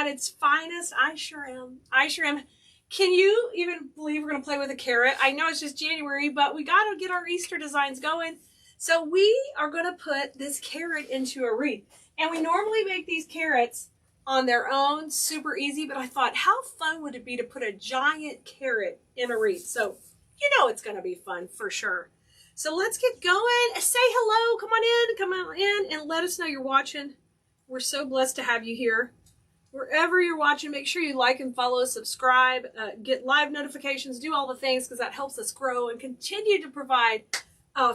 at its finest. I sure am. I sure am. Can you even believe we're going to play with a carrot? I know it's just January, but we got to get our Easter designs going. So we are going to put this carrot into a wreath. And we normally make these carrots on their own, super easy, but I thought, how fun would it be to put a giant carrot in a wreath? So you know it's going to be fun for sure. So let's get going. Say hello. Come on in, and let us know you're watching. We're so blessed to have you here. Wherever you're watching, make sure you like and follow, subscribe, get live notifications, do all the things, because that helps us grow and continue to provide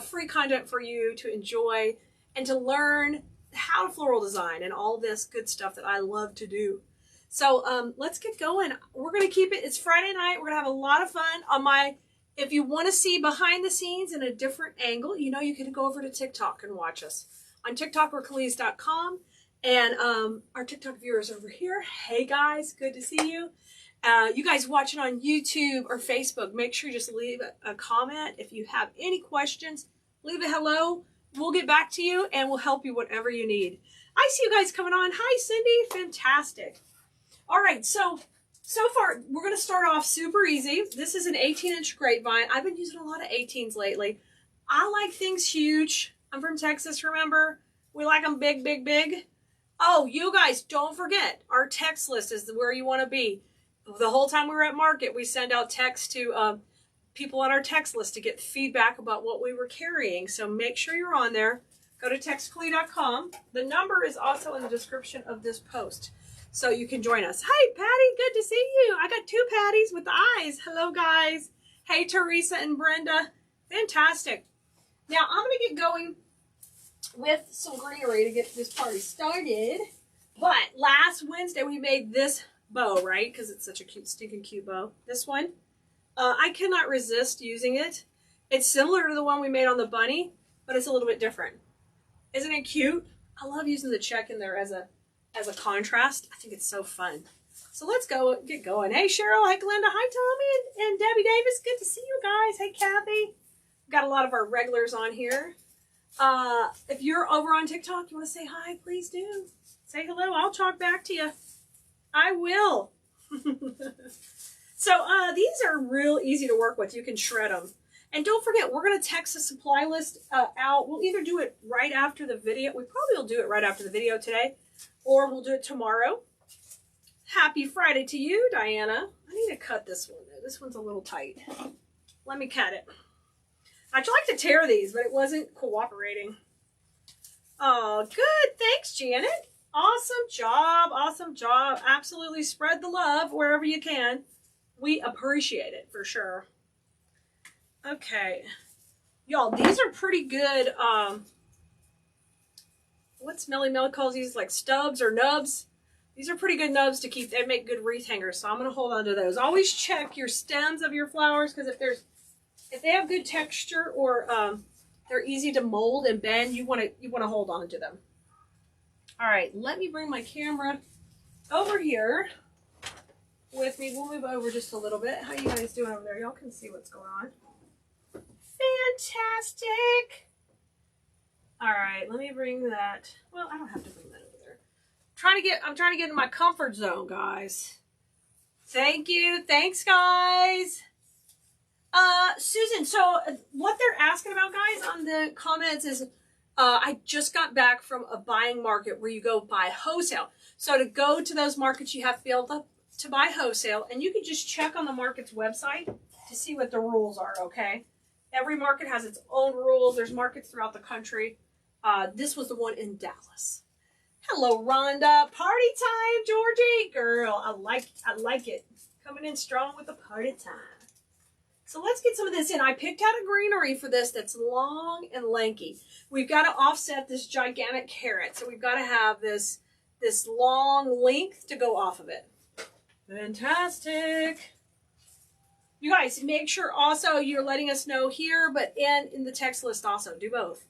free content for you to enjoy and to learn how to floral design and all this good stuff that I love to do. So let's get going. We're going to keep it. It's Friday night. We're going to have a lot of fun on my... If you want to see behind the scenes in a different angle, you know, you can go over to TikTok and watch us. On TikTok, we're Keleas.com. And our TikTok viewers over here. Hey, guys. Good to see you. You guys watching on YouTube or Facebook, make sure you just leave a comment. If you have any questions, leave a hello. We'll get back to you, and we'll help you whatever you need. I see you guys coming on. Hi, Cindy. Fantastic. All right, so far, we're going to start off super easy. This is an 18-inch grapevine. I've been using a lot of 18s lately. I like things huge. I'm from Texas, remember? We like them big, big, big. Oh, you guys, don't forget, our text list is where you want to be. The whole time we were at market, we send out texts to people on our text list to get feedback about what we were carrying. So make sure you're on there. Go to textkele.com. The number is also in the description of this post, so you can join us. Hi, Patty. Good to see you. I got two Patties with eyes. Hello, guys. Hey, Teresa and Brenda. Fantastic. Now, I'm going to get going with some greenery to get this party started. But last Wednesday, we made this bow, right? Because it's such a cute, stinking cute bow. This one. I cannot resist using it. It's similar to the one we made on the bunny, but it's a little bit different. Isn't it cute? I love using the check in there as a contrast. I think it's so fun. So let's get going. Hey, Cheryl. Hi, Glenda. Hi, Tommy and Debbie Davis. Good to see you guys. Hey, Kathy. We've got a lot of our regulars on here. If you're over on TikTok, you want to say hi, please do. Say hello. I'll talk back to you. I will. So these are real easy to work with. You can shred them. And don't forget, we're going to text the supply list out. We'll either do it right after the video. We probably will do it right after the video today, or we'll do it tomorrow. Happy Friday to you, Diana. I need to cut this one, though. This one's a little tight. Let me cut it. I'd like to tear these, but it wasn't cooperating. Oh, good. Thanks, Janet. Awesome job. Awesome job. Absolutely spread the love wherever you can. We appreciate it for sure. Okay. Y'all, these are pretty good. What's Melly Mel calls these? Like stubs or nubs? These are pretty good nubs to keep. They make good wreath hangers, so I'm going to hold on to those. Always check your stems of your flowers, because if they have good texture or they're easy to mold and bend, you want to hold on to them. All right, let me bring my camera over here with me. We'll move over just a little bit. How you guys doing over there? Y'all can see what's going on. Fantastic. All right, let me bring that. Well, I don't have to bring that over there. I'm trying to get in my comfort zone, guys. Thank you. Thanks, guys. Susan, so what they're asking about, guys, on the comments is I just got back from a buying market where you go buy wholesale. So to go to those markets, you have to be able to buy wholesale, and you can just check on the market's website to see what the rules are, okay? Every market has its own rules. There's markets throughout the country. This was the one in Dallas. Hello, Rhonda. Party time, Georgie. Girl, I like it. Coming in strong with the party time. So let's get some of this in. I picked out a greenery for this that's long and lanky. We've got to offset this gigantic carrot. So we've got to have this long length to go off of it. Fantastic. You guys, make sure also you're letting us know here, but in the text list also. Do both.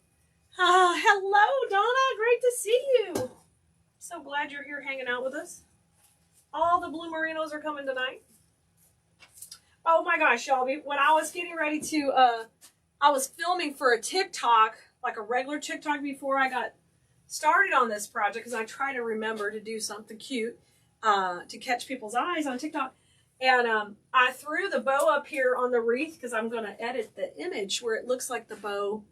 Hello, Donna. Great to see you. So glad you're here hanging out with us. All the blue merinos are coming tonight. Oh my gosh, y'all. When I was getting ready to, I was filming for a TikTok, like a regular TikTok before I got started on this project, because I try to remember to do something cute. to catch people's eyes on TikTok. And I threw the bow up here on the wreath because I'm going to edit the image where it looks like the bow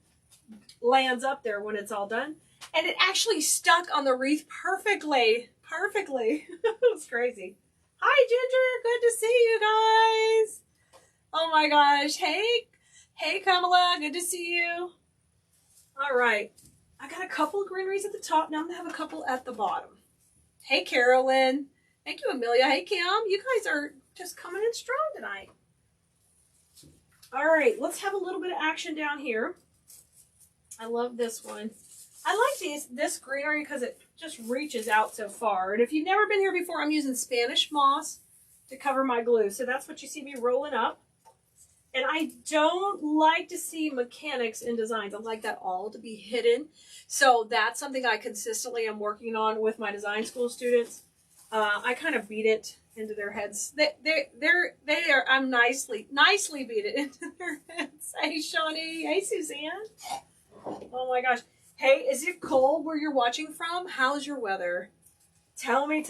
lands up there when it's all done. And it actually stuck on the wreath perfectly. Perfectly. It was crazy. Hi, Ginger. Good to see you guys. Oh my gosh. Hey, Kamala. Good to see you. All right. I got a couple of greeneries at the top. Now I'm going to have a couple at the bottom. Hey, Carolyn. Thank you, Amelia. Hey, Kim. You guys are just coming in strong tonight. All right. Let's have a little bit of action down here. I love this one. I like this greenery because it just reaches out so far. And if you've never been here before, I'm using Spanish moss to cover my glue. So that's what you see me rolling up. And I don't like to see mechanics in designs. I like that all to be hidden. So that's something I consistently am working on with my design school students. I kind of beat it into their heads. I'm nicely beat it into their heads. Hey, Shawnee. Hey, Suzanne. Oh my gosh. Hey, is it cold where you're watching from? How's your weather? Tell me.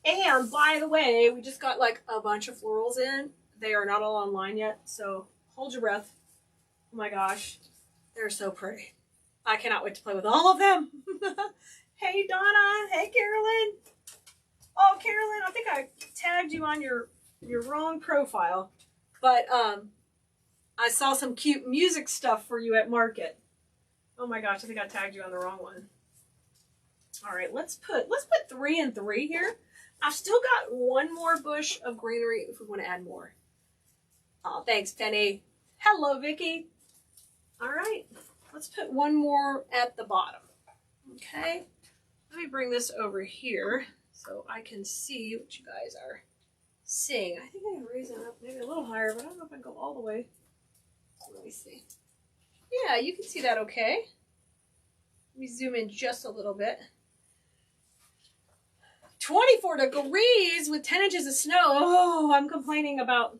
And by the way, we just got like a bunch of florals in. They are not all online yet, so hold your breath. Oh my gosh, they're so pretty. I cannot wait to play with all of them. Hey, Donna. Hey, Carolyn. Oh, Carolyn, I think I tagged you on your wrong profile, but I saw some cute music stuff for you at market. Oh my gosh, I think I tagged you on the wrong one. All right, let's put 3 and 3 here. I've still got one more bush of greenery if we want to add more. Oh, thanks, Penny. Hello, Vicky. All right, let's put one more at the bottom. Okay, let me bring this over here so I can see what you guys are seeing. I think I can raise it up maybe a little higher, but I don't know if I can go all the way. Let me see. Yeah, you can see that okay. Let me zoom in just a little bit. 24 degrees with 10 inches of snow. Oh, I'm complaining about,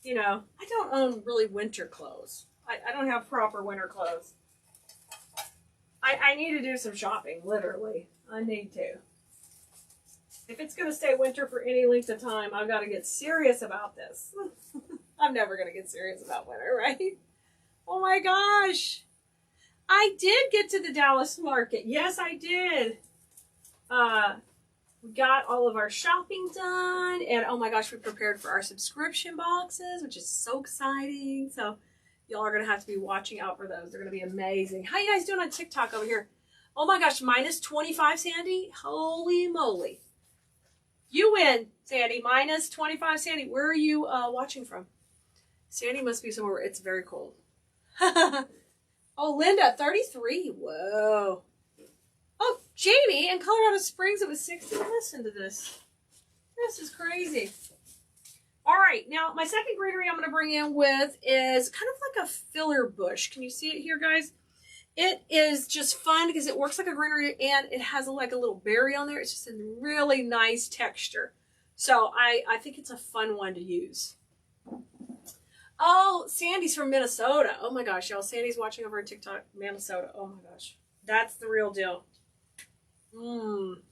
I don't own really winter clothes. I don't have proper winter clothes. I need to do some shopping, literally. I need to. If it's going to stay winter for any length of time, I've got to get serious about this. I'm never going to get serious about winter, right? Oh my gosh. I did get to the Dallas market. Yes, I did. We got all of our shopping done. And oh my gosh, we prepared for our subscription boxes, which is so exciting. So y'all are going to have to be watching out for those. They're going to be amazing. How you guys doing on TikTok over here? Oh my gosh, minus 25, Sandy. Holy moly. You win, Sandy. Minus 25, Sandy. Where are you watching from? Sandy must be somewhere where it's very cold. Oh, Linda, 33. Whoa. Oh, Jamie, in Colorado Springs, it was 60. Listen to this. This is crazy. All right, now my second greenery I'm going to bring in with is kind of like a filler bush. Can you see it here, guys? It is just fun because it works like a greenery and it has like a little berry on there. It's just a really nice texture. So I think it's a fun one to use. Oh, Sandy's from Minnesota. Oh my gosh, y'all. Sandy's watching over on TikTok, Minnesota. Oh my gosh. That's the real deal.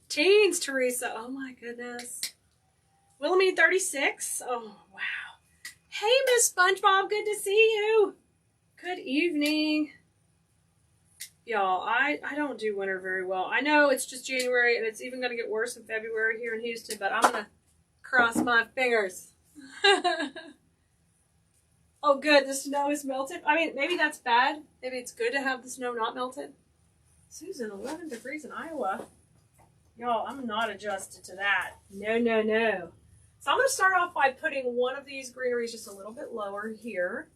Teens, Teresa. Oh my goodness. Wilhelmine 36. Oh, wow. Hey, Miss SpongeBob. Good to see you. Good evening. Y'all, I don't do winter very well. I know it's just January and it's even going to get worse in February here in Houston, but I'm going to cross my fingers. Oh, good. The snow is melted. I mean, maybe that's bad. Maybe it's good to have the snow not melted. Susan, 11 degrees in Iowa. Y'all, I'm not adjusted to that. No, no, no. So I'm going to start off by putting one of these greeneries just a little bit lower here.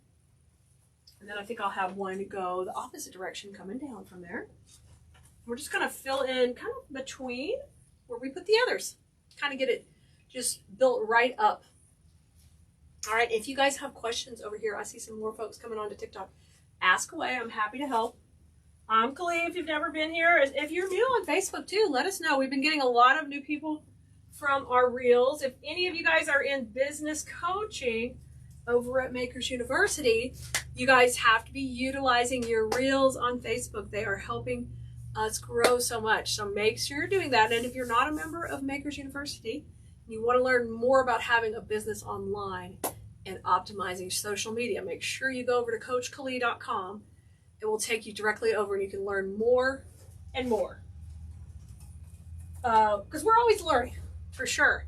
And then I think I'll have one go the opposite direction coming down from there. We're just going to fill in kind of between where we put the others. Kind of get it just built right up. All right, if you guys have questions over here, I see some more folks coming on to TikTok. Ask away. I'm happy to help. I'm Keleas if you've never been here. If you're new on Facebook too, let us know. We've been getting a lot of new people from our reels. If any of you guys are in business coaching over at Makers University, you guys have to be utilizing your reels on Facebook. They are helping Us grow so much. So make sure you're doing that. And if you're not a member of Makers University, you want to learn more about having a business online and optimizing social media, make sure you go over to coachkeleas.com. It will take you directly over and you can learn more and more. Because we're always learning, for sure.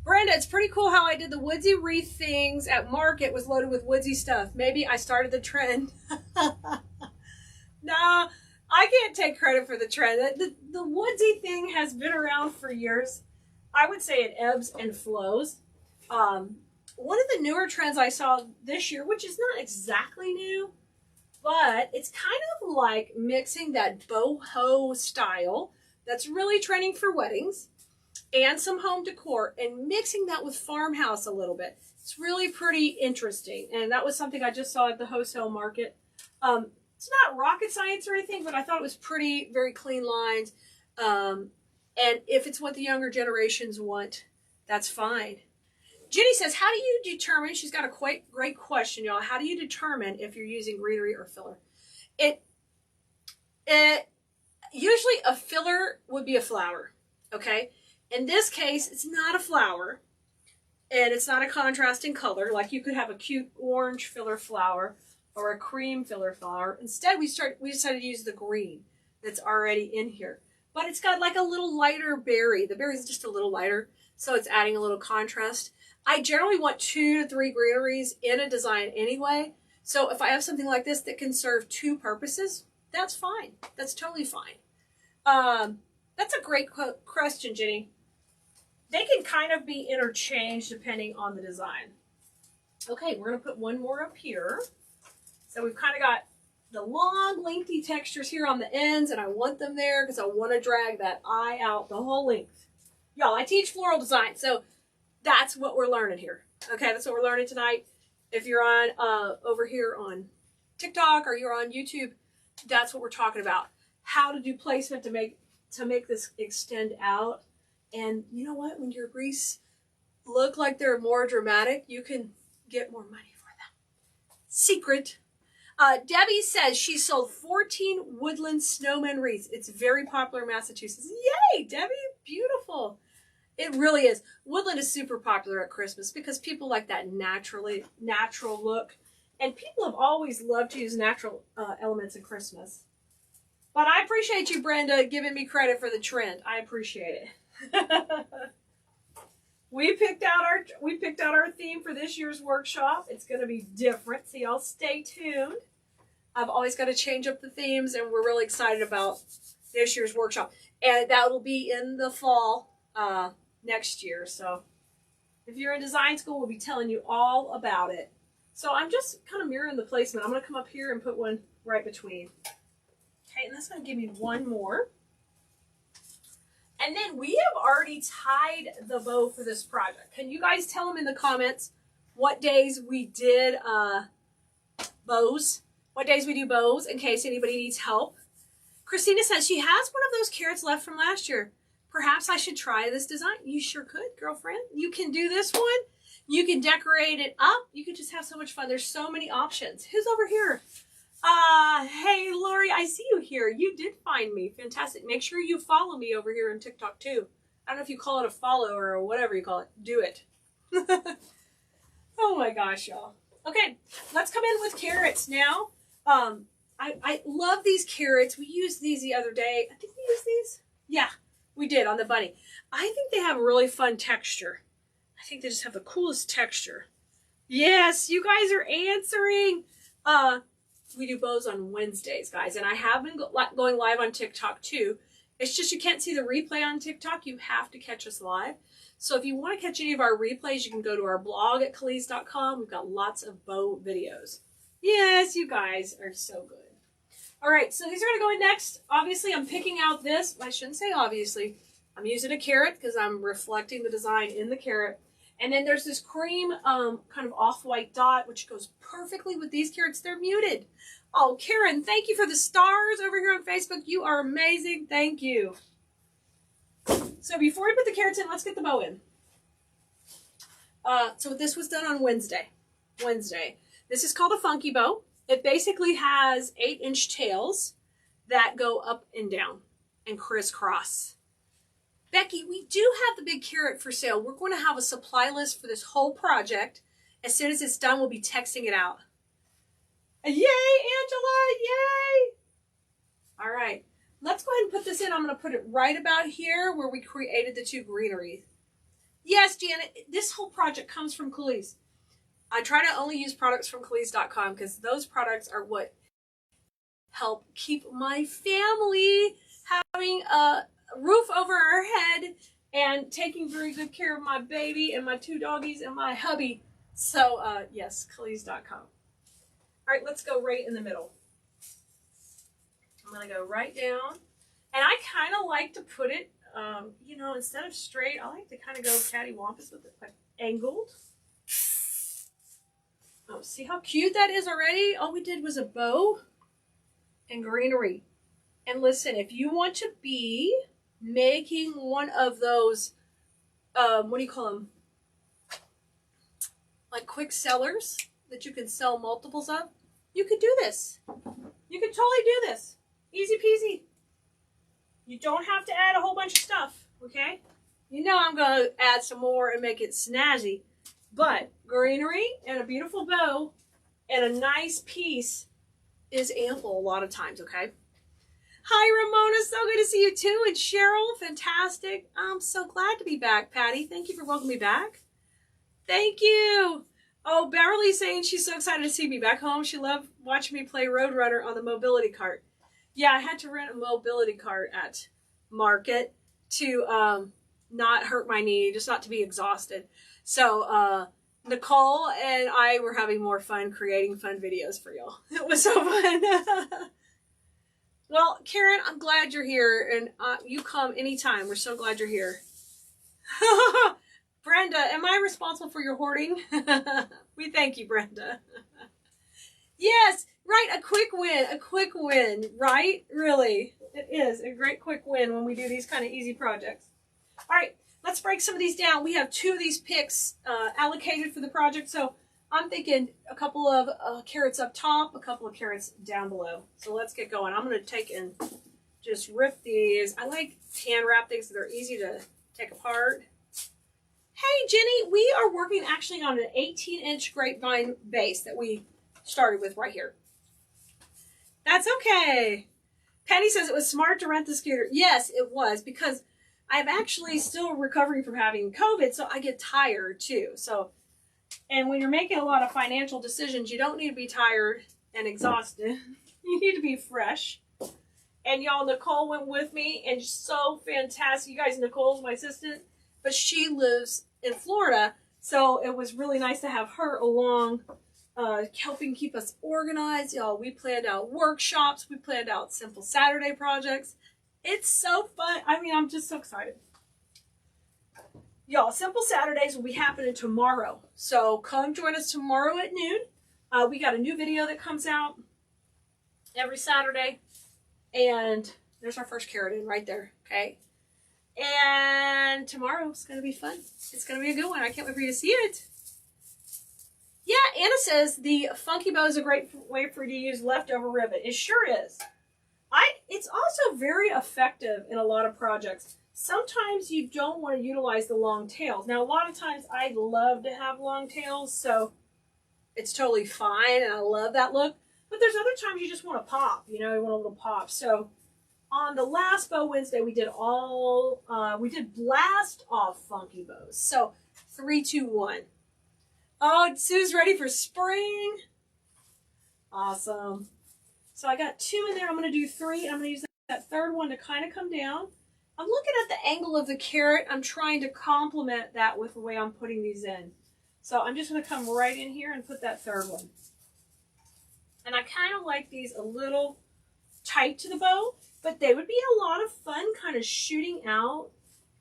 Brenda, it's pretty cool how I did the woodsy wreath things at market was loaded with woodsy stuff. Maybe I started the trend. Nah, I can't take credit for the trend. The woodsy thing has been around for years. I would say it ebbs and flows. One of the newer trends I saw this year, which is not exactly new, but it's kind of like mixing that boho style that's really trending for weddings and some home decor and mixing that with farmhouse a little bit. It's really pretty interesting. And that was something I just saw at the wholesale market. It's not rocket science or anything, but I thought it was pretty, very clean lines. And if it's what the younger generations want, that's fine. Jenny says, how do you determine, she's got a quite great question, y'all. How do you determine if you're using greenery or filler? Usually a filler would be a flower, okay? In this case, it's not a flower, and it's not a contrasting color. Like you could have a cute orange filler flower or a cream filler flower. Instead, we decided to use the green that's already in here. But it's got like a little lighter berry. The berry is just a little lighter, so it's adding a little contrast. I generally want 2 to 3 greeneries in a design anyway. So if I have something like this that can serve 2 purposes, that's fine. That's totally fine. That's a great question, Jenny. They can kind of be interchanged depending on the design. Okay, we're going to put one more up here. So we've kind of got the long, lengthy textures here on the ends, and I want them there because I want to drag that eye out the whole length. Y'all, I teach floral design, so that's what we're learning here. Okay, that's what we're learning tonight. If you're on over here on TikTok or you're on YouTube, that's what we're talking about. How to do placement to make this extend out. And you know what? When your wreaths look like they're more dramatic, you can get more money for them. Secret. Debbie says she sold 14 woodland snowman wreaths. It's very popular in Massachusetts. Yay, Debbie, beautiful. It really is. Woodland is super popular at Christmas because people like that natural look. And people have always loved to use natural elements in Christmas. But I appreciate you, Brenda, giving me credit for the trend. I appreciate it. We picked out our theme for this year's workshop. It's going to be different, so y'all stay tuned. I've always got to change up the themes, and we're really excited about this year's workshop. And that will be in the fall next year. So if you're in design school, we'll be telling you all about it. So I'm just kind of mirroring the placement. I'm going to come up here and put one right between. Okay, and that's going to give me one more. And then we have already tied the bow for this project. Can you guys tell them in the comments what days we did bows? What days we do bows in case anybody needs help? Christina says she has one of those carrots left from last year. Perhaps I should try this design. You sure could, girlfriend. You can do this one. You can decorate it up. You can just have so much fun. There's so many options. Who's over here? Hey, Lori, I see you here. You did find me. Fantastic. Make sure you follow me over here on TikTok, too. I don't know if you call it a follow or whatever you call it. Do it. Oh, my gosh, y'all. Okay, let's come in with carrots now. I love these carrots. We used these the other day. I think we used these. Yeah, we did on the bunny. I think they have a really fun texture. I think they just have the coolest texture. Yes, you guys are answering. We do bows on Wednesdays, guys, and I have been going live on TikTok too. It's just you can't see the replay on TikTok. You have to catch us live. So if you want to catch any of our replays, you can go to our blog at Keleas.com. We've got lots of bow videos. Yes, you guys are so good. All right, so these are going to go in next. Obviously, I'm picking out this. I shouldn't say obviously. I'm using a carrot because I'm reflecting the design in the carrot. And then there's this cream kind of off-white dot, which goes perfectly with these carrots. They're muted. Oh, Karen, thank you for the stars over here on Facebook. You are amazing. Thank you. So before we put the carrots in, let's get the bow in. So this was done on Wednesday. This is called a funky bow. It basically has 8-inch tails. that go up and down and crisscross. Becky, we do have the big carrot for sale. We're going to have a supply list for this whole project. As soon as it's done, we'll be texting it out. Yay, Angela, yay! All right, let's go ahead and put this in. I'm going to put it right about here where we created the 2 greeneries. Yes, Janet, this whole project comes from Keleas. I try to only use products from Keleas.com because those products are what help keep my family having a roof over our head and taking very good care of my baby and my 2 doggies and my hubby. So, yes, Keleas.com. All right, let's go right in the middle. I'm going to go right down. And I kind of like to put it, you know, instead of straight, I like to kind of go cattywampus with it, like angled. Oh, see how cute that is already? All we did was a bow and greenery. And listen, if you want to be making one of those, what do you call them? Like quick sellers that you can sell multiples of, you could do this. You could totally do this. Easy peasy. You don't have to add a whole bunch of stuff, okay? You know I'm going to add some more and make it snazzy. But greenery and a beautiful bow and a nice piece is ample a lot of times, okay? Hi, Ramona. So good to see you too. And Cheryl, fantastic. I'm so glad to be back, Patty. Thank you for welcoming me back. Thank you. Oh, Beverly's saying she's so excited to see me back home. She loved watching me play Roadrunner on the mobility cart. Yeah, I had to rent a mobility cart at Market to not hurt my knee, just not to be exhausted. So Nicole and I were having more fun creating fun videos for y'all. It was so fun. Well, Karen, I'm glad you're here, and you come anytime. We're so glad you're here. Brenda, am I responsible for your hoarding? We thank you, Brenda. Yes, right, a quick win, right? Really, it is a great quick win when we do these kind of easy projects. All right, let's break some of these down. We have 2 of these picks allocated for the project, so I'm thinking a couple of carrots up top, a couple of carrots down below. So let's get going. I'm going to take and just rip these. I like hand wrap things so they're easy to take apart. Hey, Jenny, we are working actually on an 18-inch grapevine base that we started with right here. That's okay. Penny says it was smart to rent the scooter. Yes, it was, because I'm actually still recovering from having COVID, so I get tired too. So, and when you're making a lot of financial decisions, you don't need to be tired and exhausted. You need to be fresh. And y'all, Nicole went with me, and so fantastic. You guys, Nicole's my assistant, but she lives in Florida, so it was really nice to have her along, helping keep us organized. Y'all, we planned out workshops. We planned out simple Saturday projects. It's so fun. I mean, I'm just so excited. Y'all, Simple Saturdays will be happening tomorrow. So come join us tomorrow at noon. We got a new video that comes out every Saturday. And there's our first carrot in right there, okay? And tomorrow's going to be fun. It's going to be a good one. I can't wait for you to see it. Yeah, Anna says the funky bow is a great way for you to use leftover ribbon. It sure is. It's also very effective in a lot of projects. Sometimes you don't want to utilize the long tails. Now, a lot of times I love to have long tails, so it's totally fine, and I love that look. But there's other times you just want to pop, you know, you want a little pop. So on the last Bow Wednesday, we did blast off funky bows. So 3, 2, 1. Oh, Sue's ready for spring. Awesome. So I got 2 in there. I'm going to do 3. I'm going to use that third one to kind of come down. I'm looking at the angle of the carrot. I'm trying to complement that with the way I'm putting these in. So I'm just going to come right in here and put that third one. And I kind of like these a little tight to the bow, but they would be a lot of fun kind of shooting out.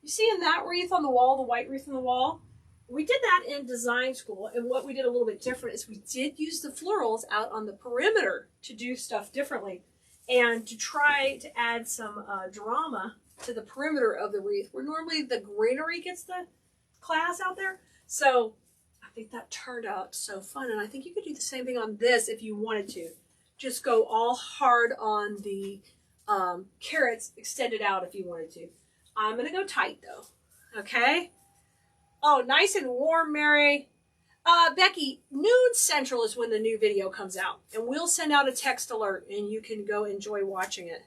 You see in that wreath on the wall, the white wreath on the wall? We did that in design school, and what we did a little bit different is we did use the florals out on the perimeter to do stuff differently and to try to add some drama to the perimeter of the wreath, where normally the greenery gets the class out there. So I think that turned out so fun, and I think you could do the same thing on this if you wanted to. Just go all hard on the carrots extended out if you wanted to. I'm going to go tight though. Okay. Oh, nice and warm, Mary. Becky, noon central is when the new video comes out, and we'll send out a text alert and you can go enjoy watching it.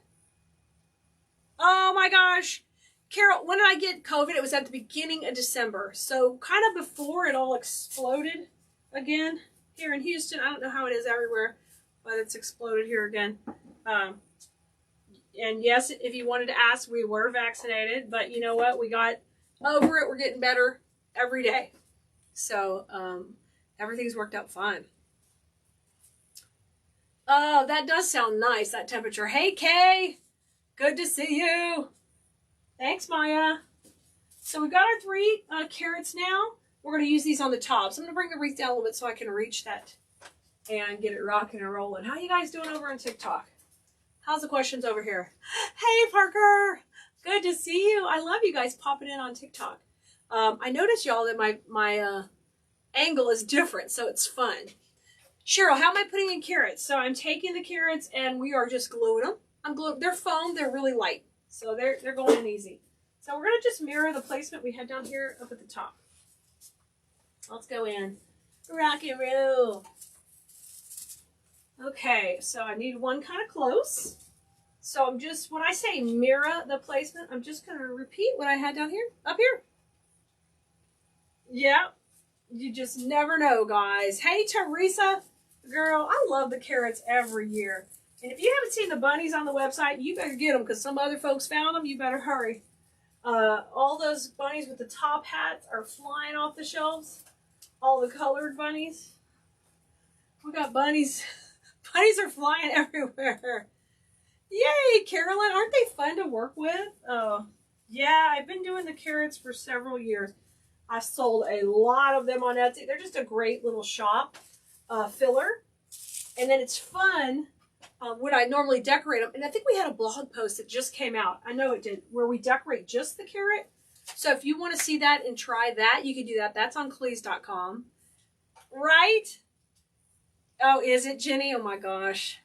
Oh my gosh. Carol, when did I get COVID? It was at the beginning of December. So kind of before it all exploded again here in Houston. I don't know how it is everywhere, but it's exploded here again. And yes, if you wanted to ask, we were vaccinated, but you know what? We got over it. We're getting better every day. So everything's worked out fine. Oh, that does sound nice, that temperature. Hey, Kay. Good to see you. Thanks, Maya. So we've got our 3 carrots now. We're going to use these on the top. So I'm going to bring the wreath down a little bit so I can reach that and get it rocking and rolling. How you guys doing over on TikTok? How's the questions over here? Hey, Parker. Good to see you. I love you guys popping in on TikTok. I noticed, y'all, that my angle is different, so it's fun. Cheryl, how am I putting in carrots? So I'm taking the carrots and we are just gluing them. They're foam. They're really light. So they're going in easy. So we're going to just mirror the placement we had down here up at the top. Let's go in. Rock and roll. Okay, so I need one kind of close. So I'm just, when I say mirror the placement, I'm just going to repeat what I had down here, up here. Yeah, you just never know, guys. Hey, Teresa. Girl, I love the carrots every year. And if you haven't seen the bunnies on the website, you better get them because some other folks found them. You better hurry. All those bunnies with the top hats are flying off the shelves. All the colored bunnies. We got bunnies. Bunnies are flying everywhere. Yay, Carolyn. Aren't they fun to work with? Oh, yeah. I've been doing the carrots for several years. I sold a lot of them on Etsy. They're just a great little shop filler. And then it's fun when I normally decorate them. And I think we had a blog post that just came out. I know it did, where we decorate just the carrot. So if you want to see that and try that, you can do that. That's on Keleas.com. Right? Oh, is it, Jenny? Oh my gosh.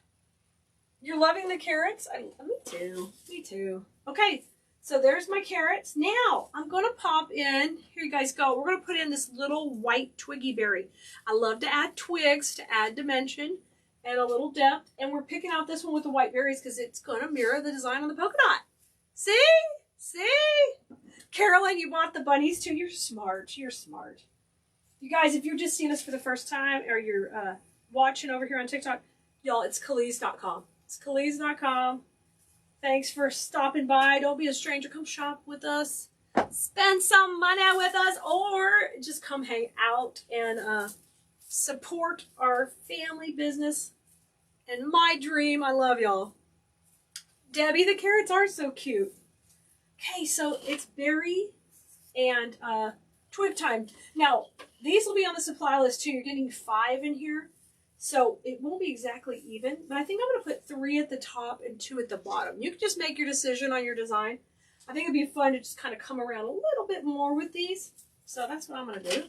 You're loving the carrots? Me too. Me too. Okay. So there's my carrots. Now, I'm going to pop in, here you guys go, we're going to put in this little white twiggy berry. I love to add twigs to add dimension and a little depth. And we're picking out this one with the white berries because it's going to mirror the design on the polka dot. See? See? Carolyn, you bought the bunnies too? You're smart. You're smart. You guys, if you're just seeing us for the first time or you're watching over here on TikTok, y'all, it's Keleas.com. It's Keleas.com. Thanks for stopping by. Don't be a stranger. Come shop with us. Spend some money with us, or just come hang out and support our family business and my dream. I love y'all. Debbie, the carrots are so cute. Okay, so it's berry and twig time. Now, these will be on the supply list too. You're getting 5 in here. So it won't be exactly even, but I think I'm going to put 3 at the top and 2 at the bottom. You can just make your decision on your design. I think it'd be fun to just kind of come around a little bit more with these. So that's what I'm going to do.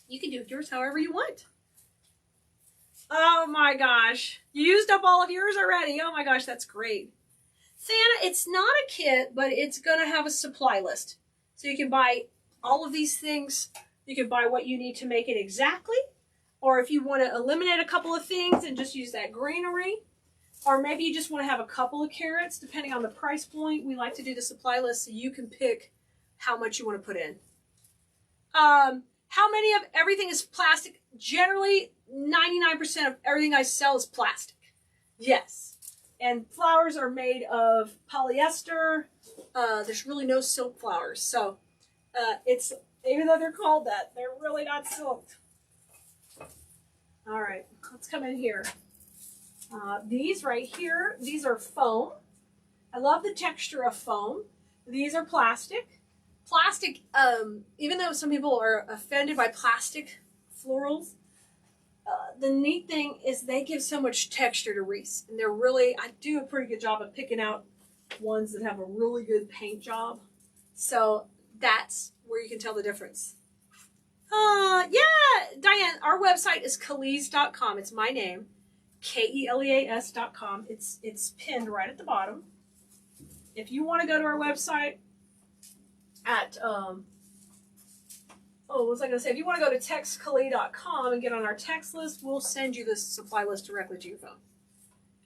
You can do yours however you want. Oh my gosh. You used up all of yours already. Oh my gosh, that's great. Santa, it's not a kit, but it's going to have a supply list. So you can buy all of these things. You can buy what you need to make it exactly. Or if you want to eliminate a couple of things and just use that greenery. Or maybe you just want to have a couple of carrots, depending on the price point. We like to do the supply list so you can pick how much you want to put in. How many of everything is plastic? Generally, 99% of everything I sell is plastic. Yes. And flowers are made of polyester. There's really no silk flowers. So it's, even though they're called that, they're really not silked. All right, let's come in here. These right here, these are foam. I love the texture of foam. These are plastic. Plastic, even though some people are offended by plastic florals, the neat thing is they give so much texture to wreaths. And they're really, I do a pretty good job of picking out ones that have a really good paint job. So that's where you can tell the difference. Yeah, Diane, our website is Keleas.com. It's my name. Keleas.com. It's pinned right at the bottom. If you want to go to our website at what was I going to say? If you want to go to textkele.com and get on our text list, we'll send you this supply list directly to your phone.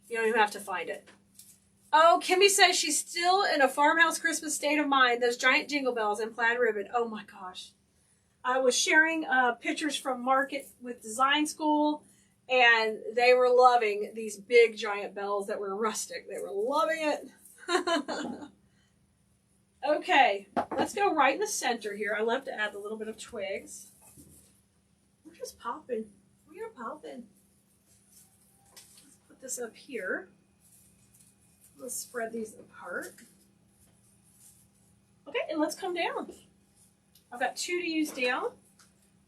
You don't even have to find it. Oh, Kimmy says she's still in a farmhouse Christmas state of mind. Those giant jingle bells and plaid ribbon. Oh my gosh. I was sharing pictures from Market with Design School, and they were loving these big giant bells that were rustic. They were loving it. Okay, let's go right in the center here. I love to add a little bit of twigs. We're just popping. We are popping. Let's put this up here. Let's spread these apart. Okay, and let's come down. I've got 2 to use down.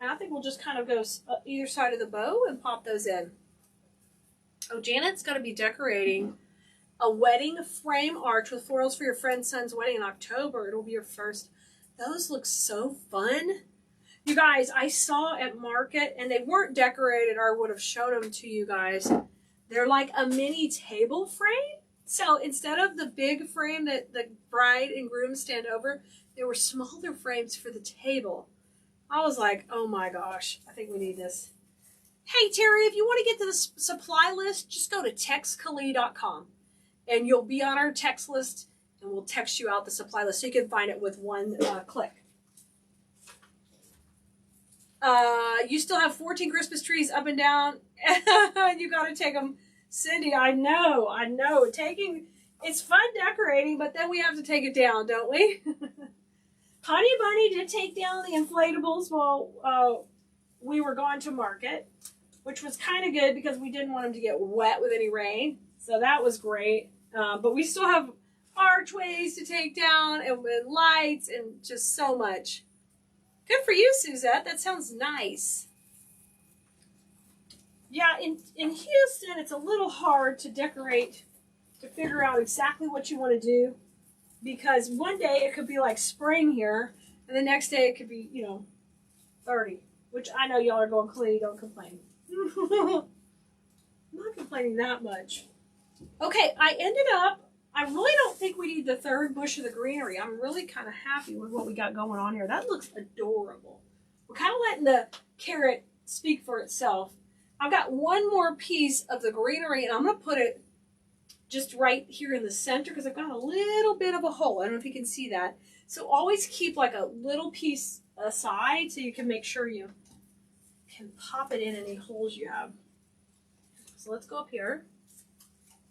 And I think we'll just kind of go either side of the bow and pop those in. Oh, Janet's going to be decorating a wedding frame arch with florals for your friend's son's wedding in October. It'll be your first. Those look so fun. You guys, I saw at Market, and they weren't decorated, or I would have shown them to you guys. They're like a mini table frame. So instead of the big frame that the bride and groom stand over, there were smaller frames for the table. I was like, oh my gosh, I think we need this. Hey, Terry, if you want to get to the supply list, just go to textkele.com. And you'll be on our text list, and we'll text you out the supply list so you can find it with one click. You still have 14 Christmas trees up and down. You got to take them. Cindy, I know. It's fun decorating, but then we have to take it down, don't we? Honey Bunny did take down the inflatables while we were gone to Market, which was kind of good because we didn't want them to get wet with any rain. So that was great. But we still have archways to take down and with lights and just so much. Good for you, Suzette. That sounds nice. Yeah, in Houston, it's a little hard to decorate, to figure out exactly what you want to do. Because one day it could be like spring here, and the next day it could be, 30. Which I know y'all are going, Clee, don't complain. I'm not complaining that much. Okay, I really don't think we need the third bush of the greenery. I'm really kind of happy with what we got going on here. That looks adorable. We're kind of letting the carrot speak for itself. I've got one more piece of the greenery, and I'm going to put it just right here in the center because I've got a little bit of a hole. I don't know if you can see that. So always keep like a little piece aside so you can make sure you can pop it in any holes you have. So let's go up here.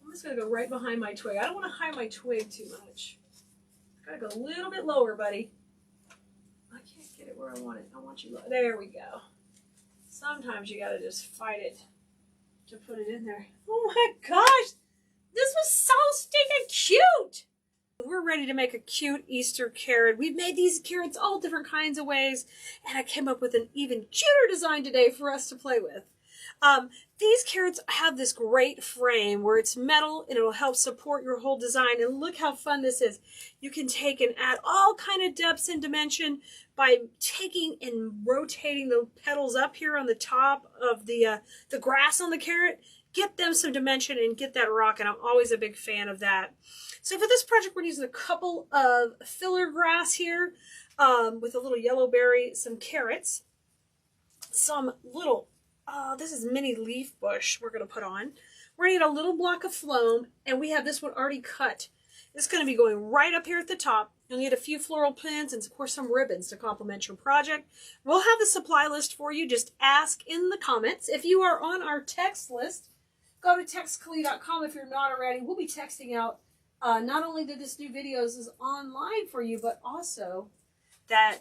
I'm just going to go right behind my twig. I don't want to hide my twig too much. Got to go a little bit lower, buddy. I can't get it where I want it. I want you low. There we go. Sometimes you got to just fight it to put it in there. Oh my gosh. This was so stinking cute. We're ready to make a cute Easter carrot. We've made these carrots all different kinds of ways, and I came up with an even cuter design today for us to play with. These carrots have this great frame where it's metal and it'll help support your whole design. And look how fun this is. You can take and add all kind of depths and dimension by taking and rotating the petals up here on the top of the grass on the carrot. Get them some dimension and get that rock, and I'm always a big fan of that. So for this project, we're using a couple of filler grass here with a little yellow berry, some carrots, some little, this is mini leaf bush we're going to put on. We're going to need a little block of phloem, and we have this one already cut. It's going to be going right up here at the top. You'll need a few floral pins and, of course, some ribbons to complement your project. We'll have the supply list for you. Just ask in the comments. If you are on our text list, go to textkele.com if you're not already. We'll be texting out not only that this new videos is online for you, but also that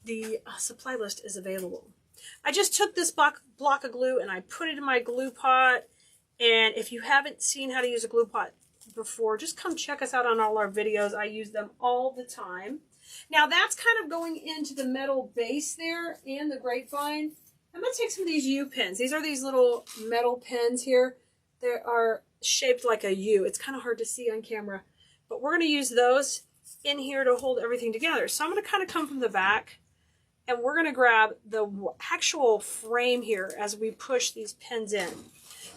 the supply list is available. I just took this block of glue and I put it in my glue pot. And if you haven't seen how to use a glue pot before, just come check us out on all our videos. I use them all the time. Now that's kind of going into the metal base there and the grapevine. I'm going to take some of these U pins. These are these little metal pins here. They are shaped like a U. It's kind of hard to see on camera, but we're going to use those in here to hold everything together. So I'm going to kind of come from the back, and we're going to grab the actual frame here as we push these pins in.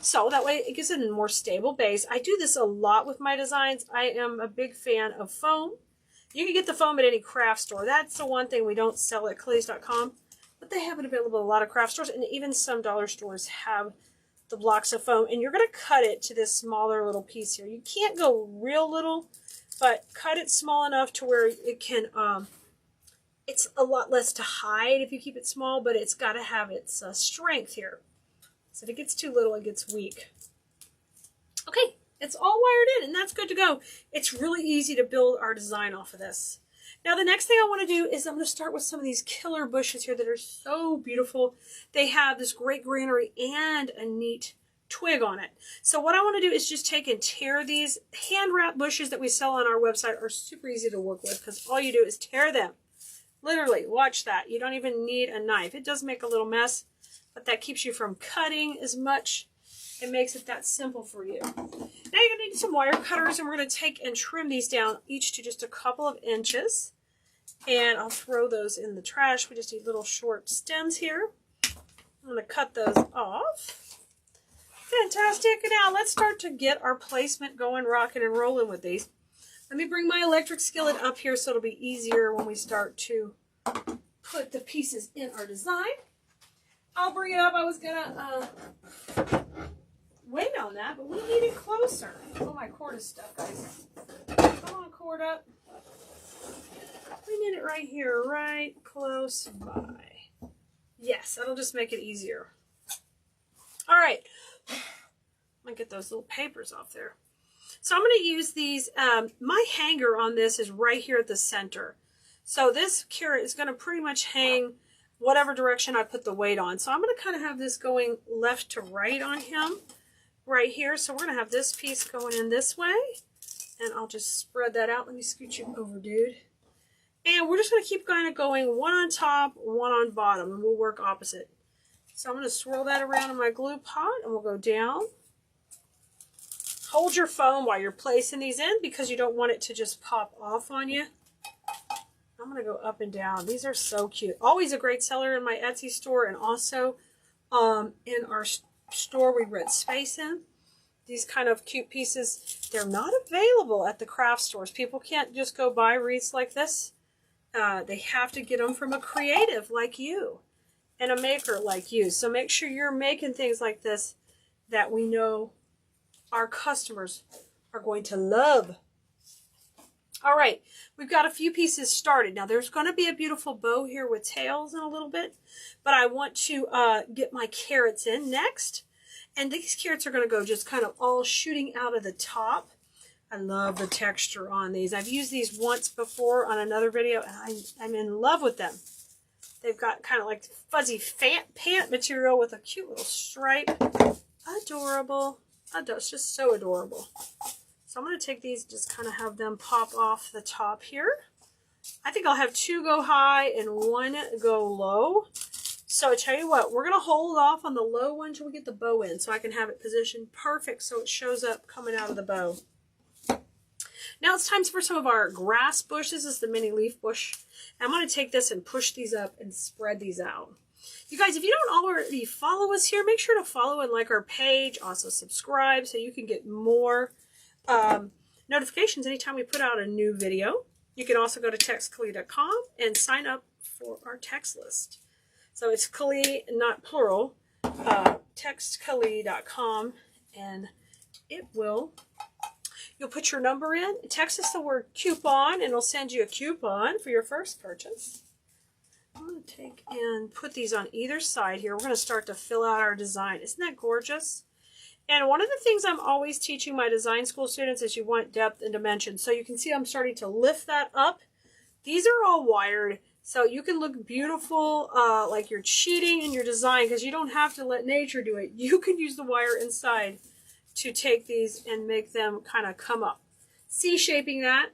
So that way it gives it a more stable base. I do this a lot with my designs. I am a big fan of foam. You can get the foam at any craft store. That's the one thing we don't sell at Keleas.com, but they have it available at a lot of craft stores, and even some dollar stores have the blocks of foam. And you're going to cut it to this smaller little piece here. You can't go real little, but cut it small enough to where it can, it's a lot less to hide if you keep it small, but it's got to have its strength here. So if it gets too little, it gets weak. Okay, it's all wired in, and that's good to go. It's really easy to build our design off of this. Now, the next thing I want to do is I'm going to start with some of these killer bushes here that are so beautiful. They have this great greenery and a neat twig on it. So what I want to do is just take and tear these. Hand wrap bushes that we sell on our website are super easy to work with because all you do is tear them. Literally, watch that. You don't even need a knife. It does make a little mess, but that keeps you from cutting as much. It makes it that simple for you. Now you're going to need some wire cutters, and we're going to take and trim these down each to just a couple of inches. And I'll throw those in the trash. We just need little short stems here. I'm going to cut those off. Fantastic. Now let's start to get our placement going, rocking and rolling with these. Let me bring my electric skillet up here so it'll be easier when we start to put the pieces in our design. I'll bring it up. I was going to wait on that, but we need it closer. Oh, my cord is stuck, guys. Come on, cord up. We need it right here, right close by. Yes, that'll just make it easier. All right. I'm going to get those little papers off there. So I'm going to use these. My hanger on this is right here at the center. So this carrot is going to pretty much hang whatever direction I put the weight on. So I'm going to kind of have this going left to right on him right here. So we're going to have this piece going in this way. And I'll just spread that out. Let me scoot you over, dude. And we're just going to keep kind of going one on top, one on bottom, and we'll work opposite. So I'm going to swirl that around in my glue pot, and we'll go down. Hold your foam while you're placing these in because you don't want it to just pop off on you. I'm going to go up and down. These are so cute. Always a great seller in my Etsy store and also in our store we rent space in. These kind of cute pieces, they're not available at the craft stores. People can't just go buy wreaths like this. They have to get them from a creative like you and a maker like you. So make sure you're making things like this that we know our customers are going to love. All right, we've got a few pieces started. Now there's going to be a beautiful bow here with tails in a little bit, but I want to get my carrots in next. And these carrots are going to go just kind of all shooting out of the top. I love the texture on these. I've used these once before on another video, and I'm in love with them. They've got kind of like fuzzy pant material with a cute little stripe. Adorable. It's just so adorable. So I'm going to take these, just kind of have them pop off the top here. I think I'll have 2 go high and 1 go low. So I tell you what, we're going to hold off on the low one until we get the bow in so I can have it positioned perfect so it shows up coming out of the bow. Now it's time for some of our grass bush. This is the mini leaf bush. I'm going to take this and push these up and spread these out. You guys, if you don't already follow us here, make sure to follow and like our page. Also subscribe so you can get more notifications anytime we put out a new video. You can also go to textkeleas.com and sign up for our text list. So it's Keleas, not plural, textkeleas.com, and it will, you'll put your number in, text us the word coupon, and it'll send you a coupon for your first purchase. I'm going to take and put these on either side here. We're going to start to fill out our design. Isn't that gorgeous? And one of the things I'm always teaching my design school students is you want depth and dimension. So you can see I'm starting to lift that up. These are all wired, so you can look beautiful, like you're cheating in your design because you don't have to let nature do it. You can use the wire inside to take these and make them kind of come up. C-shaping that.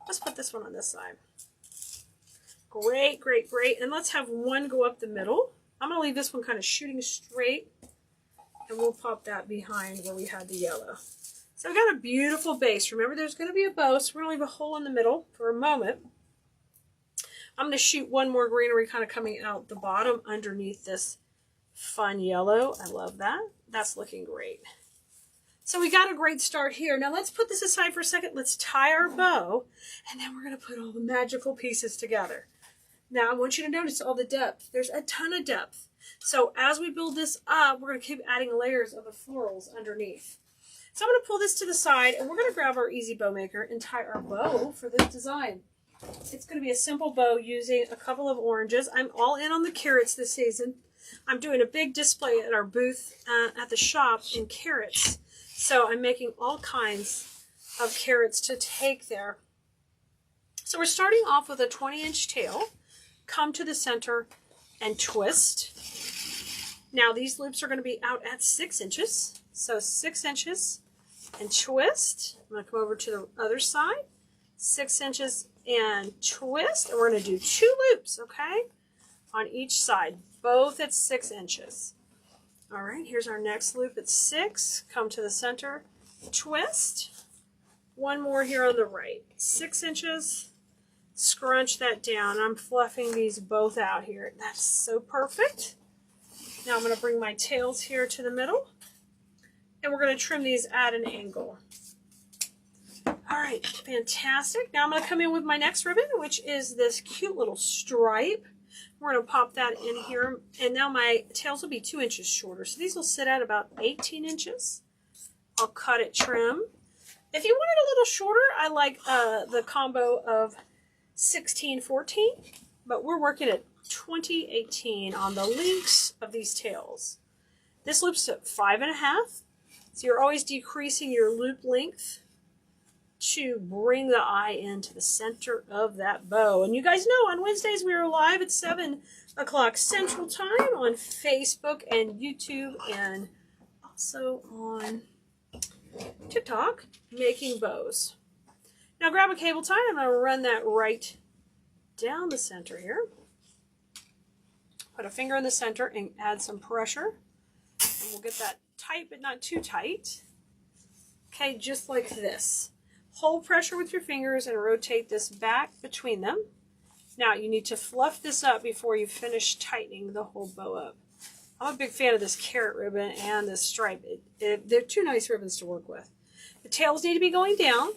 Let's put this one on this side. Great, great, great. And let's have one go up the middle. I'm going to leave this one kind of shooting straight. And we'll pop that behind where we had the yellow. So I've got a beautiful base. Remember, there's going to be a bow, so we're going to leave a hole in the middle for a moment. I'm going to shoot one more greenery kind of coming out the bottom underneath this fun yellow. I love that. That's looking great. So we got a great start here. Now let's put this aside for a second. Let's tie our bow, and then we're going to put all the magical pieces together. Now I want you to notice all the depth. There's a ton of depth. So as we build this up, we're going to keep adding layers of the florals underneath. So I'm going to pull this to the side, and we're going to grab our easy bow maker and tie our bow for this design. It's going to be a simple bow using a couple of oranges. I'm all in on the carrots this season. I'm doing a big display at our booth at the shop in carrots. So I'm making all kinds of carrots to take there. So we're starting off with a 20-inch tail. Come to the center and twist. Now these loops are going to be out at 6 inches. So 6 inches and twist. I'm going to come over to the other side. 6 inches and twist. And we're going to do 2 loops, okay? On each side, both at 6 inches. All right, here's our next loop at 6. Come to the center, twist. 1 more here on the right. 6 inches, scrunch that down. I'm fluffing these both out here. That's so perfect. Now I'm going to bring my tails here to the middle, and we're going to trim these at an angle. All right, fantastic. Now I'm going to come in with my next ribbon, which is this cute little stripe. We're going to pop that in here, and now my tails will be 2 inches shorter. So these will sit at about 18 inches. I'll cut it trim. If you want it a little shorter, I like the combo of 16-14, but we're working at 20-18 on the links of these tails. This loop's at 5.5, so you're always decreasing your loop length to bring the eye into the center of that bow. And you guys know on Wednesdays we are live at 7 o'clock Central Time on Facebook and YouTube, and also on TikTok, making bows. Now grab a cable tie. I'm going to run that right down the center here. Put a finger in the center and add some pressure. And we'll get that tight, but not too tight. Okay, just like this. Hold pressure with your fingers and rotate this back between them. Now you need to fluff this up before you finish tightening the whole bow up. I'm a big fan of this carrot ribbon and this stripe. They're 2 nice ribbons to work with. The tails need to be going down.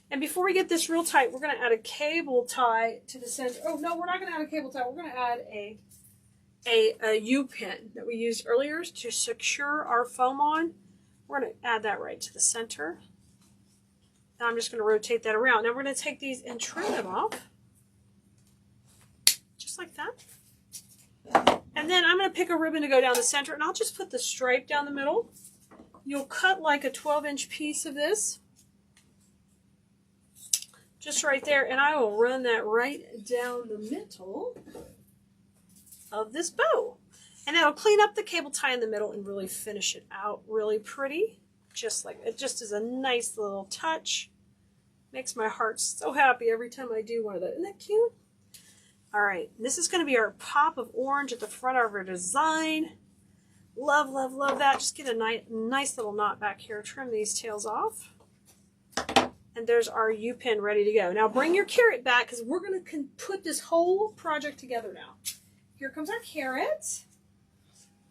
And before we get this real tight, we're going to add a cable tie to the center. Oh, no, we're not going to add a cable tie. We're going to add a U-pin that we used earlier to secure our foam on. We're going to add that right to the center. Now I'm just going to rotate that around. Now we're going to take these and trim them off. Just like that. And then I'm going to pick a ribbon to go down the center, and I'll just put the stripe down the middle. You'll cut like a 12-inch piece of this. Just right there, and I will run that right down the middle of this bow. And that'll clean up the cable tie in the middle and really finish it out really pretty. Just like it just is a nice little touch. Makes my heart so happy every time I do one of those. Isn't that cute? All right, this is going to be our pop of orange at the front of our design. Love, love, love that. Just get a nice little knot back here. Trim these tails off. And there's our U-pin ready to go. Now bring your carrot back because we're going to put this whole project together now. Here comes our carrot.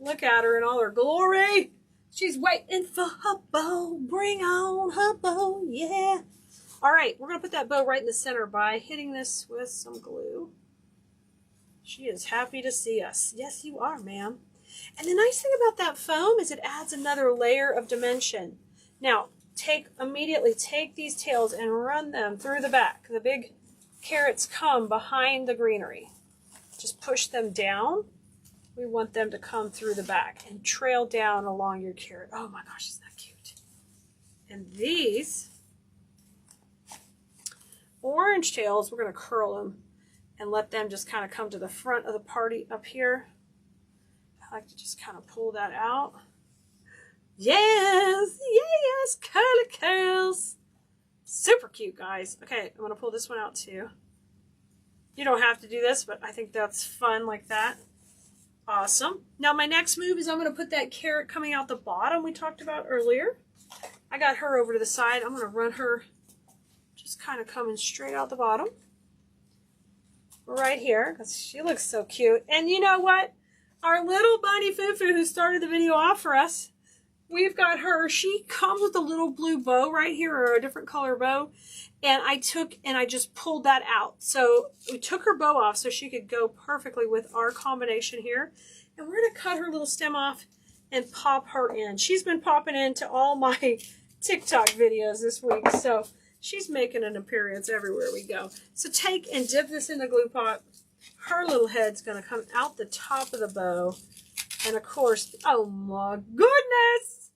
Look at her in all her glory. She's waiting for her bow. Bring on her bow, yeah. All right, we're going to put that bow right in the center by hitting this with some glue. She is happy to see us. Yes, you are, ma'am. And the nice thing about that foam is it adds another layer of dimension. Now, immediately take these tails and run them through the back. The big carrots come behind the greenery. Just push them down. We want them to come through the back and trail down along your carrot. Oh my gosh, isn't that cute? And these orange tails, we're going to curl them and let them just kind of come to the front of the party up here. I like to just kind of pull that out. Yes, yes, curly curls. Super cute, guys. Okay, I'm going to pull this one out too. You don't have to do this, but I think that's fun like that. Awesome. Now my next move is I'm going to put that carrot coming out the bottom we talked about earlier. I got her over to the side. I'm going to run her just kind of coming straight out the bottom. Right here, because she looks so cute. And you know what? Our little bunny Fufu who started the video off for us we've got her. She comes with a little blue bow right here, or a different color bow. And I just pulled that out. So we took her bow off so she could go perfectly with our combination here. And we're going to cut her little stem off and pop her in. She's been popping into all my TikTok videos this week. So she's making an appearance everywhere we go. So take and dip this in the glue pot. Her little head's going to come out the top of the bow. And of course, oh my goodness.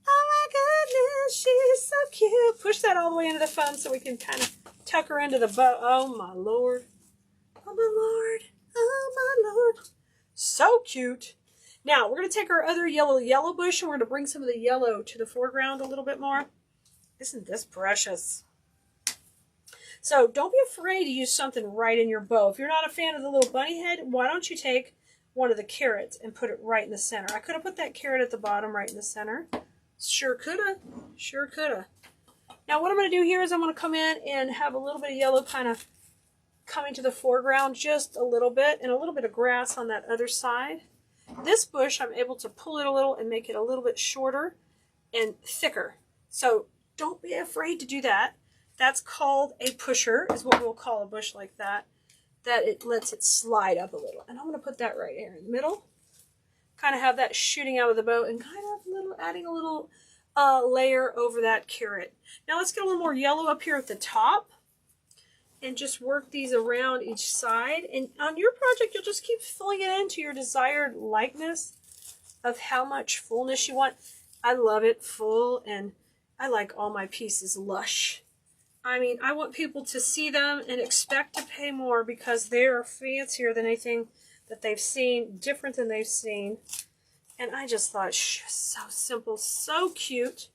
Oh my goodness, she is so cute. Push that all the way into the foam so we can kind of tuck her into the bow. Oh my Lord. Oh my Lord. Oh my Lord. So cute. Now, we're going to take our other yellow bush and we're going to bring some of the yellow to the foreground a little bit more. Isn't this precious? So don't be afraid to use something right in your bow. If you're not a fan of the little bunny head, why don't you take one of the carrots and put it right in the center? I could have put that carrot at the bottom right in the center. Sure coulda. Sure coulda. Now what I'm going to do here is I'm going to come in and have a little bit of yellow kind of coming to the foreground just a little bit, and a little bit of grass on that other side. This bush, I'm able to pull it a little and make it a little bit shorter and thicker. So don't be afraid to do that. That's called a pusher, is what we'll call a bush like that. That it lets it slide up a little. And I'm going to put that right here in the middle. Kind of have that shooting out of the bow and kind of adding a little layer over that carrot. Now let's get a little more yellow up here at the top. And just work these around each side. And on your project, you'll just keep filling it into your desired likeness of how much fullness you want. I love it full, and I like all my pieces lush. I mean, I want people to see them and expect to pay more because they are fancier than anything that they've seen, different than they've seen. And I just thought, so simple, so cute.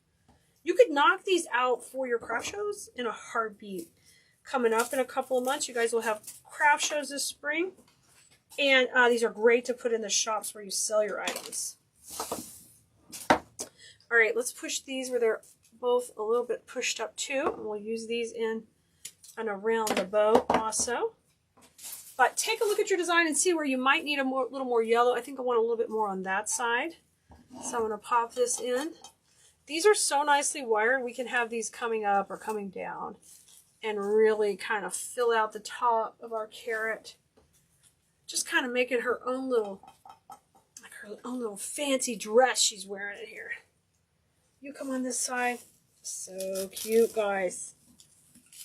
You could knock these out for your craft shows in a heartbeat. Coming up in a couple of months, you guys will have craft shows this spring. And these are great to put in the shops where you sell your items. All right, let's push these where they're both a little bit pushed up too. And we'll use these in and around the bow also. But take a look at your design and see where you might need a little more yellow. I think I want a little bit more on that side. So I'm going to pop this in. These are so nicely wired. We can have these coming up or coming down and really kind of fill out the top of our carrot. Just kind of making her own little, like her own little fancy dress she's wearing it here. You come on this side. So cute, guys.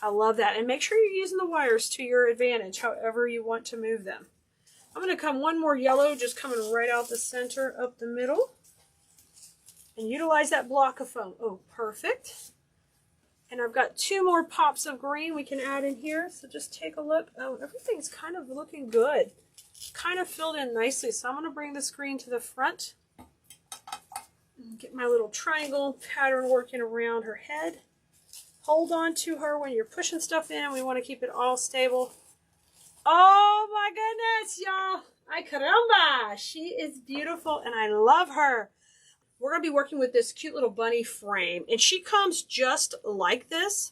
I love that. And make sure you're using the wires to your advantage, however you want to move them. I'm going to come one more yellow, just coming right out the center, up the middle. And utilize that block of foam. Oh, perfect. And I've got two more pops of green we can add in here. So just take a look. Oh, everything's kind of looking good. Kind of filled in nicely. So I'm going to bring this green to the front. And get my little triangle pattern working around her head. Hold on to her when you're pushing stuff in. We want to keep it all stable. Oh my goodness, y'all. Ay caramba. She is beautiful and I love her. We're going to be working with this cute little bunny frame. And she comes just like this.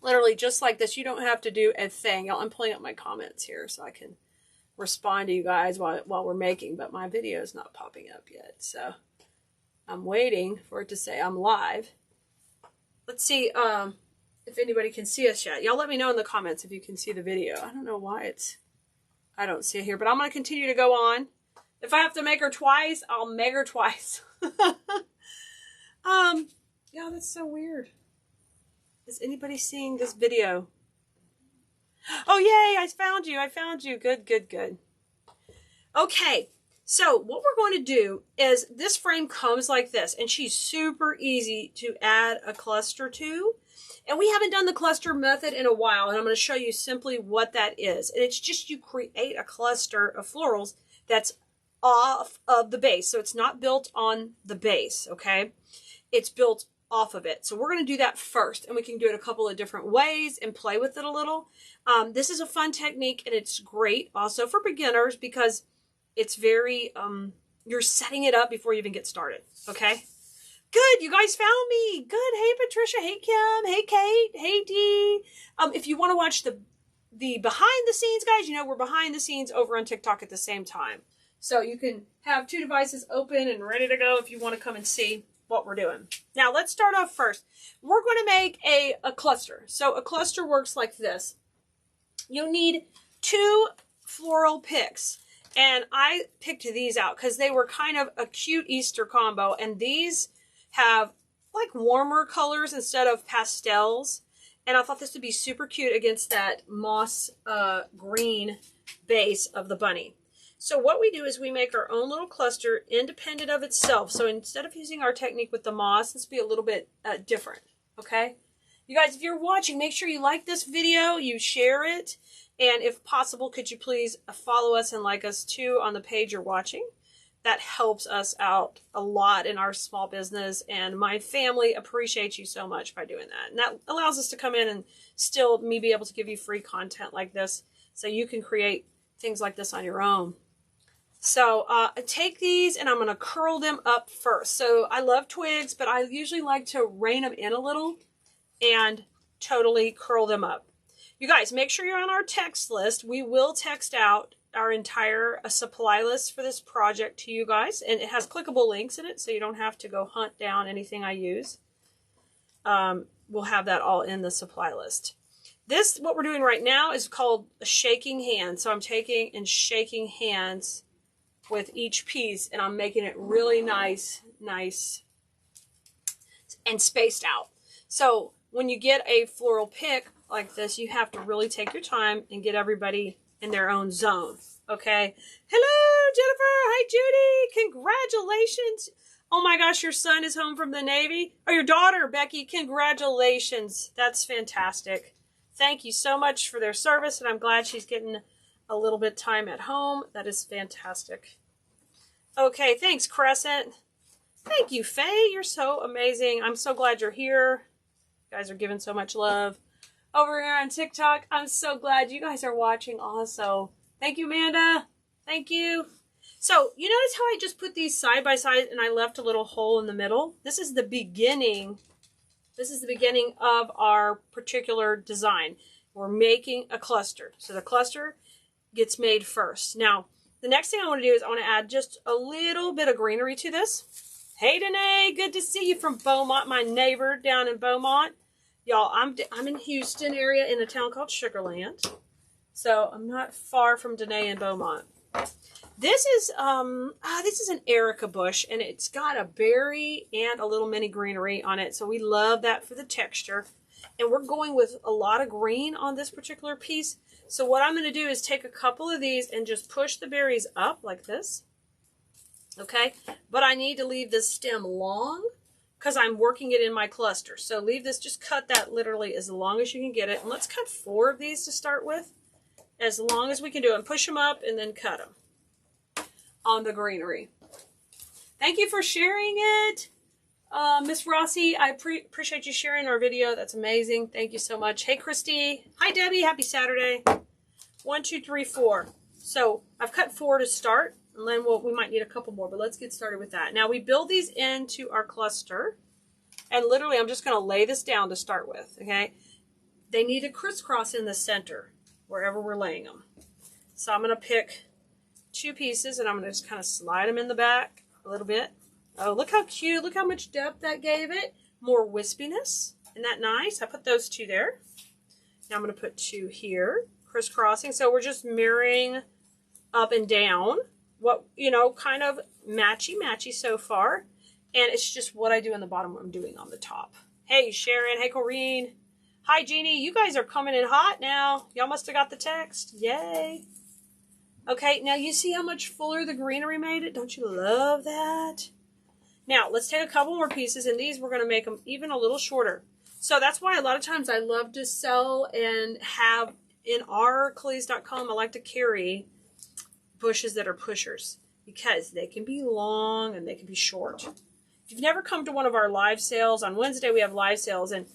Literally just like this. You don't have to do a thing. I'm pulling up my comments here so I can respond to you guys while we're making. But my video is not popping up yet. So I'm waiting for it to say I'm live. Let's see if anybody can see us yet. Y'all let me know in the comments if you can see the video. I don't know why I don't see it here. But I'm going to continue to go on. If I have to make her twice, I'll make her twice. Yeah, that's so weird. Is anybody seeing this video? Oh, yay, I found you. I found you. Good, good, good. Okay, so what we're going to do is this frame comes like this, and she's super easy to add a cluster to. And we haven't done the cluster method in a while, and I'm going to show you simply what that is. And it's just you create a cluster of florals that's off of the base. So it's not built on the base, okay? It's built off of it. So we're going to do that first, and we can do it a couple of different ways and play with it a little. This is a fun technique, and it's great also for beginners because it's very, you're setting it up before you even get started, okay? Good, you guys found me. Good. Hey, Patricia. Hey, Kim. Hey, Kate. Hey, Dee. If you want to watch the behind the scenes, guys, you know we're behind the scenes over on TikTok at the same time. So you can have two devices open and ready to go if you want to come and see what we're doing. Now let's start off first. We're going to make a cluster. So a cluster works like this. You need 2 floral picks. And I picked these out because they were kind of a cute Easter combo. And these have like warmer colors instead of pastels. And I thought this would be super cute against that moss green base of the bunny. So what we do is we make our own little cluster independent of itself. So instead of using our technique with the moss, let's be a little bit different, okay? You guys, if you're watching, make sure you like this video, you share it, and if possible, could you please follow us and like us too on the page you're watching? That helps us out a lot in our small business, and my family appreciates you so much by doing that. And that allows us to come in and still me be able to give you free content like this so you can create things like this on your own. So take these and I'm going to curl them up first. So I love twigs, but I usually like to rein them in a little and totally curl them up. You guys, make sure you're on our text list. We will text out our entire supply list for this project to you guys. And it has clickable links in it, so you don't have to go hunt down anything I use. We'll have that all in the supply list. This, what we're doing right now, is called a shaking hand. So I'm taking and shaking hands with each piece, and I'm making it really nice and spaced out. So when you get a floral pick like this, you have to really take your time and get everybody in their own zone. Okay. Hello, Jennifer. Hi, Judy. Congratulations. Oh my gosh, your son is home from the Navy. Or your daughter, Becky. Congratulations. That's fantastic. Thank you so much for their service, and I'm glad she's getting a little bit of time at home. That is fantastic. Okay, thanks, Crescent. Thank you, Faye. You're so amazing. I'm so glad you're here. You guys are giving so much love. Over here on TikTok, I'm so glad you guys are watching also. Thank you, Amanda. Thank you. So, you notice how I just put these side by side and I left a little hole in the middle? This is the beginning. This is the beginning of our particular design. We're making a cluster. So the cluster gets made first. Now, the next thing I want to do is I want to add just a little bit of greenery to this. Hey, Danae, good to see you from Beaumont, my neighbor down in Beaumont. Y'all, I'm in Houston area in a town called Sugarland. So I'm not far from Danae in Beaumont. This is an Erica bush, and it's got a berry and a little mini greenery on it. So we love that for the texture. And we're going with a lot of green on this particular piece. So what I'm going to do is take a couple of these and just push the berries up like this. Okay, but I need to leave this stem long because I'm working it in my cluster. So leave this, just cut that literally as long as you can get it. And let's cut 4 of these to start with, as long as we can do it. And push them up and then cut them on the greenery. Thank you for sharing it. Miss Rossi, I appreciate you sharing our video. That's amazing. Thank you so much. Hey, Christy. Hi, Debbie. Happy Saturday. 1, 2, 3, 4. So I've cut 4 to start, and then we might need a couple more, but let's get started with that. Now we build these into our cluster, and literally I'm just going to lay this down to start with, okay? They need to crisscross in the center wherever we're laying them. So I'm going to pick 2 pieces, and I'm going to just kind of slide them in the back a little bit. Oh, look how cute. Look how much depth that gave it. More wispiness. Isn't that nice? I put those 2 there. Now I'm going to put 2 here, crisscrossing. So we're just mirroring up and down. What, you know, kind of matchy so far. And it's just what I do in the bottom, what I'm doing on the top. Hey, Sharon. Hey, Corrine. Hi, Jeannie. You guys are coming in hot now. Y'all must have got the text. Yay. Okay, now you see how much fuller the greenery made it? Don't you love that? Now, let's take a couple more pieces, and these we're going to make them even a little shorter. So that's why a lot of times I love to sell and have in our Keleas.com, I like to carry bushes that are pushers because they can be long and they can be short. If you've never come to one of our live sales, on Wednesday we have live sales, and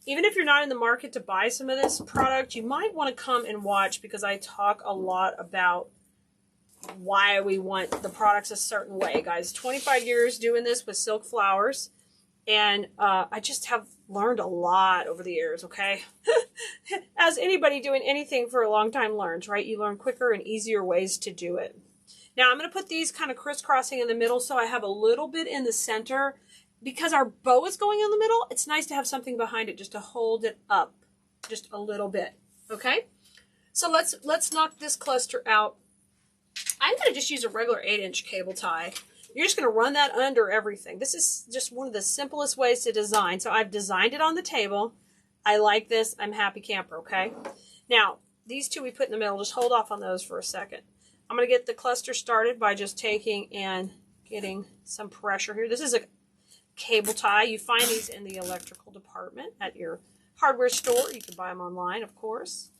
even if you're not in the market to buy some of this product, you might want to come and watch because I talk a lot about why we want the products a certain way, guys. 25 years doing this with silk flowers, and I just have learned a lot over the years, okay? As anybody doing anything for a long time learns, right? You learn quicker and easier ways to do it. Now I'm going to put these kind of crisscrossing in the middle so I have a little bit in the center, because our bow is going in the middle, it's nice to have something behind it just to hold it up just a little bit. Okay? So let's knock this cluster out. I'm going to just use a regular 8-inch cable tie. You're just going to run that under everything. This is just one of the simplest ways to design. So I've designed it on the table. I like this. I'm happy camper, okay? Now, these two we put in the middle. Just hold off on those for a second. I'm going to get the cluster started by just taking and getting some pressure here. This is a cable tie. You find these in the electrical department at your hardware store. You can buy them online, of course.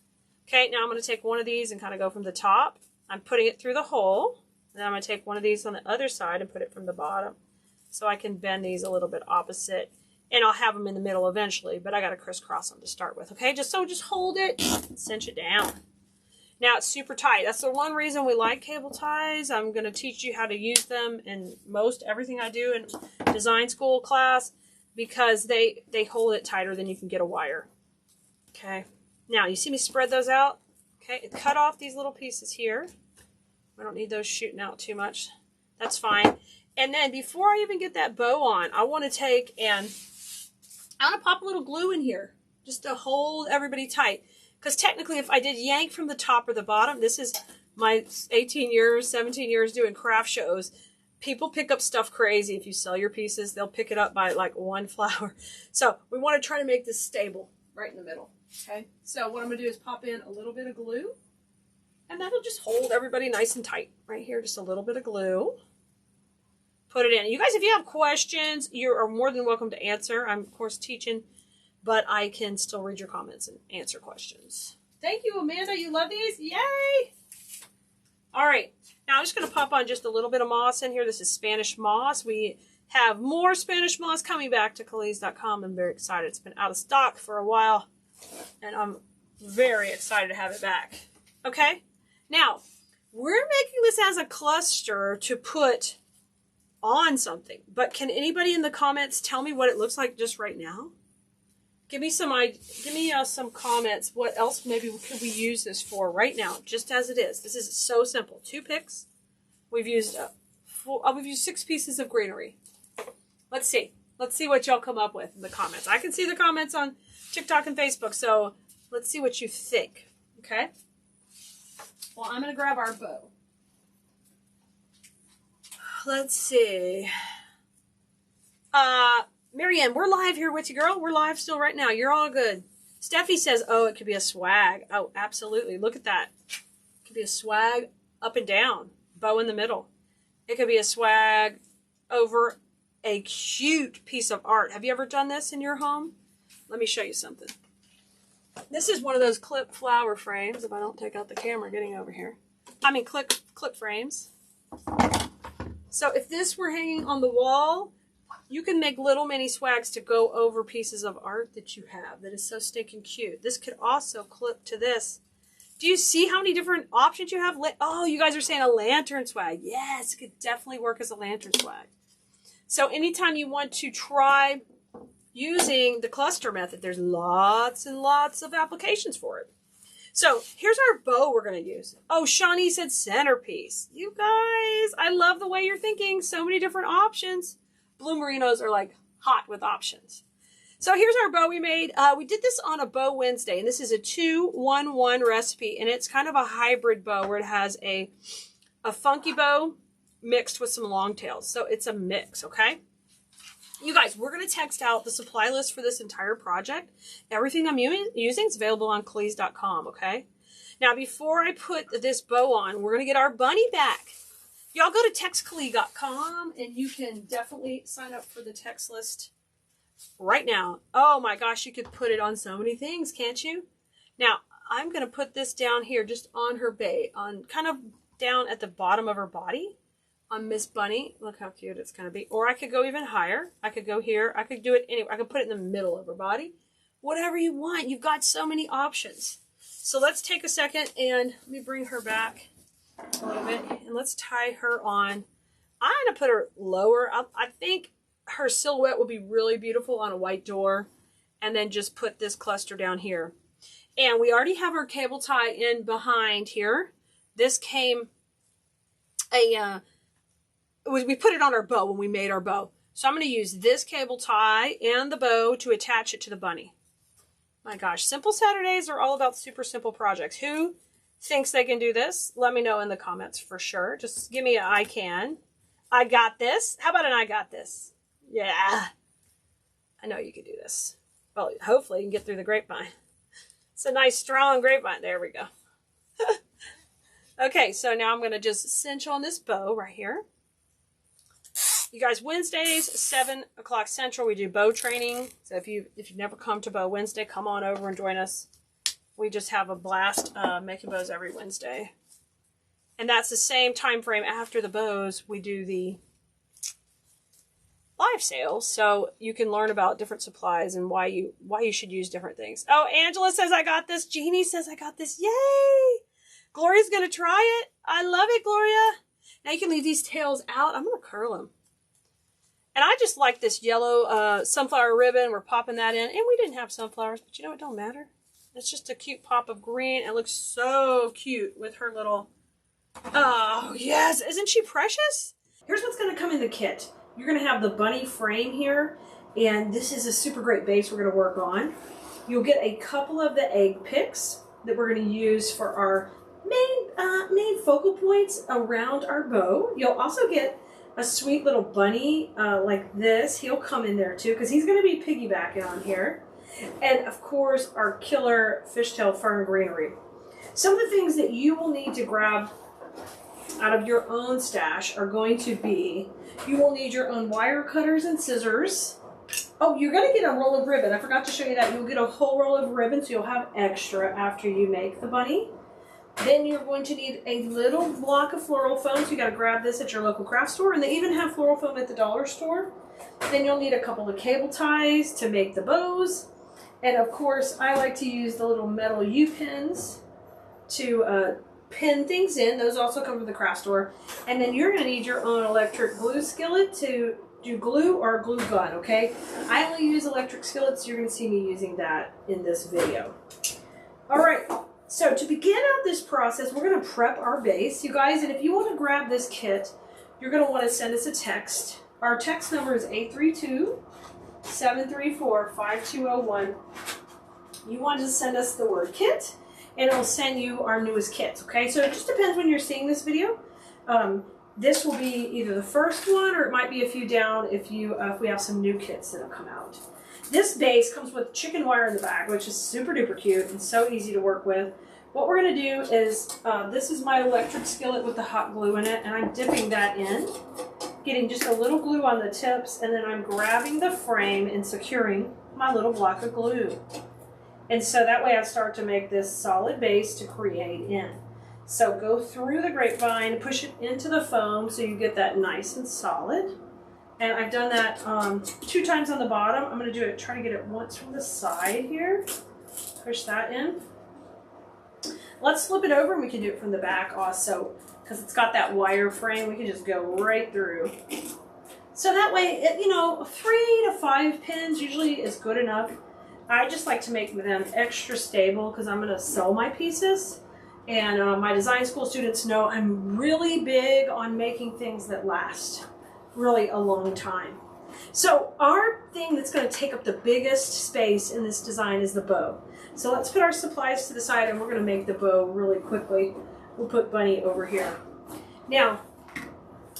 Okay, now I'm going to take one of these and kind of go from the top. I'm putting it through the hole. And then I'm going to take one of these on the other side and put it from the bottom. So I can bend these a little bit opposite. And I'll have them in the middle eventually, but I got to crisscross them to start with. Okay, just hold it and cinch it down. Now it's super tight. That's the one reason we like cable ties. I'm going to teach you how to use them in most everything I do in design school class, because they hold it tighter than you can get a wire. Okay. Now, you see me spread those out? Okay, cut off these little pieces here. I don't need those shooting out too much. That's fine. And then before I even get that bow on, I want to take and I want to pop a little glue in here just to hold everybody tight. Because technically, if I did yank from the top or the bottom, this is my 18 years, 17 years doing craft shows. People pick up stuff crazy. If you sell your pieces, they'll pick it up by like one flower. So we want to try to make this stable right in the middle. Okay, so what I'm going to do is pop in a little bit of glue, and that'll just hold everybody nice and tight. Right here, just a little bit of glue. Put it in. You guys, if you have questions, you are more than welcome to answer. I'm, of course, teaching, but I can still read your comments and answer questions. Thank you, Amanda. You love these? Yay! All right, now I'm just going to pop on just a little bit of moss in here. This is Spanish moss. We have more Spanish moss coming back to Keleas.com. I'm very excited. It's been out of stock for a while, and I'm very excited to have it back. Okay, now we're making this as a cluster to put on something, but can anybody in the comments tell me what it looks like just right now? Give me some comments. What else maybe could we use this for right now, just as it is? This is so simple. 2 picks. We've used 6 pieces of greenery. Let's see. Let's see what y'all come up with in the comments. I can see the comments on TikTok and Facebook, so let's see what you think. Okay? Well, I'm going to grab our bow. Let's see. Marianne, we're live here with you, girl. We're live still right now. You're all good. Steffi says, oh, it could be a swag. Oh, absolutely. Look at that. It could be a swag up and down. Bow in the middle. It could be a swag over a cute piece of art. Have you ever done this in your home? Let me show you something. This is one of those clip flower frames, if I don't take out the camera getting over here. I mean clip frames. So if this were hanging on the wall, you can make little mini swags to go over pieces of art that you have that is so stinking cute. This could also clip to this. Do you see how many different options you have? Oh, you guys are saying a lantern swag. Yes, it could definitely work as a lantern swag. So anytime you want to try using the cluster method, there's lots and lots of applications for it. So here's our bow we're going to use. Oh, Shawnee said centerpiece. You guys, I love the way you're thinking. So many different options. Blue merinos are like hot with options. So here's our bow we made. We did this on a Bow Wednesday, and this is a 2-1-1 recipe, and it's kind of a hybrid bow where it has a funky bow mixed with some long tails. So it's a mix, okay? You guys, we're going to text out the supply list for this entire project. Everything I'm using is available on Keleas.com, okay? Now, before I put this bow on, we're going to get our bunny back. Y'all go to textkeleas.com, and you can definitely sign up for the text list right now. Oh my gosh, you could put it on so many things, can't you? Now, I'm going to put this down here just on her bait, on kind of down at the bottom of her body. On Miss Bunny. Look how cute it's going to be. Or I could go even higher. I could go here. I could do it anywhere. I could put it in the middle of her body. Whatever you want. You've got so many options. So let's take a second and let me bring her back a little bit. And let's tie her on. I'm going to put her lower. I think her silhouette will be really beautiful on a white door. And then just put this cluster down here. And we already have our cable tie in behind here. This came we put it on our bow when we made our bow. So I'm going to use this cable tie and the bow to attach it to the bunny. My gosh, Simple Saturdays are all about super simple projects. Who thinks they can do this? Let me know in the comments for sure. Just give me a I can. I got this. How about an I got this? Yeah. I know you can do this. Well, hopefully you can get through the grapevine. It's a nice strong grapevine. There we go. Okay, so now I'm going to just cinch on this bow right here. You guys, Wednesdays, 7 o'clock Central, we do bow training. So if you've never come to Bow Wednesday, come on over and join us. We just have a blast making bows every Wednesday. And that's the same time frame after the bows, we do the live sales. So you can learn about different supplies and why you should use different things. Oh, Angela says I got this. Jeannie says I got this. Yay! Gloria's going to try it. I love it, Gloria. Now you can leave these tails out. I'm going to curl them. And I just like this yellow sunflower ribbon. We're popping that in. And we didn't have sunflowers, but you know, it don't matter. It's just a cute pop of green. It looks so cute with her little... Oh, yes. Isn't she precious? Here's what's going to come in the kit. You're going to have the bunny frame here. And this is a super great base we're going to work on. You'll get a couple of the egg picks that we're going to use for our main focal points around our bow. You'll also get a sweet little bunny like this. He'll come in there too because he's going to be piggybacking on here. And of course our killer fishtail fern greenery. Some of the things that you will need to grab out of your own stash are going to be, you will need your own wire cutters and scissors. Oh, you're going to get a roll of ribbon. I forgot to show you that. You'll get a whole roll of ribbon so you'll have extra after you make the bunny. Then you're going to need a little block of floral foam, so you got to grab this at your local craft store, and they even have floral foam at the dollar store. Then you'll need a couple of cable ties to make the bows, and of course I like to use the little metal U-pins to pin things in. Those also come from the craft store. And then you're going to need your own electric glue skillet to do glue or a glue gun, okay? I only use electric skillets, so you're going to see me using that in this video. All right. So to begin out this process, we're going to prep our base, you guys, and if you want to grab this kit, you're going to want to send us a text. Our text number is 832-734-5201. You want to send us the word kit, and it'll send you our newest kits, okay? So it just depends when you're seeing this video. This will be either the first one, or it might be a few down if we have some new kits that'll come out. This base comes with chicken wire in the back, which is super duper cute and so easy to work with. What we're going to do is, this is my electric skillet with the hot glue in it, and I'm dipping that in, getting just a little glue on the tips, and then I'm grabbing the frame and securing my little block of glue. And so that way I start to make this solid base to create in. So go through the grapevine, push it into the foam so you get that nice and solid. And I've done that 2 times on the bottom. I'm going to do it, try to get it once from the side here. Push that in. Let's flip it over and we can do it from the back also, because it's got that wire frame. We can just go right through. So that way, you know, 3 to 5 pins usually is good enough. I just like to make them extra stable because I'm going to sell my pieces. And my design school students know I'm really big on making things that last really a long time. So our thing that's going to take up the biggest space in this design is the bow. So let's put our supplies to the side and we're going to make the bow really quickly. We'll put Bunny over here. Now,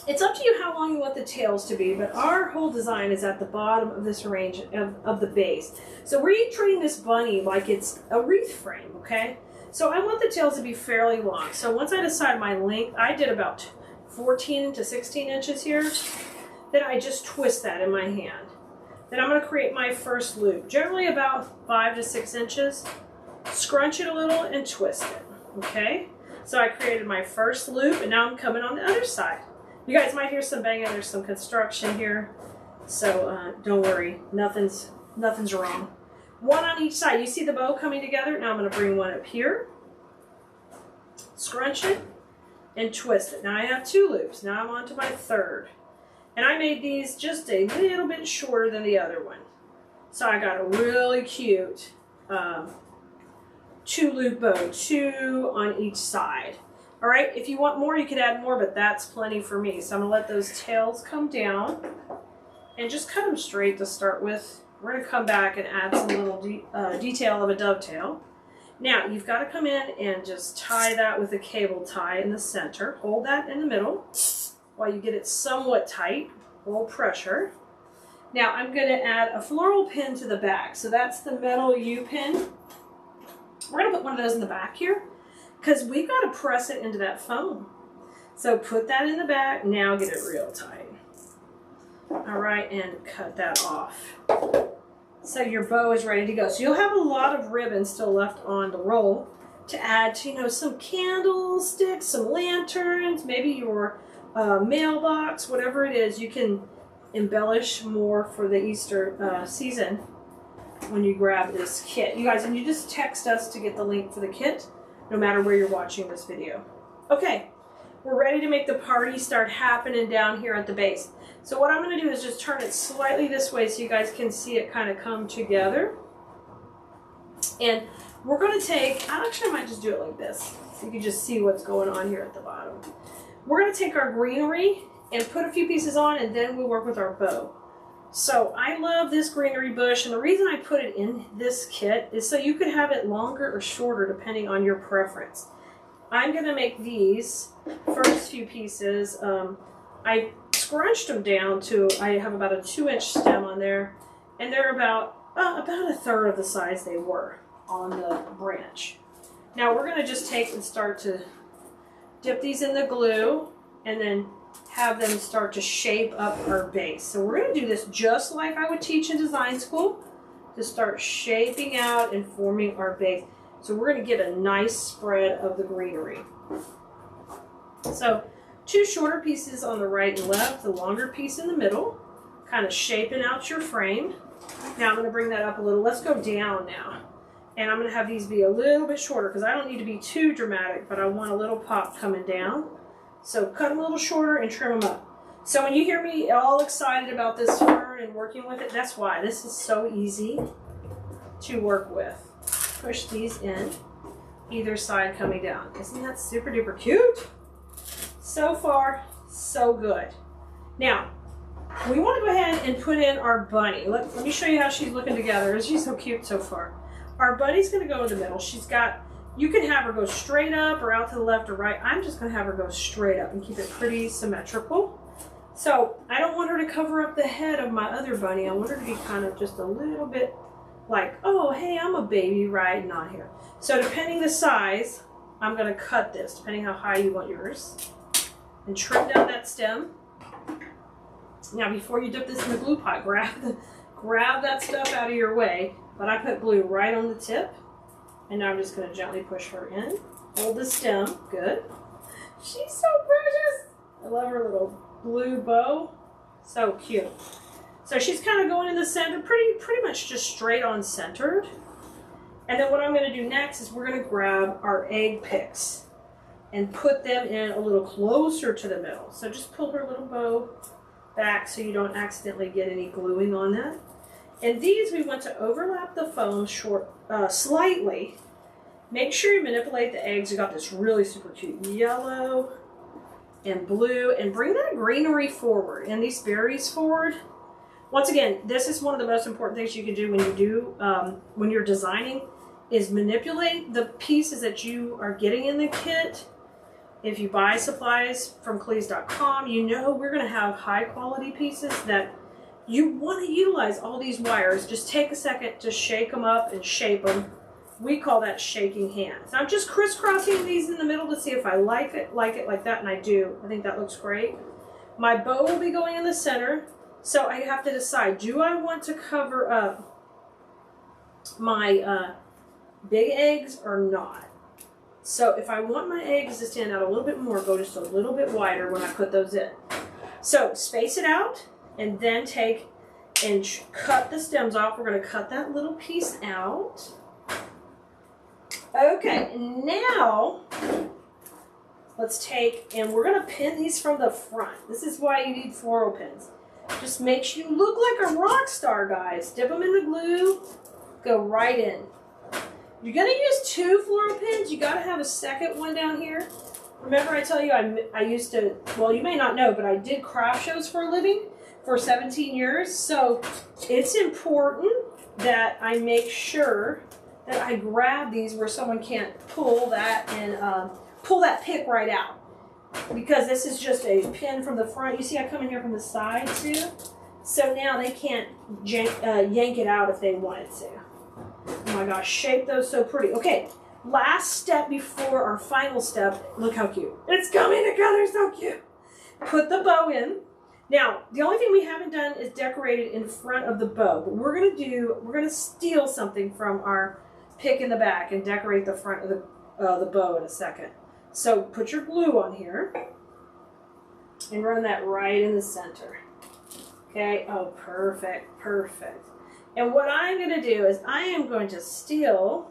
it's up to you how long you want the tails to be, but our whole design is at the bottom of this range of the base. So we're treating this bunny like it's a wreath frame, okay? So I want the tails to be fairly long. So once I decide my length, I did about 14 to 16 inches here. Then I just twist that in my hand. Then I'm going to create my first loop, generally about 5 to 6 inches. Scrunch it a little and twist it, okay? So I created my first loop, and now I'm coming on the other side. You guys might hear some banging. There's some construction here, so don't worry, nothing's wrong. One on each side. You see the bow coming together? Now I'm going to bring one up here, scrunch it, and twist it. Now I have 2 loops. Now I'm on to my third. And I made these just a little bit shorter than the other one. So I got a really cute 2-loop bow, 2 on each side. All right, if you want more, you could add more, but that's plenty for me. So I'm going to let those tails come down. and just cut them straight to start with. We're going to come back and add some little detail of a dovetail. Now, you've got to come in and just tie that with a cable tie in the center. Hold that in the middle while you get it somewhat tight. Hold pressure. Now, I'm going to add a floral pin to the back. So that's the metal U-pin. We're going to put one of those in the back here because we've got to press it into that foam. So put that in the back. Now get it real tight. All right, and cut that off. So your bow is ready to go. So you'll have a lot of ribbon still left on the roll to add to, you know, some candlesticks, some lanterns, maybe your mailbox, whatever it is. You can embellish more for the Easter season when you grab this kit. You guys, and you just text us to get the link for the kit, no matter where you're watching this video. Okay, we're ready to make the party start happening down here at the base. So what I'm going to do is just turn it slightly this way so you guys can see it kind of come together. And we're going to take, actually I might just do it like this so you can just see what's going on here at the bottom. We're going to take our greenery and put a few pieces on, and then we'll work with our bow. So I love this greenery bush, and the reason I put it in this kit is so you could have it longer or shorter depending on your preference. I'm going to make these first few pieces. I scrunched them down to, I have about a 2-inch stem on there, and they're about a third of the size they were on the branch. Now we're going to just take and start to dip these in the glue and then have them start to shape up our base. So we're going to do this just like I would teach in design school, to start shaping out and forming our base. So we're going to get a nice spread of the greenery. So 2 shorter pieces on the right and left, the longer piece in the middle, kind of shaping out your frame. Now I'm going to bring that up a little. Let's go down now. And I'm going to have these be a little bit shorter because I don't need to be too dramatic, but I want a little pop coming down. So cut them a little shorter and trim them up. So when you hear me all excited about this fern and working with it, that's why. This is so easy to work with. Push these in, either side coming down. Isn't that super duper cute? So far, so good. Now, we want to go ahead and put in our bunny. Let me show you how she's looking together. She's so cute so far. Our bunny's going to go in the middle. She's got, you can have her go straight up or out to the left or right. I'm just going to have her go straight up and keep it pretty symmetrical. So I don't want her to cover up the head of my other bunny. I want her to be kind of just a little bit like, oh, hey, I'm a baby riding on here. So depending the size, I'm going to cut this, depending how high you want yours. And trim down that stem. Now before you dip this in the glue pot, grab that stuff out of your way. But I put glue right on the tip. And now I'm just going to gently push her in. Hold the stem. Good. She's so precious. I love her little blue bow. So cute. So she's kind of going in the center, pretty much just straight on centered. And then what I'm going to do next is we're going to grab our egg picks and put them in a little closer to the middle. So just pull her little bow back so you don't accidentally get any gluing on that. And these we want to overlap the foam slightly. Make sure you manipulate the eggs. You got this really super cute yellow and blue, and bring that greenery forward and these berries forward. Once again, this is one of the most important things you can do when you're designing, is manipulate the pieces that you are getting in the kit. If you buy supplies from Keleas.com, you know we're going to have high quality pieces that you want to utilize all these wires. Just take a second to shake them up and shape them. We call that shaking hands. I'm just crisscrossing these in the middle to see if I like it like that, and I do. I think that looks great. My bow will be going in the center, so I have to decide, do I want to cover up my big eggs or not? So if I want my eggs to stand out a little bit more, go just a little bit wider when I put those in. So space it out and then take and cut the stems off. We're going to cut that little piece out. Okay, now let's take and we're going to pin these from the front. This is why you need floral pins. Just makes you look like a rock star, guys. Dip them in the glue, go right in. You're going to use 2 floral pins. You got to have a second one down here. Remember I tell you I used to, well, you may not know, but I did craft shows for a living. for 17 years. So it's important that I make sure that I grab these where someone can't pull that and pull that pick right out. Because this is just a pin from the front. You see I come in here from the side too. So now they can't yank it out if they wanted to. Oh my gosh, shape those so pretty. Okay, last step before our final step. Look how cute. It's coming together so cute. Put the bow in. Now, the only thing we haven't done is decorated in front of the bow. But we're gonna steal something from our pick in the back and decorate the front of the bow in a second. So put your glue on here and run that right in the center. Okay, oh, perfect, perfect. And what I'm going to do is I am going to steal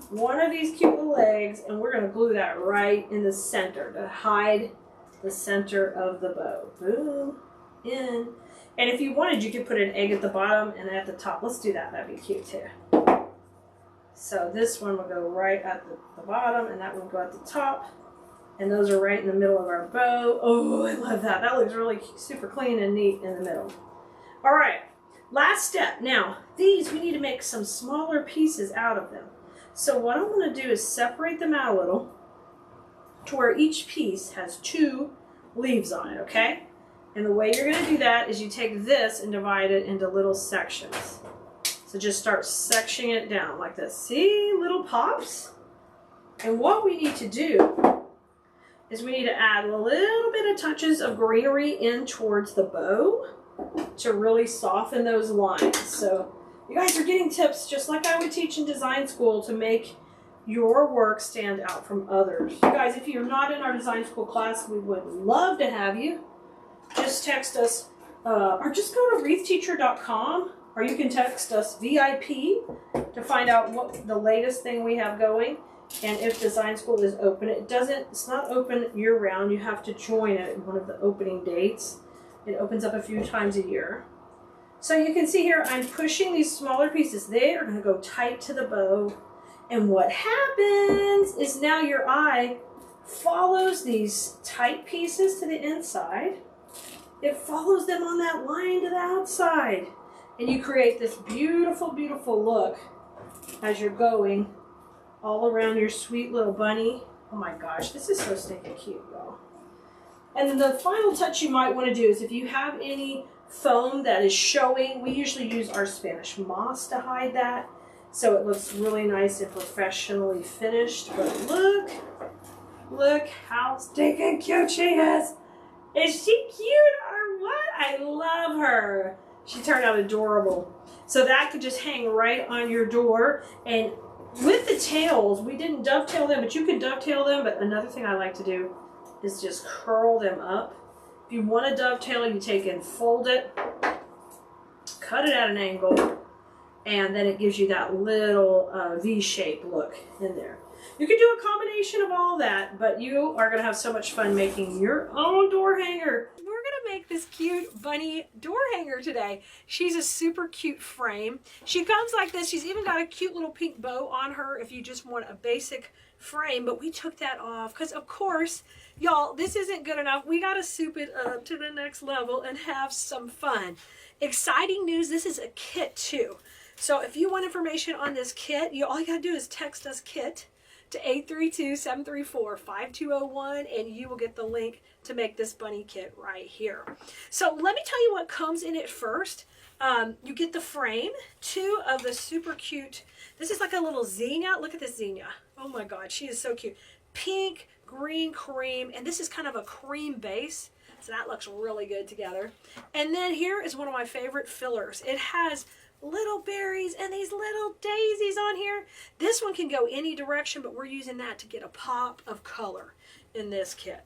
one of these cute little eggs and we're going to glue that right in the center to hide the center of the bow. Boom, in. And if you wanted, you could put an egg at the bottom and at the top. Let's do that, that'd be cute too. So this one will go right at the bottom and that one will go at the top. And those are right in the middle of our bow. Oh, I love that. That looks really super clean and neat in the middle. All right, last step. Now, these, we need to make some smaller pieces out of them. So what I'm going to do is separate them out a little to where each piece has 2 leaves on it, okay? And the way you're going to do that is you take this and divide it into little sections. So just start sectioning it down like this. See, little pops? And what we need to do is we need to add a little bit of touches of greenery in towards the bow to really soften those lines. So you guys are getting tips just like I would teach in design school to make your work stand out from others. You guys, if you're not in our design school class, we would love to have you. Just text us or just go to wreathteacher.com. Or you can text us VIP to find out what the latest thing we have going and if design school is open. It's not open year round. You have to join it at one of the opening dates. It opens up a few times a year. So you can see here, I'm pushing these smaller pieces. They are going to go tight to the bow. And what happens is now your eye follows these tight pieces to the inside. It follows them on that line to the outside. And you create this beautiful, beautiful look as you're going all around your sweet little bunny. Oh my gosh, this is so stinking cute, y'all. And then the final touch you might want to do is if you have any foam that is showing, we usually use our Spanish moss to hide that. So it looks really nice and professionally finished. But look how stinking cute she is. Is she cute or what? I love her. She turned out adorable. So that could just hang right on your door. And with the tails, we didn't dovetail them, but you can dovetail them. But another thing I like to do is just curl them up. If you want to dovetail, you take and fold it, cut it at an angle, and then it gives you that little V-shaped look in there. You can do a combination of all that, but you are going to have so much fun making your own door hanger. We're going to make this cute bunny door hanger today. She's a super cute frame. She comes like this. She's even got a cute little pink bow on her if you just want a basic frame, but we took that off because, of course, y'all, this isn't good enough. We got to soup it up to the next level and have some fun. Exciting news, this is a kit too. So if you want information on this kit, all you got to do is text us KIT to 832-734-5201 and you will get the link to make this bunny kit right here. So let me tell you what comes in it first. You get the frame, 2 of the super cute, this is like a little zinnia. Look at this zinnia. Oh my God, she is so cute. Pink, green, cream, and this is kind of a cream base. So that looks really good together. And then here is one of my favorite fillers. It has little berries and these little daisies on here. This one can go any direction, but we're using that to get a pop of color in this kit.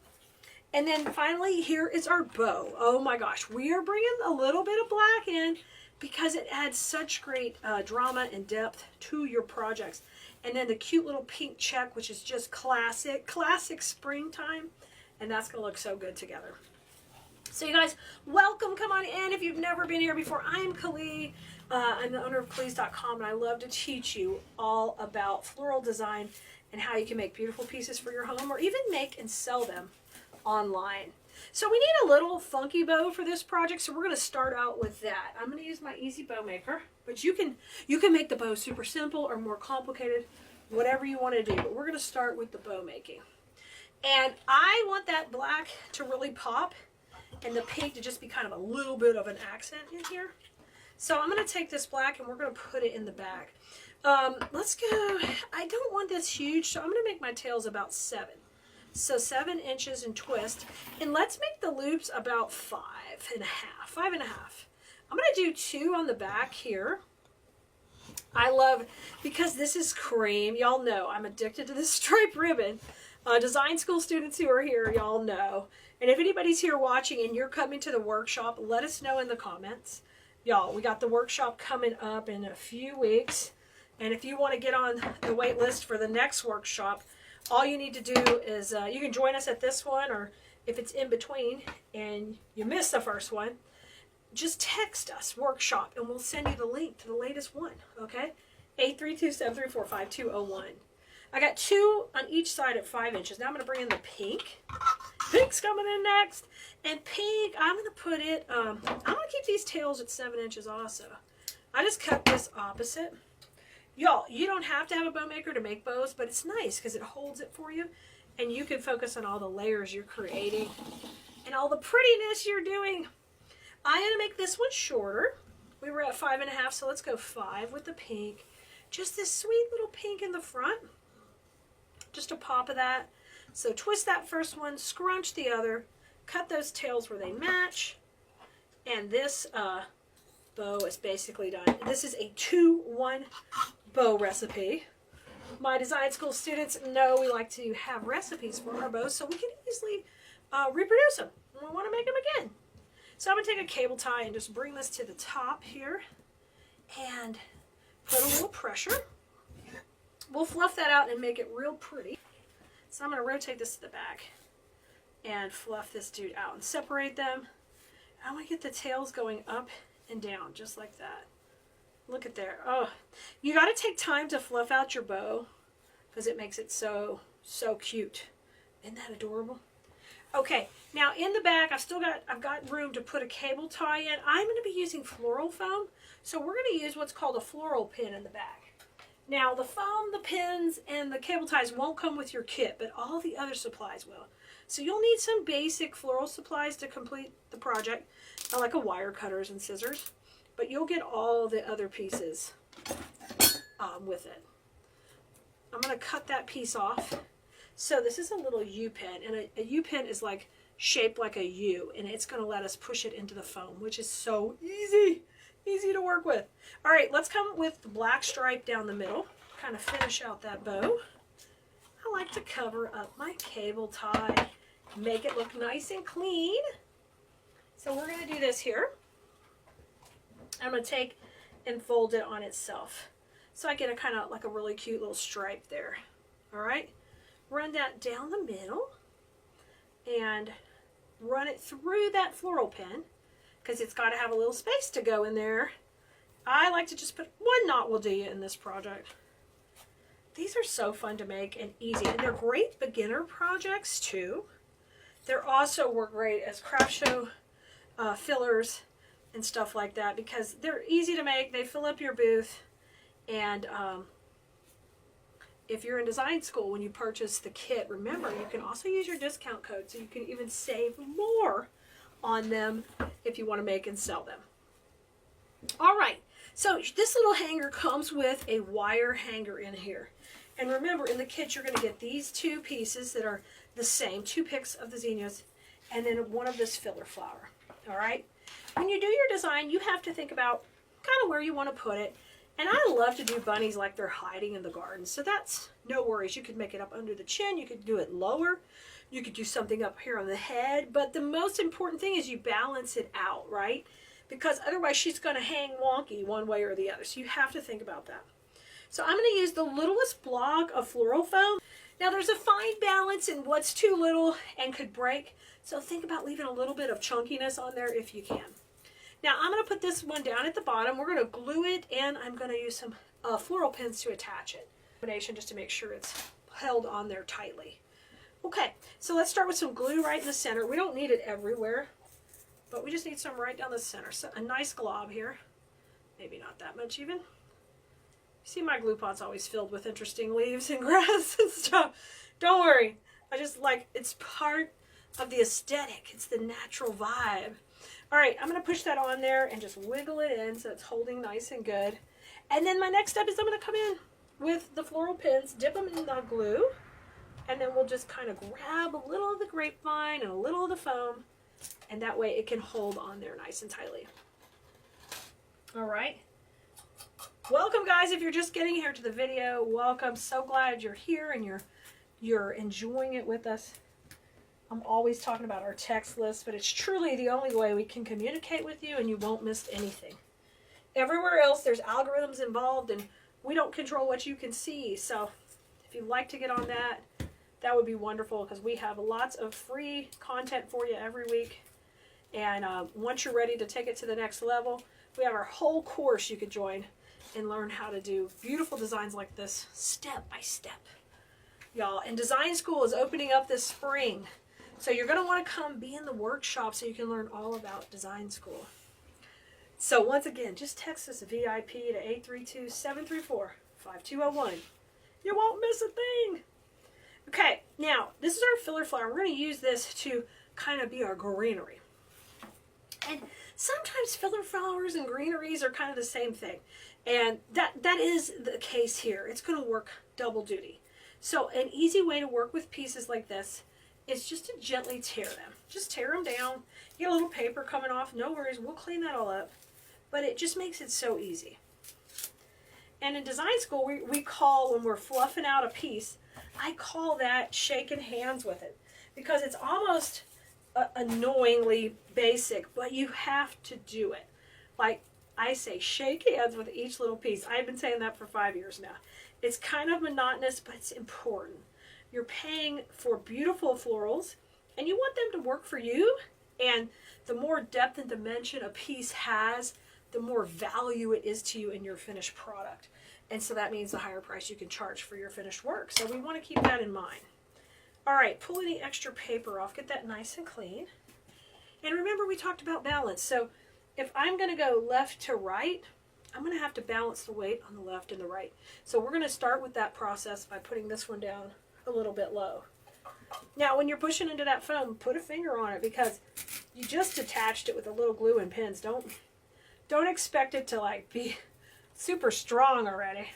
And then finally, here is our bow. Oh my gosh, we are bringing a little bit of black in because it adds such great drama and depth to your projects. And then the cute little pink check, which is just classic springtime. And that's gonna look so good together. So you guys, welcome, come on in if you've never been here before. I'm Keleas. I'm the owner of Keleas.com, and I love to teach you all about floral design and how you can make beautiful pieces for your home or even make and sell them online. So we need a little funky bow for this project, so we're going to start out with that. I'm going to use my Easy Bow Maker, but you can make the bow super simple or more complicated, whatever you want to do. But we're going to start with the bow making. And I want that black to really pop and the pink to just be kind of a little bit of an accent in here. So I'm going to take this black and we're going to put it in the back. Let's go. I don't want this huge, so I'm going to make my tails about 7. So 7 inches and twist. And let's make the loops about 5.5. 5.5. I'm going to do 2 on the back here. I love, because this is cream, y'all know I'm addicted to this striped ribbon. Design school students who are here, y'all know. And if anybody's here watching and you're coming to the workshop, let us know in the comments. Y'all, we got the workshop coming up in a few weeks. And if you want to get on the wait list for the next workshop, all you need to do is you can join us at this one, or if it's in between and you missed the first one, just text us workshop and we'll send you the link to the latest one. Okay, 832-734-5201. I got 2 on each side at 5 inches. Now I'm going to bring in the pink. Pink's coming in next. And pink, I'm going to put it, I'm going to keep these tails at 7 inches also. I just cut this opposite. Y'all, you don't have to have a bow maker to make bows, but it's nice because it holds it for you. And you can focus on all the layers you're creating and all the prettiness you're doing. I'm going to make this one shorter. We were at 5.5, so let's go 5 with the pink. Just this sweet little pink in the front. Just a pop of that. So twist that first one, scrunch the other, cut those tails where they match, and this bow is basically done. This is a 2-1 bow recipe. My design school students know we like to have recipes for our bows so we can easily reproduce them when we want to make them again. So I'm going to take a cable tie and just bring this to the top here and put a little pressure. We'll fluff that out and make it real pretty. So I'm going to rotate this to the back and fluff this dude out and separate them. I want to get the tails going up and down just like that. Look at there. Oh, you got to take time to fluff out your bow because it makes it so cute. Isn't that adorable? Okay, now in the back, I've got room to put a cable tie in. I'm going to be using floral foam, so we're going to use what's called a floral pin in the back. Now the foam, the pins, and the cable ties won't come with your kit, but all the other supplies will. So you'll need some basic floral supplies to complete the project, like a wire cutters and scissors, but you'll get all the other pieces with it. I'm going to cut that piece off. So this is a little U-pin, and a U-pin is like shaped like a U, and it's going to let us push it into the foam, which is so easy to work with. All right, let's come with the black stripe down the middle, kind of finish out that bow. I like to cover up my cable tie, make it look nice and clean. So we're going to do this here. I'm going to take and fold it on itself. So I get a kind of like a really cute little stripe there. All right. Run that down the middle and run it through that floral pin because it's got to have a little space to go in there. I like to just put 1 knot will do you in this project. These are so fun to make and easy, and they're great beginner projects too. They're also work great as craft show fillers and stuff like that because they're easy to make. They fill up your booth, and if you're in design school, when you purchase the kit, remember you can also use your discount code so you can even save more on them if you want to make and sell them. All right, so this little hanger comes with a wire hanger in here. And remember, in the kit, you're going to get these 2 pieces that are the same, 2 picks of the zinnias, and then 1 of this filler flower. All right? When you do your design, you have to think about kind of where you want to put it. And I love to do bunnies like they're hiding in the garden. So that's no worries. You could make it up under the chin. You could do it lower. You could do something up here on the head. But the most important thing is you balance it out, right? Because otherwise she's going to hang wonky one way or the other. So you have to think about that. So I'm going to use the littlest block of floral foam. Now there's a fine balance in what's too little and could break. So think about leaving a little bit of chunkiness on there if you can. Now I'm going to put this one down at the bottom. We're going to glue it, and I'm going to use some floral pins to attach it. Just to make sure it's held on there tightly. Okay, so let's start with some glue right in the center. We don't need it everywhere, but we just need some right down the center. So a nice glob here. Maybe not that much even. You see my glue pot's always filled with interesting leaves and grass and stuff. Don't worry. I just like, it's part of the aesthetic. It's the natural vibe. All right, I'm going to push that on there and just wiggle it in so it's holding nice and good. And then my next step is I'm going to come in with the floral pins, dip them in the glue, and then we'll just kind of grab a little of the grapevine and a little of the foam, and that way it can hold on there nice and tightly. All right. Welcome, guys. If you're just getting here to the video, welcome. So glad you're here and you're enjoying it with us. I'm always talking about our text list, but it's truly the only way we can communicate with you and you won't miss anything. Everywhere else, there's algorithms involved, and we don't control what you can see. So if you'd like to get on that, that would be wonderful, because we have lots of free content for you every week. And once you're ready to take it to the next level, we have our whole course you could join and learn how to do beautiful designs like this step by step. Y'all, and design school is opening up this spring. So you're going to want to come be in the workshop so you can learn all about design school. So once again, just text us VIP to 832-734-5201. You won't miss a thing. Okay, now this is our filler flower. We're going to use this to kind of be our greenery. And sometimes filler flowers and greeneries are kind of the same thing. And that is the case here. It's going to work double duty. So an easy way to work with pieces like this is just to gently tear them. Just tear them down. You get a little paper coming off. No worries. We'll clean that all up. But it just makes it so easy. And in design school, we call, when we're fluffing out a piece, I call that shaking hands with it. Because it's almost annoyingly basic, but you have to do it. Like I say, shake hands with each little piece. I've been saying that for 5 years now. It's kind of monotonous, but it's important. You're paying for beautiful florals, and you want them to work for you. And the more depth and dimension a piece has, the more value it is to you in your finished product. And so that means the higher price you can charge for your finished work. So we want to keep that in mind. All right, pull any extra paper off. Get that nice and clean. And remember, we talked about balance. So if I'm going to go left to right, I'm going to have to balance the weight on the left and the right. So we're going to start with that process by putting this one down a little bit low. Now, when you're pushing into that foam, put a finger on it, because you just attached it with a little glue and pins. Don't expect it to like be super strong already.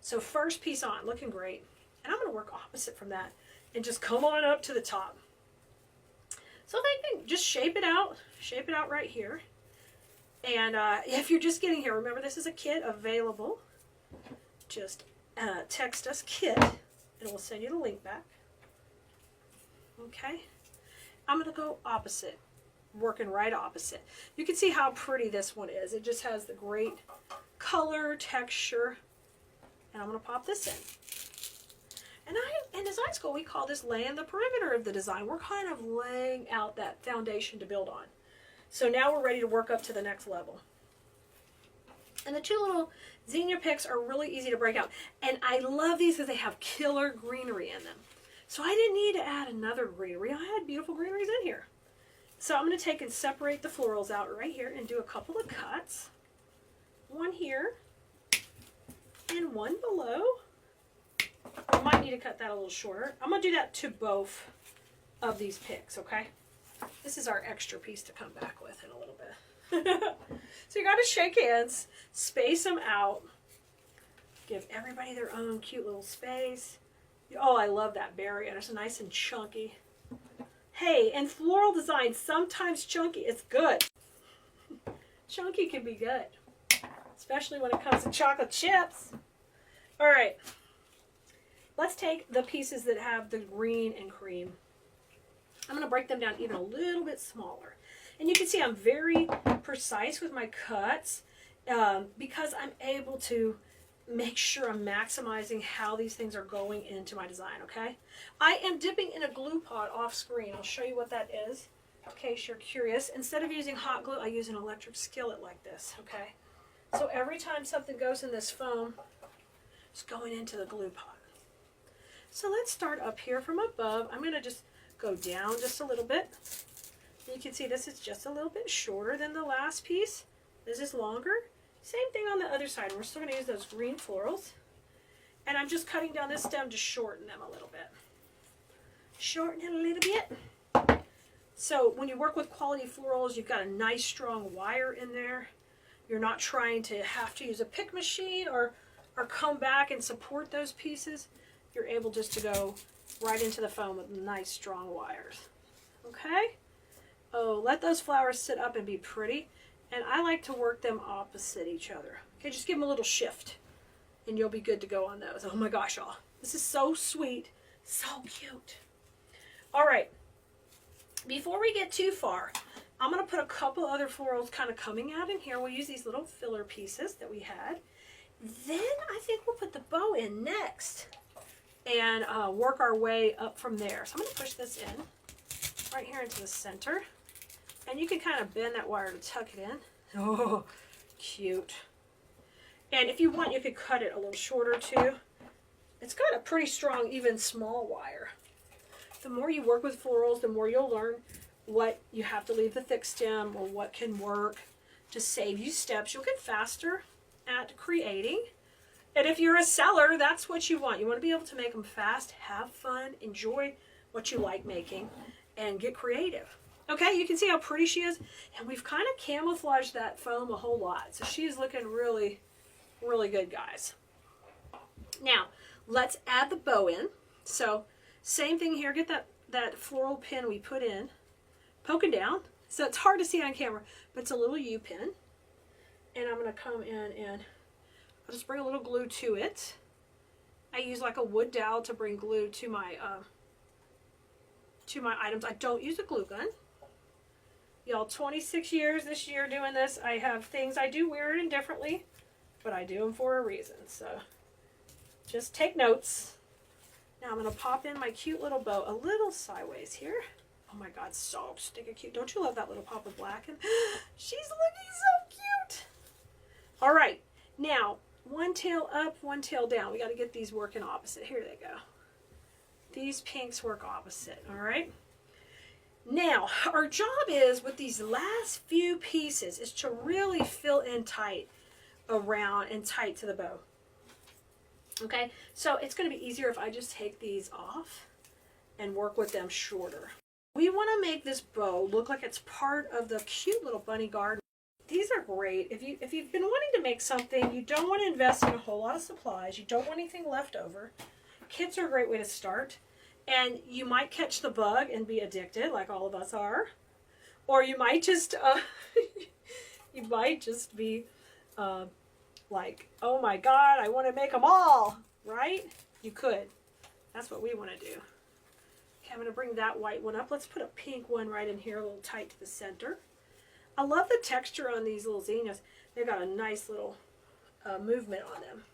So first piece on, looking great. And I'm going to work opposite from that and just come on up to the top. So they can just shape it out right here. And if you're just getting here, remember this is a kit available. Just text us kit and we'll send you the link back. Okay. I'm going to go opposite, working right opposite. You can see how pretty this one is. It just has the great color, texture. And I'm going to pop this in. And in design school, we call this laying the perimeter of the design. We're kind of laying out that foundation to build on. So now we're ready to work up to the next level. And the two little zinnia picks are really easy to break out. And I love these because they have killer greenery in them. So I didn't need to add another greenery. I had beautiful greeneries in here. So I'm going to take and separate the florals out right here and do a couple of cuts. One here and one below. I might need to cut that a little shorter. I'm going to do that to both of these picks, okay? This is our extra piece to come back with in a little bit. So you got to shake hands, space them out, give everybody their own cute little space. Oh, I love that berry, and it's nice and chunky. Hey, in floral design, sometimes chunky is good. Chunky can be good, especially when it comes to chocolate chips. All right, let's take the pieces that have the green and cream. I'm going to break them down even a little bit smaller. And you can see I'm very precise with my cuts because I'm able to make sure I'm maximizing how these things are going into my design, okay? I am dipping in a glue pot off screen. I'll show you what that is in case you're curious. Instead of using hot glue, I use an electric skillet like this, okay? So every time something goes in this foam, it's going into the glue pot. So let's start up here from above. I'm going to just go down just a little bit. You can see this is just a little bit shorter than the last piece. This is longer. Same thing on the other side. We're still going to use those green florals. And I'm just cutting down this stem to shorten them a little bit. Shorten it a little bit. So when you work with quality florals, you've got a nice strong wire in there. You're not trying to have to use a pick machine or come back and support those pieces. You're able just to go right into the foam with nice strong wires. Okay? Oh, let those flowers sit up and be pretty. And I like to work them opposite each other. Okay, just give them a little shift and you'll be good to go on those. Oh my gosh, y'all. This is so sweet. So cute. All right. Before we get too far, I'm going to put a couple other florals kind of coming out in here. We'll use these little filler pieces that we had. Then I think we'll put the bow in next and work our way up from there. So I'm going to push this in right here into the center. And you can kind of bend that wire to tuck it in. Oh, cute. And if you want, you could cut it a little shorter too. It's got a pretty strong, even small wire. The more you work with florals, the more you'll learn what you have to leave the thick stem or what can work to save you steps. You'll get faster at creating. And if you're a seller, that's what you want. You want to be able to make them fast, have fun, enjoy what you like making, and get creative. Okay, you can see how pretty she is. And we've kind of camouflaged that foam a whole lot. So she's looking really, really good, guys. Now, let's add the bow in. So, same thing here. Get that floral pin we put in. Poking down. So it's hard to see on camera, but it's a little U-pin. And I'm going to come in and I'll just bring a little glue to it. I use like a wood dowel to bring glue to my items. I don't use a glue gun. Y'all, 26 years this year doing this. I have things I do weird and differently, but I do them for a reason. So just take notes. Now I'm going to pop in my cute little bow a little sideways here. Oh my God, so stinking cute. Don't you love that little pop of black? And she's looking so cute. All right, now one tail up, one tail down. We got to get these working opposite. Here they go. These pinks work opposite, all right? Now, our job is with these last few pieces is to really fill in tight around and tight to the bow. Okay, so it's going to be easier if I just take these off and work with them shorter. We want to make this bow look like it's part of the cute little bunny garden. These are great. If you've been wanting to make something, you don't want to invest in a whole lot of supplies. You don't want anything left over. Kits are a great way to start. And you might catch the bug and be addicted, like all of us are. Or you might just, be like, oh my God, I want to make them all, right? You could. That's what we want to do. Okay, I'm going to bring that white one up. Let's put a pink one right in here, a little tight to the center. I love the texture on these little zinnias. They've got a nice little movement on them.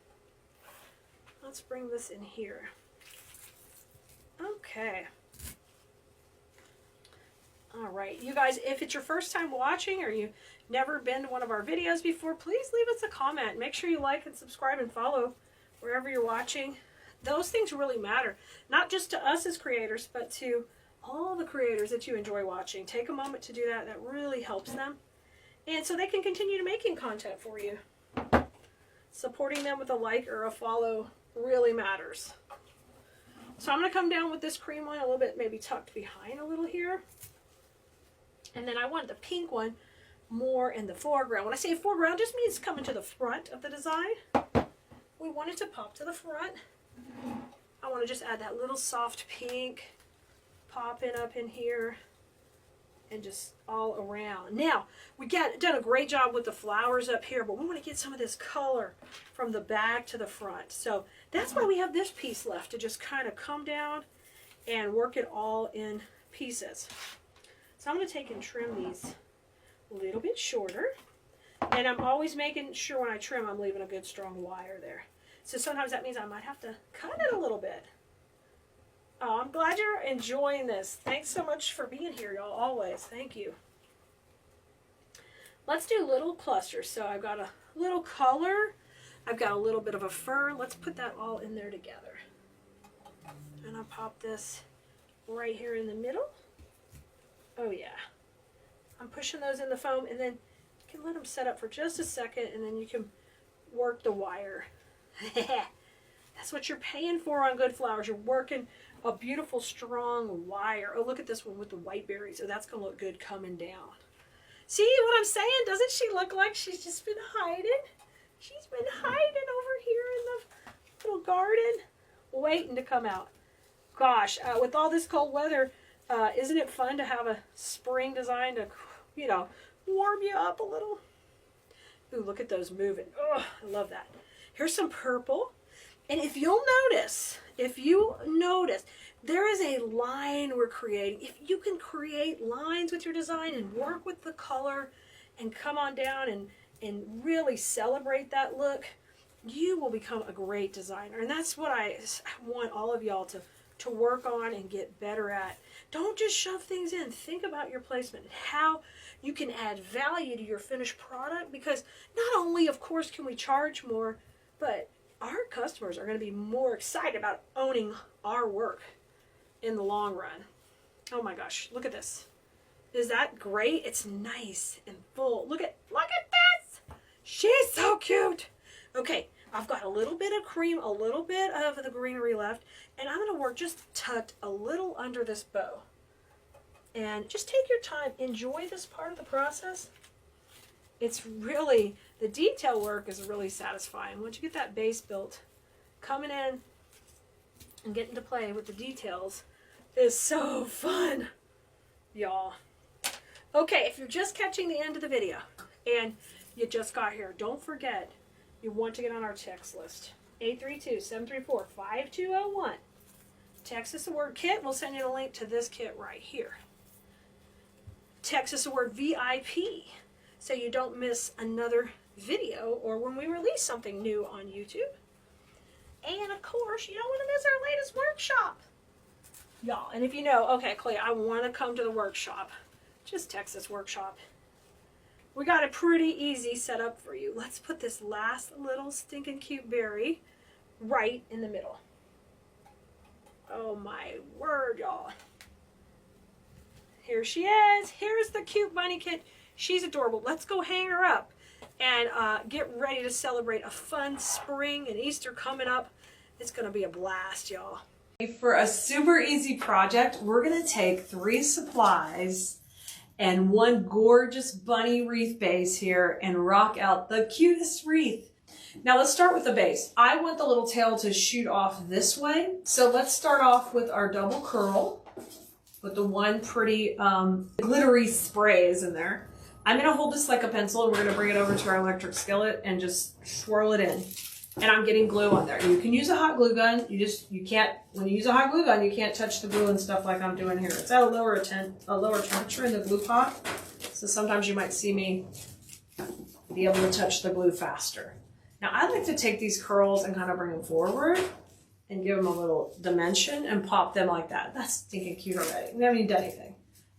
Let's bring this in here. Okay. All right, you guys, if it's your first time watching or you've never been to one of our videos before, please leave us a comment. Make sure you like and subscribe and follow wherever you're watching. Those things really matter, not just to us as creators, but to all the creators that you enjoy watching. Take a moment to do that. That really helps them. And so they can continue to making content for you. Supporting them with a like or a follow really matters. So I'm going to come down with this cream one a little bit, maybe tucked behind a little here. And then I want the pink one more in the foreground. When I say foreground, it just means coming to the front of the design. We want it to pop to the front. I want to just add that little soft pink popping up in here and just all around. Now, we done a great job with the flowers up here, but we want to get some of this color from the back to the front. So that's why we have this piece left to just kind of come down and work it all in pieces. So I'm going to take and trim these a little bit shorter. And I'm always making sure when I trim, I'm leaving a good strong wire there. So sometimes that means I might have to cut it a little bit. Oh, I'm glad you're enjoying this. Thanks so much for being here, y'all, always. Thank you. Let's do little clusters. So I've got a little color. I've got a little bit of a fur. Let's put that all in there together. I'm gonna pop this right here in the middle. Oh yeah. I'm pushing those in the foam, and then you can let them set up for just a second, and then you can work the wire. That's what you're paying for on Good Flowers. You're working a beautiful, strong wire. Oh, look at this one with the white berries. Oh, that's going to look good coming down. See what I'm saying? Doesn't she look like she's just been hiding? She's been hiding over here in the little garden, waiting to come out. Gosh, with all this cold weather, isn't it fun to have a spring design to, you know, warm you up a little? Ooh, look at those moving. Oh, I love that. Here's some purple. And if you notice, there is a line we're creating. If you can create lines with your design and work with the color and come on down and really celebrate that look, you will become a great designer. And that's what I want all of y'all to work on and get better at. Don't just shove things in. Think about your placement and how you can add value to your finished product, because not only, of course, can we charge more, but our customers are going to be more excited about owning our work in the long run. Oh my gosh, look at this. Is that great? It's nice and full. Look at this. She's so cute. Okay, I've got a little bit of cream, a little bit of the greenery left, and I'm going to work just tucked a little under this bow. And just take your time. Enjoy this part of the process. It's really, the detail work is really satisfying. Once you get that base built, coming in and getting to play with the details is so fun, y'all. Okay, if you're just catching the end of the video and you just got here, don't forget, you want to get on our text list. 832-734-5201. Text us the word kit. We'll send you a link to this kit right here. Text us the word VIP so you don't miss another video or when we release something new on YouTube. And of course, you don't want to miss our latest workshop. Y'all, and if you know, okay, Clay, I want to come to the workshop, just text us workshop. We got it pretty easy set up for you. Let's put this last little stinking cute berry right in the middle. Oh my word, y'all. Here she is. Here's the cute bunny kit. She's adorable. Let's go hang her up and get ready to celebrate a fun spring and Easter coming up. It's going to be a blast, y'all. For a super easy project, we're going to take 3 supplies and 1 gorgeous bunny wreath base here and rock out the cutest wreath. Now let's start with the base. I want the little tail to shoot off this way. So let's start off with our double curl with the one pretty glittery sprays in there. I'm going to hold this like a pencil and we're going to bring it over to our electric skillet and just swirl it in. And I'm getting glue on there. You can use a hot glue gun. You can't, when you use a hot glue gun, you can't touch the glue and stuff like I'm doing here. It's at a lower temperature in the glue pot. So sometimes you might see me be able to touch the glue faster. Now I like to take these curls and kind of bring them forward and give them a little dimension and pop them like that. That's stinking cute already. We haven't even done anything.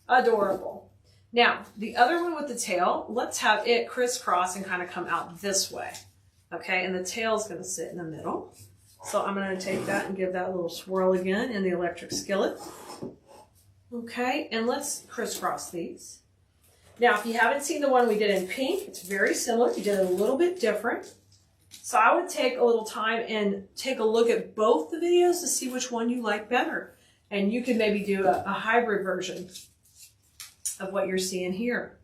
Adorable. Now, the other one with the tail, let's have it crisscross and kind of come out this way. Okay, and the tail's going to sit in the middle. So I'm going to take that and give that a little swirl again in the electric skillet. Okay, and let's crisscross these. Now, if you haven't seen the one we did in pink, it's very similar. We did it a little bit different. So I would take a little time and take a look at both the videos to see which one you like better. And you could maybe do a hybrid version of what you're seeing here.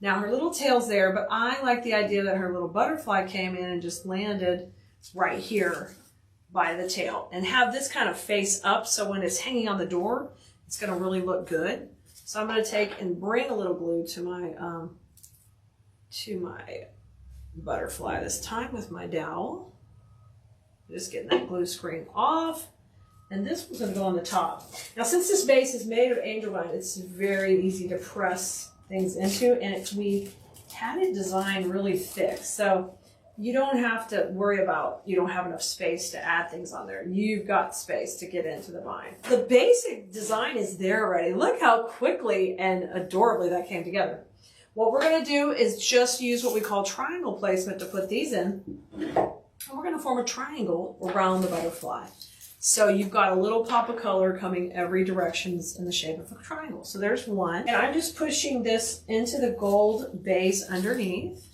Now her little tail's there, but I like the idea that her little butterfly came in and just landed right here by the tail and have this kind of face up so when it's hanging on the door, it's going to really look good. So I'm going to take and bring a little glue to my butterfly this time with my dowel. Just getting that glue screen off. And this one's going to go on the top. Now, since this base is made of angel vine, it's very easy to press things into, and we had it designed really thick. So you don't have to worry about you don't have enough space to add things on there. You've got space to get into the vine. The basic design is there already. Look how quickly and adorably that came together. What we're going to do is just use what we call triangle placement to put these in. And we're going to form a triangle around the butterfly. So you've got a little pop of color coming every direction in the shape of a triangle. So there's one. And I'm just pushing this into the gold base underneath.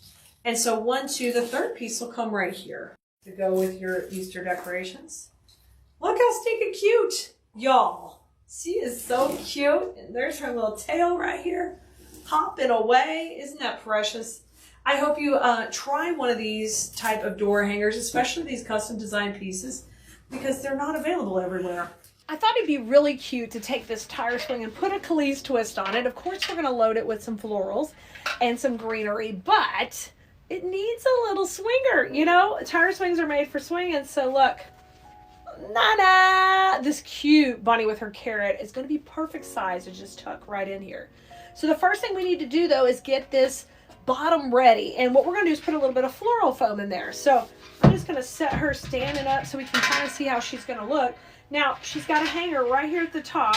And so 1, 2, the third piece will come right here to go with your Easter decorations. Look how stinking cute, y'all. She is so cute. And there's her little tail right here, hopping away. Isn't that precious? I hope you try one of these type of door hangers, especially these custom design pieces, because they're not available everywhere. I thought it'd be really cute to take this tire swing and put a Keleas twist on it. Of course, we're going to load it with some florals and some greenery, but it needs a little swinger. You know, tire swings are made for swinging. So look, Nana, this cute bunny with her carrot is going to be perfect size to just tuck right in here. So the first thing we need to do, though, is get this bottom ready. And what we're going to do is put a little bit of floral foam in there. So I'm just going to set her standing up so we can kind of see how she's going to look. Now, she's got a hanger right here at the top.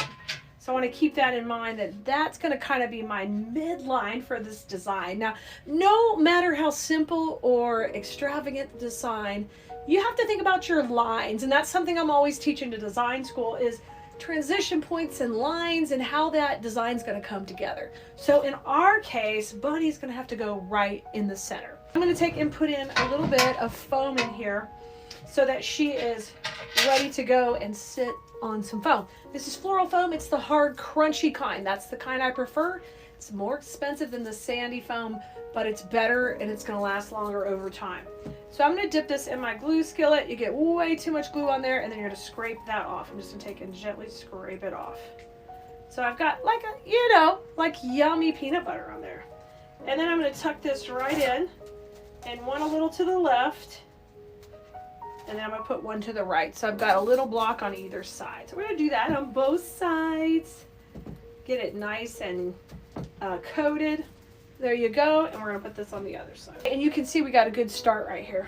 So I want to keep that in mind, that that's going to kind of be my midline for this design. Now, no matter how simple or extravagant the design, you have to think about your lines. And that's something I'm always teaching to design school, is transition points and lines and how that design's going to come together. So in our case, Bunny's going to have to go right in the center. I'm going to take and put in a little bit of foam in here so that she is ready to go and sit on some foam. This is floral foam. It's the hard, crunchy kind. That's the kind I prefer. It's more expensive than the sandy foam, but it's better and it's going to last longer over time. So I'm going to dip this in my glue skillet. You get way too much glue on there, and then you're going to scrape that off. I'm just going to take and gently scrape it off. So I've got like a, you know, like yummy peanut butter on there. And then I'm going to tuck this right in, and one a little to the left, and then I'm going to put one to the right. So I've got a little block on either side. So we're going to do that on both sides. Get it nice and coated. There you go. And we're going to put this on the other side. And you can see we got a good start right here.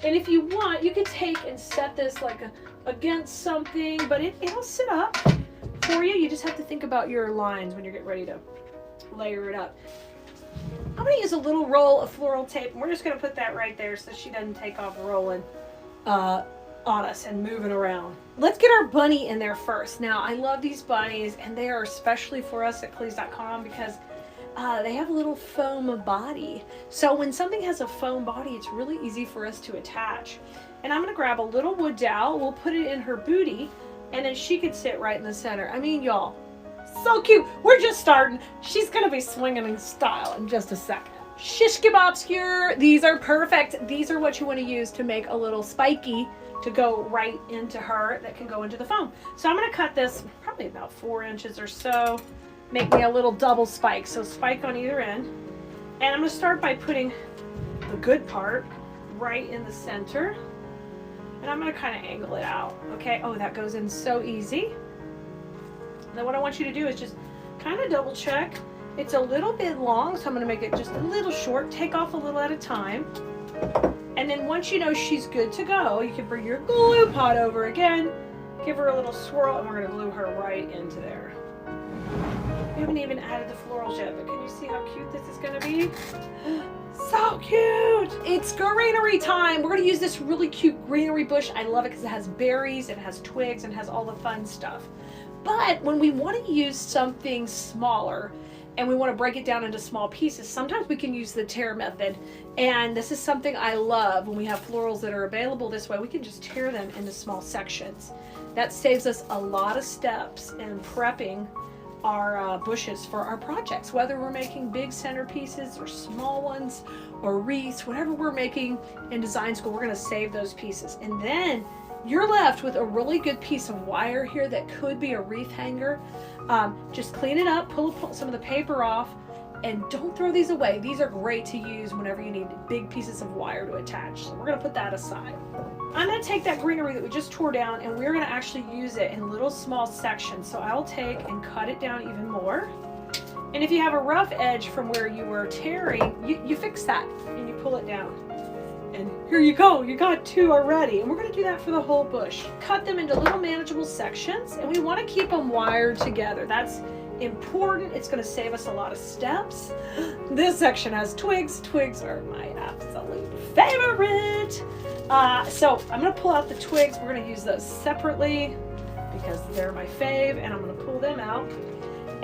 And if you want, you could take and set this like against something, but it'll sit up for you. You just have to think about your lines when you're getting ready to layer it up. I'm going to use a little roll of floral tape, and we're just going to put that right there so she doesn't take off rolling on us and moving around. Let's get our bunny in there first. Now, I love these bunnies, and they are especially for us at Keleas.com because they have a little foam body. So when something has a foam body, it's really easy for us to attach. And I'm going to grab a little wood dowel. We'll put it in her booty, and then she could sit right in the center. I mean, y'all, so cute. We're just starting. She's going to be swinging in style in just a second. Shish kebab skewer. These are perfect. These are what you want to use to make a little spiky to go right into her that can go into the foam. So I'm going to cut this probably about 4 inches or so. Make me a little double spike. So spike on either end. And I'm going to start by putting the good part right in the center. And I'm going to kind of angle it out. Okay. Oh, that goes in so easy. And then what I want you to do is just kind of double check. It's a little bit long, so I'm going to make it just a little short. Take off a little at a time. And then once you know she's good to go, you can bring your glue pot over again. Give her a little swirl, and we're going to glue her right into there. We haven't even added the florals yet, but can you see how cute this is going to be? So cute! It's greenery time. We're going to use this really cute greenery bush. I love it because it has berries, it has twigs, and it has all the fun stuff. But when we want to use something smaller and we want to break it down into small pieces, sometimes we can use the tear method. And this is something I love. When we have florals that are available this way, we can just tear them into small sections. That saves us a lot of steps in prepping our bushes for our projects, whether we're making big centerpieces or small ones or wreaths, whatever we're making in design school, we're going to save those pieces. And then you're left with a really good piece of wire here that could be a wreath hanger. Just clean it up, pull some of the paper off, and don't throw these away. These are great to use whenever you need big pieces of wire to attach. So we're going to put that aside. I'm going to take that greenery that we just tore down, and we're going to actually use it in little small sections. So I'll take and cut it down even more. And if you have a rough edge from where you were tearing, you fix that and you pull it down. And here you go, you got 2 already. And we're going to do that for the whole bush. Cut them into little manageable sections, and we want to keep them wired together. That's important. It's going to save us a lot of steps. This section has twigs. Twigs are my absolute favorite. So I'm going to pull out the twigs. We're going to use those separately because they're my fave, and I'm going to pull them out.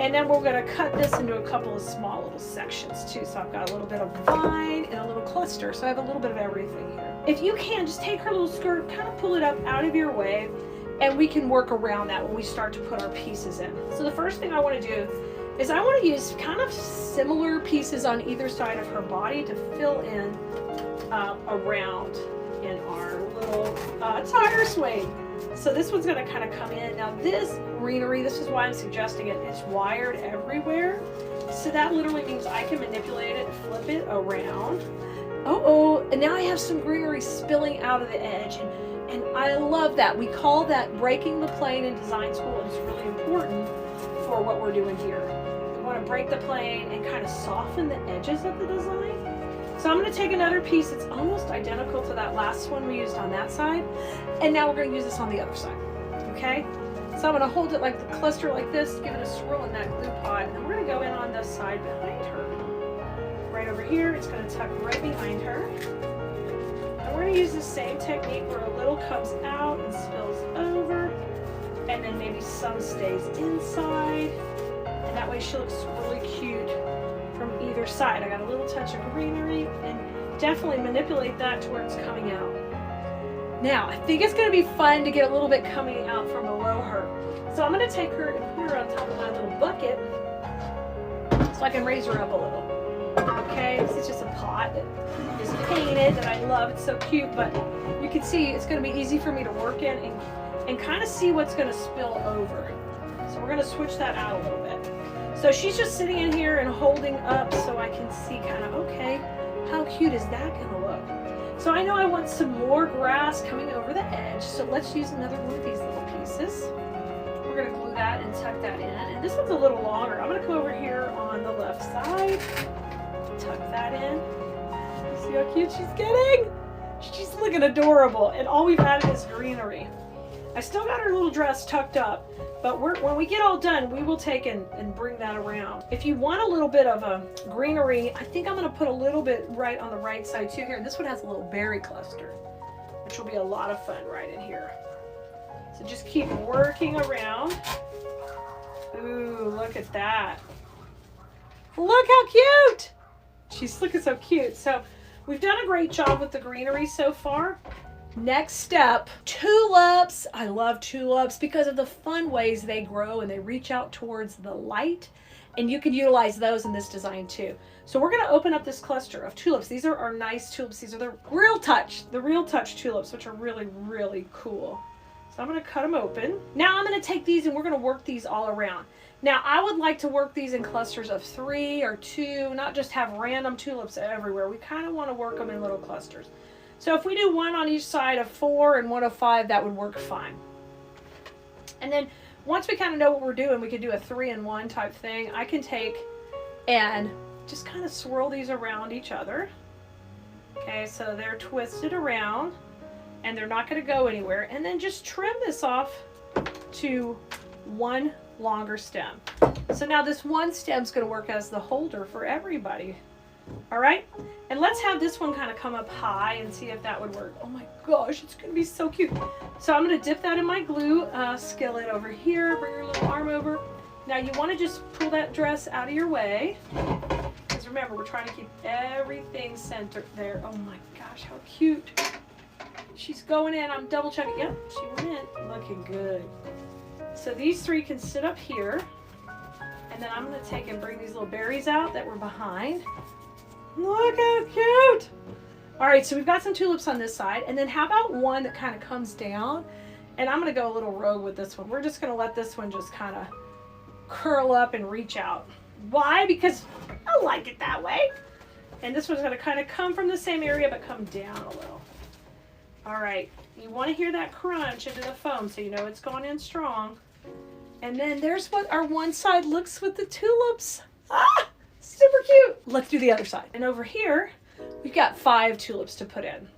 And then we're going to cut this into a couple of small little sections too. So I've got a little bit of vine and a little cluster. So I have a little bit of everything here. If you can, just take her little skirt, kind of pull it up out of your way, and we can work around that when we start to put our pieces in. So the first thing I want to do is I want to use kind of similar pieces on either side of her body to fill in around in our little tire swing. So this one's going to kind of come in. Now this greenery, this is why I'm suggesting it, it's wired everywhere. So that literally means I can manipulate it, flip it around. And now I have some greenery spilling out of the edge. And I love that. We call that breaking the plane in design school, and it's really important for what we're doing here. We want to break the plane and kind of soften the edges of the design. So I'm going to take another piece that's almost identical to that last one we used on that side, and now we're going to use this on the other side, okay? So I'm going to hold it like the cluster like this, give it a swirl in that glue pot, and then we're going to go in on the side behind her. Right over here, it's going to tuck right behind her. And we're going to use the same technique where a little comes out and spills over, and then maybe some stays inside, and that way she looks really cute from either side. I got a little touch of greenery, and definitely manipulate that to where it's coming out. Now, I think it's going to be fun to get a little bit coming out from below her. So I'm going to take her and put her on top of my little bucket so I can raise her up a little. Okay, this is just a pot that is painted that I love. It's so cute, but you can see it's going to be easy for me to work in and kind of see what's going to spill over. So we're going to switch that out a little bit. So she's just sitting in here and holding up so I can see kind of, okay, how cute is that going to look? So I know I want some more grass coming over the edge, so let's use another one of these little pieces. We're going to glue that and tuck that in. And this one's a little longer. I'm going to come over here on the left side, tuck that in. You see how cute she's getting? She's looking adorable. And all we've added is greenery. I still got her little dress tucked up, but when we get all done, we will take and bring that around. If you want a little bit of a greenery, I think I'm going to put a little bit right on the right side too here. This one has a little berry cluster, which will be a lot of fun right in here. So just keep working around. Ooh, look at that. Look how cute. She's looking so cute. So we've done a great job with the greenery so far. Next step, tulips. I love tulips because of the fun ways they grow and they reach out towards the light, and you can utilize those in this design too. So we're going to open up this cluster of tulips. These are our nice tulips. These are the real touch tulips, which are really, really cool. So I'm going to cut them open. Now I'm going to take these and we're going to work these all around. Now I would like to work these in clusters of 3 or 2, not just have random tulips everywhere. We kind of want to work them in little clusters. So if we do one on each side of 4 and one of 5, that would work fine. And then once we kind of know what we're doing, we can do a 3-in-1 type thing. I can take and just kind of swirl these around each other. Okay, so they're twisted around and they're not going to go anywhere. And then just trim this off to one longer stem. So now this one stem is going to work as the holder for everybody. All right, and let's have this one kind of come up high and see if that would work. Oh my gosh, it's gonna be so cute. So I'm gonna dip that in my glue skillet over here, bring your little arm over. Now you want to just pull that dress out of your way, because remember, we're trying to keep everything centered there. Oh my gosh, how cute. She's going in. I'm double checking. Yep, she went in. Looking good. So these 3 can sit up here, and then I'm gonna take and bring these little berries out that were behind. Look how cute. All right, so we've got some tulips on this side, and then how about one that kind of comes down? And I'm going to go a little rogue with this one. We're just going to let this one just kind of curl up and reach out. Why? Because I like it that way. And this one's going to kind of come from the same area but come down a little. All right, you want to hear that crunch into the foam so you know it's going in strong. And then there's what our one side looks with the tulips. Ah! Super cute. Let's do the other side. And over here, we've got 5 tulips to put in.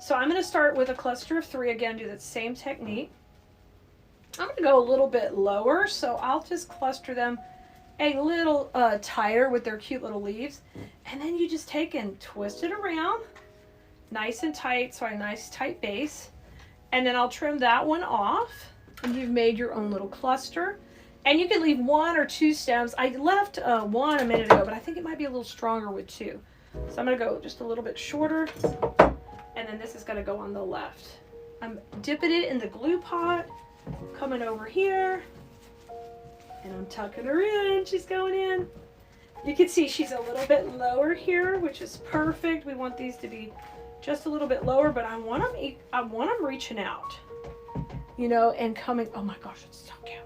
So I'm going to start with a cluster of 3. Again, do that same technique. I'm going to go a little bit lower, so I'll just cluster them a little tighter with their cute little leaves. And then you just take and twist it around nice and tight, so a nice tight base. And then I'll trim that one off, and you've made your own little cluster. And you can leave 1 or 2 stems. I left 1 a minute ago, but I think it might be a little stronger with 2. So I'm gonna go just a little bit shorter, and then this is gonna go on the left. I'm dipping it in the glue pot, coming over here, and I'm tucking her in. She's going in. You can see she's a little bit lower here, which is perfect. We want these to be just a little bit lower, but I want them reaching out, you know, and coming. Oh my gosh, it's so cute.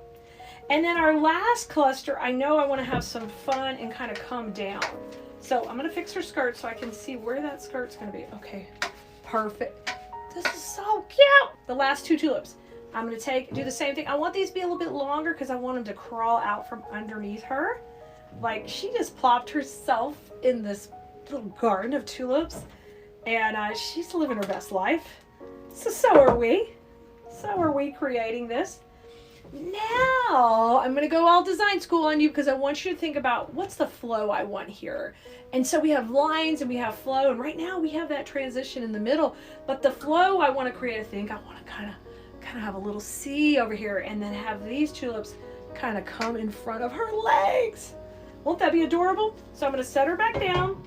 And then our last cluster, I know I want to have some fun and kind of come down. So I'm going to fix her skirt so I can see where that skirt's going to be. Okay, perfect. This is so cute. The last 2 tulips. I'm going to do the same thing. I want these to be a little bit longer because I want them to crawl out from underneath her. Like, she just plopped herself in this little garden of tulips. And she's living her best life. So are we. So are we creating this. Now, I'm going to go all design school on you because I want you to think about what's the flow I want here. And so we have lines and we have flow. And right now we have that transition in the middle. But the flow I want to create, I think I want to kind of have a little C over here. And then have these tulips kind of come in front of her legs. Won't that be adorable? So I'm going to set her back down.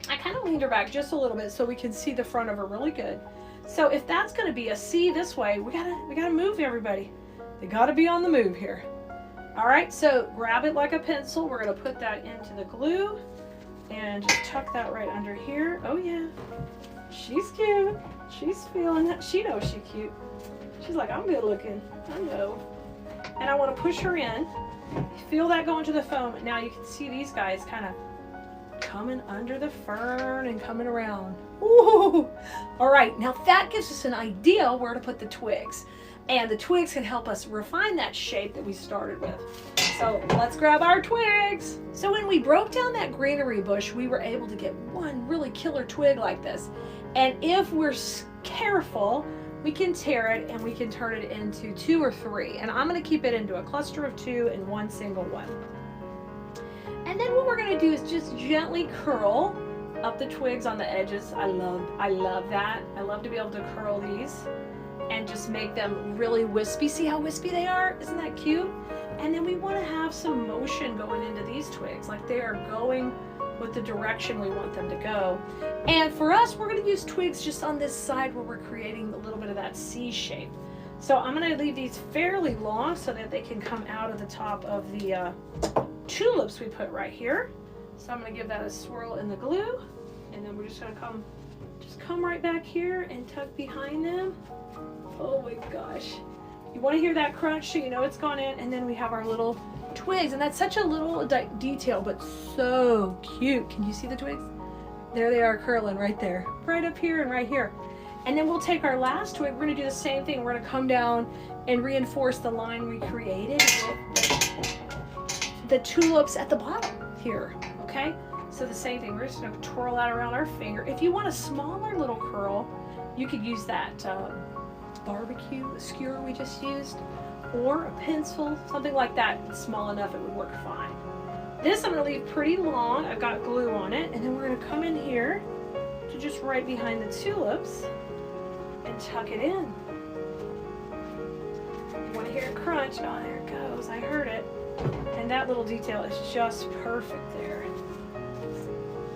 I kind of leaned her back just a little bit so we can see the front of her really good. So if that's going to be a C this way, we gotta move everybody. They got to be on the move here. All right, so grab it like a pencil. We're going to put that into the glue and just tuck that right under here. Oh yeah, she's cute. She's feeling that. She knows she's cute. She's like, I'm good looking. I know. And I want to push her in. Feel that go into the foam. Now you can see these guys kind of coming under the fern and coming around. Ooh. All right, now that gives us an idea where to put the twigs. And the twigs can help us refine that shape that we started with. So let's grab our twigs. So when we broke down that greenery bush, we were able to get one really killer twig like this. And if we're careful, we can tear it and we can turn it into 2 or 3. And I'm gonna keep it into a cluster of 2 and 1 single one. And then what we're gonna do is just gently curl up the twigs on the edges. I love that. I love to be able to curl these and just make them really wispy. See how wispy they are? Isn't that cute? And then we want to have some motion going into these twigs, like they are going with the direction we want them to go. And for us, we're going to use twigs just on this side where we're creating a little bit of that C shape. So I'm going to leave these fairly long so that they can come out of the top of the tulips we put right here. So I'm going to give that a swirl in the glue, and then we're just going to come right back here and tuck behind them. Oh my gosh. You want to hear that crunch so you know it's gone in, and then we have our little twigs, and that's such a little detail, but so cute. Can you see the twigs? There they are curling right there, right up here and right here. And then we'll take our last twig. We're going to do the same thing. We're going to come down and reinforce the line we created with the tulips at the bottom here, okay? So the same thing. We're just going to twirl that around our finger. If you want a smaller little curl, you could use that barbecue skewer we just used, or a pencil, something like that. It's small enough it would work fine. This I'm going to leave pretty long. I've got glue on it, and then we're going to come in here to just right behind the tulips and tuck it in. You want to hear it crunch? Oh, there it goes. I heard it. And that little detail is just perfect there.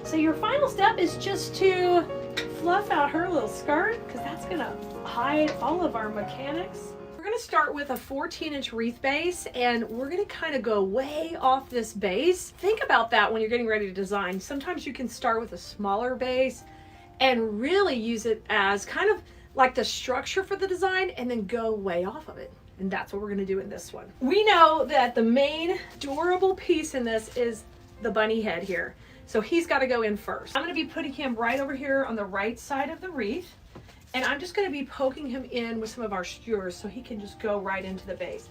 So your final step is just to fluff out her little skirt, because that's going to hide all of our mechanics. We're going to start with a 14-inch wreath base, and we're going to kind of go way off this base. Think about that when you're getting ready to design. Sometimes you can start with a smaller base and really use it as kind of like the structure for the design, and then go way off of it. And that's what we're going to do in this one. We know that the main durable piece in this is the bunny head here. So he's got to go in first. I'm going to be putting him right over here on the right side of the wreath. And I'm just going to be poking him in with some of our skewers so he can just go right into the base.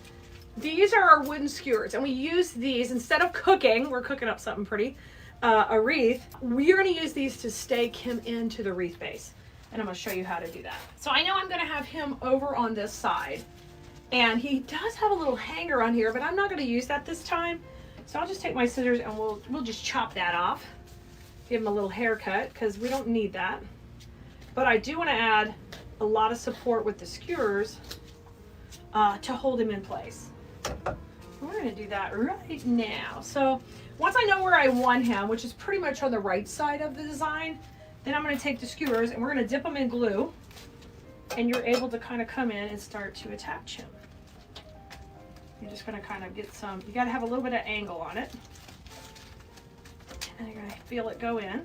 These are our wooden skewers, and we use these instead of cooking. We're cooking up something pretty, a wreath. We're going to use these to stake him into the wreath base. And I'm going to show you how to do that. So I know I'm going to have him over on this side. And he does have a little hanger on here, but I'm not going to use that this time. So I'll just take my scissors and we'll just chop that off. Give him a little haircut because we don't need that. But I do want to add a lot of support with the skewers to hold him in place. We're going to do that right now. So once I know where I want him, which is pretty much on the right side of the design, then I'm going to take the skewers and we're going to dip them in glue. And you're able to kind of come in and start to attach him. You're just going to kind of get some, you got to have a little bit of angle on it. And you're going to feel it go in.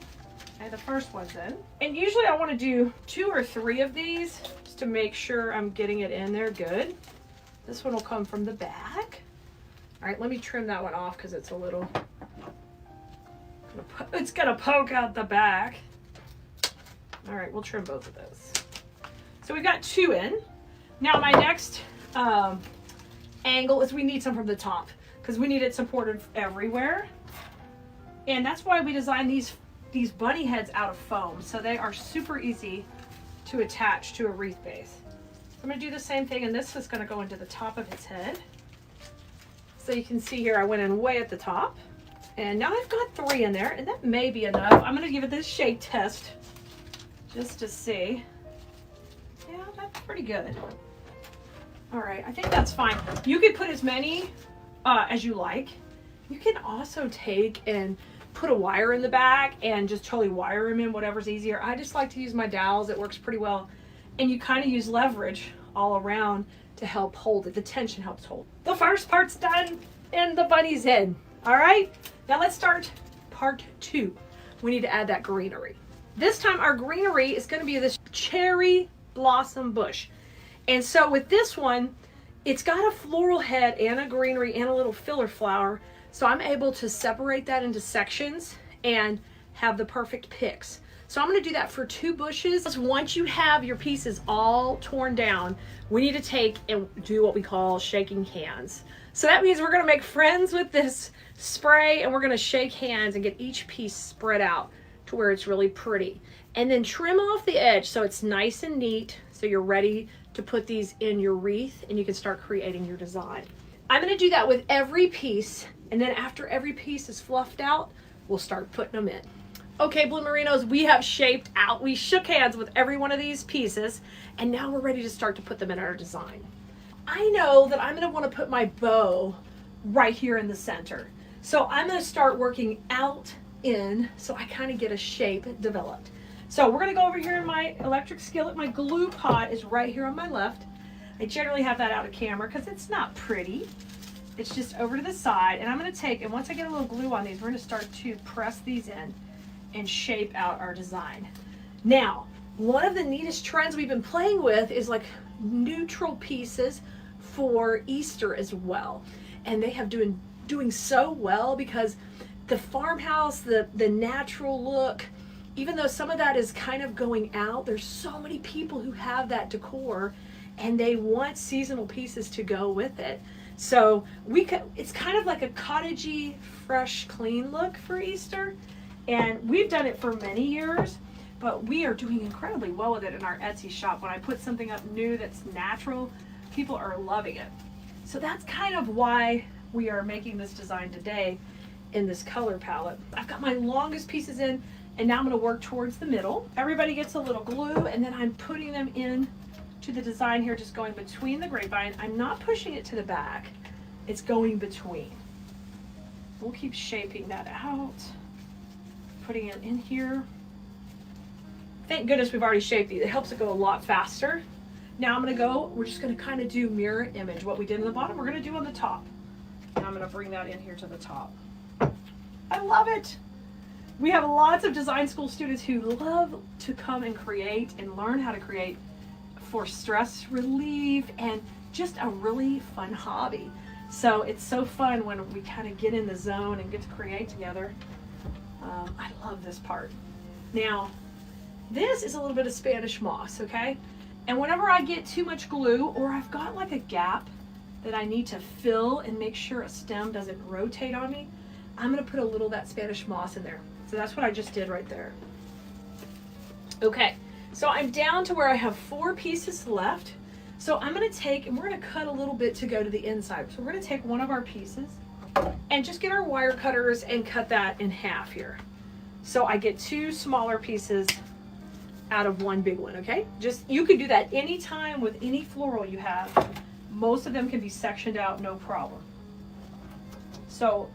And the first one's in. And usually I want to do 2 or 3 of these just to make sure I'm getting it in there good. This one will come from the back. All right, let me trim that one off because it's a little, it's going to poke out the back. All right, we'll trim both of those. So we've got 2 in. Now my next angle is we need some from the top because we need it supported everywhere. And that's why we designed these bunny heads out of foam. So they are super easy to attach to a wreath base. So I'm gonna do the same thing, and this is gonna go into the top of his head. So you can see here I went in way at the top. And now I've got 3 in there, and that may be enough. I'm gonna give it this shake test just to see. Yeah, that's pretty good. All right, I think that's fine. You could put as many as you like. You can also take and put a wire in the back and just totally wire them in, whatever's easier. I just like to use my dowels. It works pretty well. And you kind of use leverage all around to help hold it. The tension helps hold. The first part's done and the bunny's in. All right, now let's start part 2. We need to add that greenery. This time our greenery is going to be this cherry blossom bush. And so with this one, it's got a floral head and a greenery and a little filler flower. So I'm able to separate that into sections and have the perfect picks. So I'm going to do that for 2 bushes. Once you have your pieces all torn down, we need to take and do what we call shaking hands. So that means we're going to make friends with this spray and we're going to shake hands and get each piece spread out to where it's really pretty. And then trim off the edge so it's nice and neat so you're ready to put these in your wreath and you can start creating your design. I'm going to do that with every piece, and then after every piece is fluffed out, we'll start putting them in. Okay, Blue Merinos, we have shaped out. We shook hands with every one of these pieces, and now we're ready to start to put them in our design. I know that I'm going to want to put my bow right here in the center. So I'm going to start working out in so I kind of get a shape developed. So we're going to go over here in my electric skillet. My glue pot is right here on my left. I generally have that out of camera because it's not pretty. It's just over to the side, and I'm going to take, and once I get a little glue on these, we're going to start to press these in and shape out our design. Now, one of the neatest trends we've been playing with is like neutral pieces for Easter as well. And they have doing so well because the farmhouse, the natural look, even though some of that is kind of going out, there's so many people who have that decor and they want seasonal pieces to go with it. So it's kind of like a cottagey, fresh, clean look for Easter. And we've done it for many years, but we are doing incredibly well with it in our Etsy shop. When I put something up new that's natural, people are loving it. So that's kind of why we are making this design today in this color palette. I've got my longest pieces in, and now I'm going to work towards the middle. Everybody gets a little glue, and then I'm putting them in to the design here, just going between the grapevine. I'm not pushing it to the back. It's going between. We'll keep shaping that out. Putting it in here. Thank goodness we've already shaped these. It helps it go a lot faster. Now I'm going to we're just going to kind of do mirror image. What we did in the bottom, we're going to do on the top. And I'm going to bring that in here to the top. I love it. We have lots of design school students who love to come and create and learn how to create for stress relief and just a really fun hobby. So it's so fun when we kind of get in the zone and get to create together. I love this part. Now, this is a little bit of Spanish moss, okay? And whenever I get too much glue or I've got like a gap that I need to fill and make sure a stem doesn't rotate on me, I'm gonna put a little of that Spanish moss in there. So that's what I just did right there. Okay, so I'm down to where I have 4 pieces left. So I'm gonna take, and we're gonna cut a little bit to go to the inside. So we're gonna take one of our pieces, and just get our wire cutters and cut that in half here. So I get 2 smaller pieces out of 1 big one, okay? Just, you could do that anytime with any floral you have. Most of them can be sectioned out, no problem. So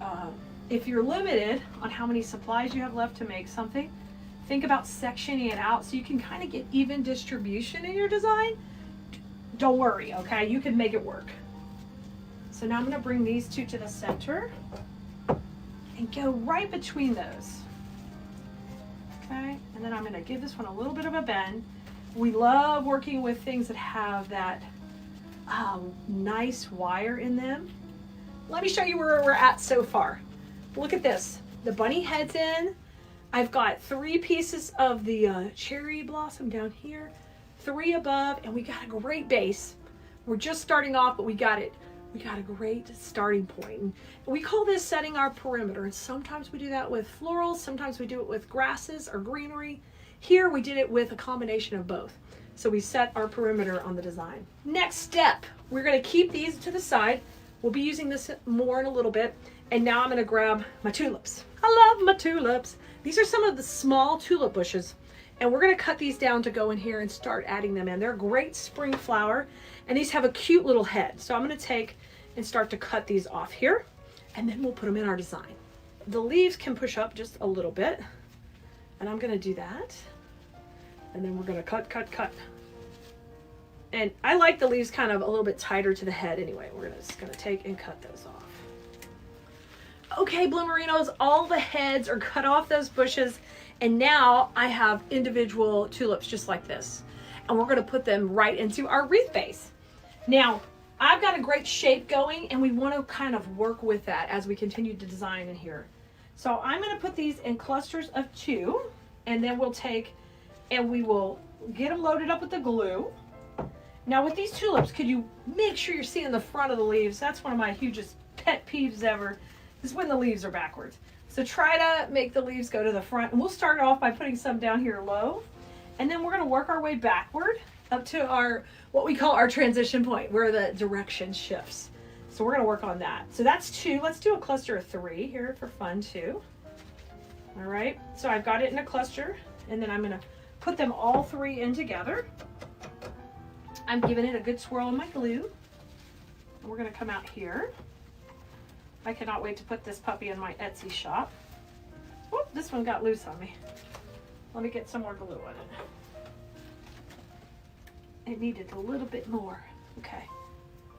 if you're limited on how many supplies you have left to make something, think about sectioning it out so you can kind of get even distribution in your design. Don't worry, okay? You can make it work. So now I'm gonna bring these 2 to the center and go right between those. Okay, and then I'm gonna give this one a little bit of a bend. We love working with things that have that nice wire in them. Let me show you where we're at so far. Look at this. The bunny head's in. I've got 3 pieces of the cherry blossom down here, 3 above, and we got a great base. We're just starting off, but we got it. We got a great starting point. And we call this setting our perimeter. And sometimes we do that with florals, sometimes we do it with grasses or greenery. Here we did it with a combination of both. So we set our perimeter on the design. Next step, we're gonna keep these to the side. We'll be using this more in a little bit. And now I'm gonna grab my tulips. I love my tulips. These are some of the small tulip bushes. And we're gonna cut these down to go in here and start adding them in. They're a great spring flower. And these have a cute little head. So I'm gonna take and start to cut these off here. And then we'll put them in our design. The leaves can push up just a little bit. And I'm gonna do that. And then we're gonna cut, cut, cut. And I like the leaves kind of a little bit tighter to the head anyway. We're just gonna take and cut those off. Okay, Bloomerinos, all the heads are cut off those bushes. And now I have individual tulips just like this. And we're gonna put them right into our wreath base. Now, I've got a great shape going and we wanna kind of work with that as we continue to design in here. So I'm gonna put these in clusters of 2 and then we'll take and we will get them loaded up with the glue. Now with these tulips, could you make sure you're seeing the front of the leaves? That's one of my hugest pet peeves ever, is when the leaves are backwards. So try to make the leaves go to the front. And we'll start off by putting some down here low. And then we're gonna work our way backward up to our, what we call our transition point, where the direction shifts. So we're gonna work on that. So that's 2. Let's do a cluster of 3 here for fun too. All right, so I've got it in a cluster and then I'm gonna put them all 3 in together. I'm giving it a good swirl in my glue. And we're gonna come out here. I cannot wait to put this puppy in my Etsy shop. Whoop, this one got loose on me. Let me get some more glue on it. It needed a little bit more. Okay,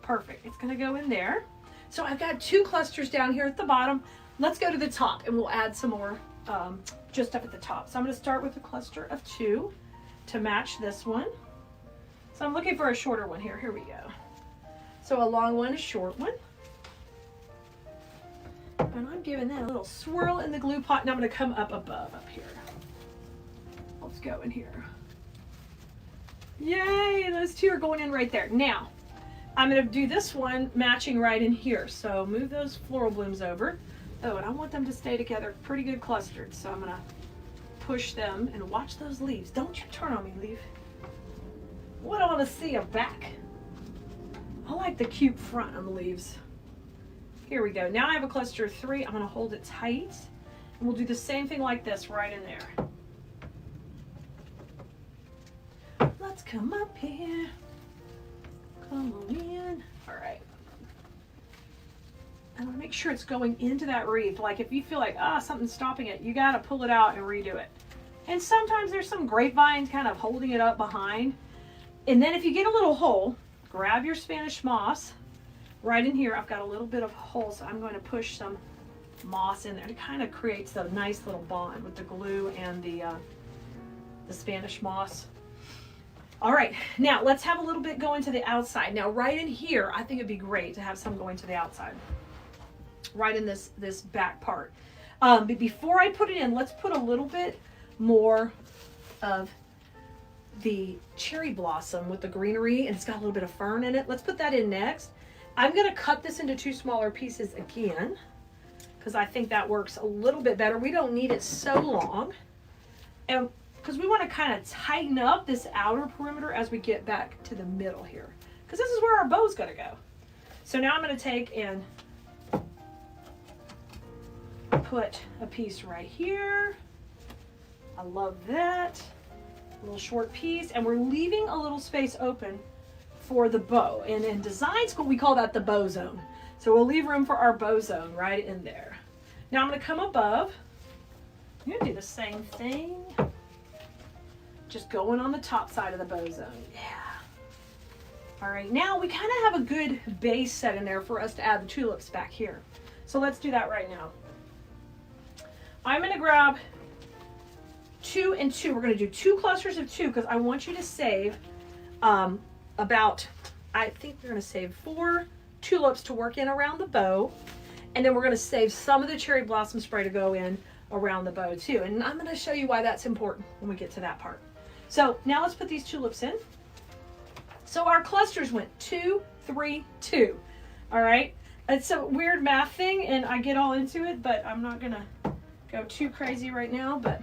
perfect. It's gonna go in there. So I've got 2 clusters down here at the bottom. Let's go to the top and we'll add some more just up at the top. So I'm gonna start with a cluster of 2 to match this one. So I'm looking for a shorter one here. Here we go. So a long one, a short one. And I'm giving that a little swirl in the glue pot and I'm gonna come up above up here. Let's go in here. Yay, those 2 are going in right there. Now, I'm gonna do this one matching right in here. So move those floral blooms over. Oh, and I want them to stay together pretty good clustered. So I'm gonna push them and watch those leaves. Don't you turn on me, leaf. What I wanna see a back. I like the cute front on the leaves. Here we go. Now I have a cluster of 3. I'm gonna hold it tight. And we'll do the same thing like this right in there. Let's come up here. Come on in. All right. I want to make sure it's going into that wreath. Like if you feel like, something's stopping it, you got to pull it out and redo it. And sometimes there's some grapevines kind of holding it up behind. And then if you get a little hole, grab your Spanish moss. Right in here, I've got a little bit of hole, so I'm going to push some moss in there. It kind of creates a nice little bond with the glue and the Spanish moss. All right, now let's have a little bit going to the outside. Now right in here, I think it'd be great to have some going to the outside. Right in this back part. But before I put it in, let's put a little bit more of the cherry blossom with the greenery, and it's got a little bit of fern in it. Let's put that in next. I'm gonna cut this into 2 smaller pieces again, because I think that works a little bit better. We don't need it so long. And because we want to kind of tighten up this outer perimeter as we get back to the middle here. Because this is where our bow's going to go. So now I'm going to take and put a piece right here. I love that. A little short piece, and we're leaving a little space open for the bow. And in design school, we call that the bow zone. So we'll leave room for our bow zone right in there. Now I'm gonna come above. I'm gonna do the same thing. Just going on the top side of the bow zone, yeah. All right, now we kind of have a good base set in there for us to add the tulips back here. So let's do that right now. I'm gonna grab 2 and 2. We're gonna do 2 clusters of 2 because I want you to save about, I think we're gonna save 4 tulips to work in around the bow. And then we're gonna save some of the cherry blossom spray to go in around the bow too. And I'm gonna show you why that's important when we get to that part. So now let's put these tulips in. So our clusters went 2, 3, 2. All right. It's a weird math thing and I get all into it, but I'm not gonna go too crazy right now, but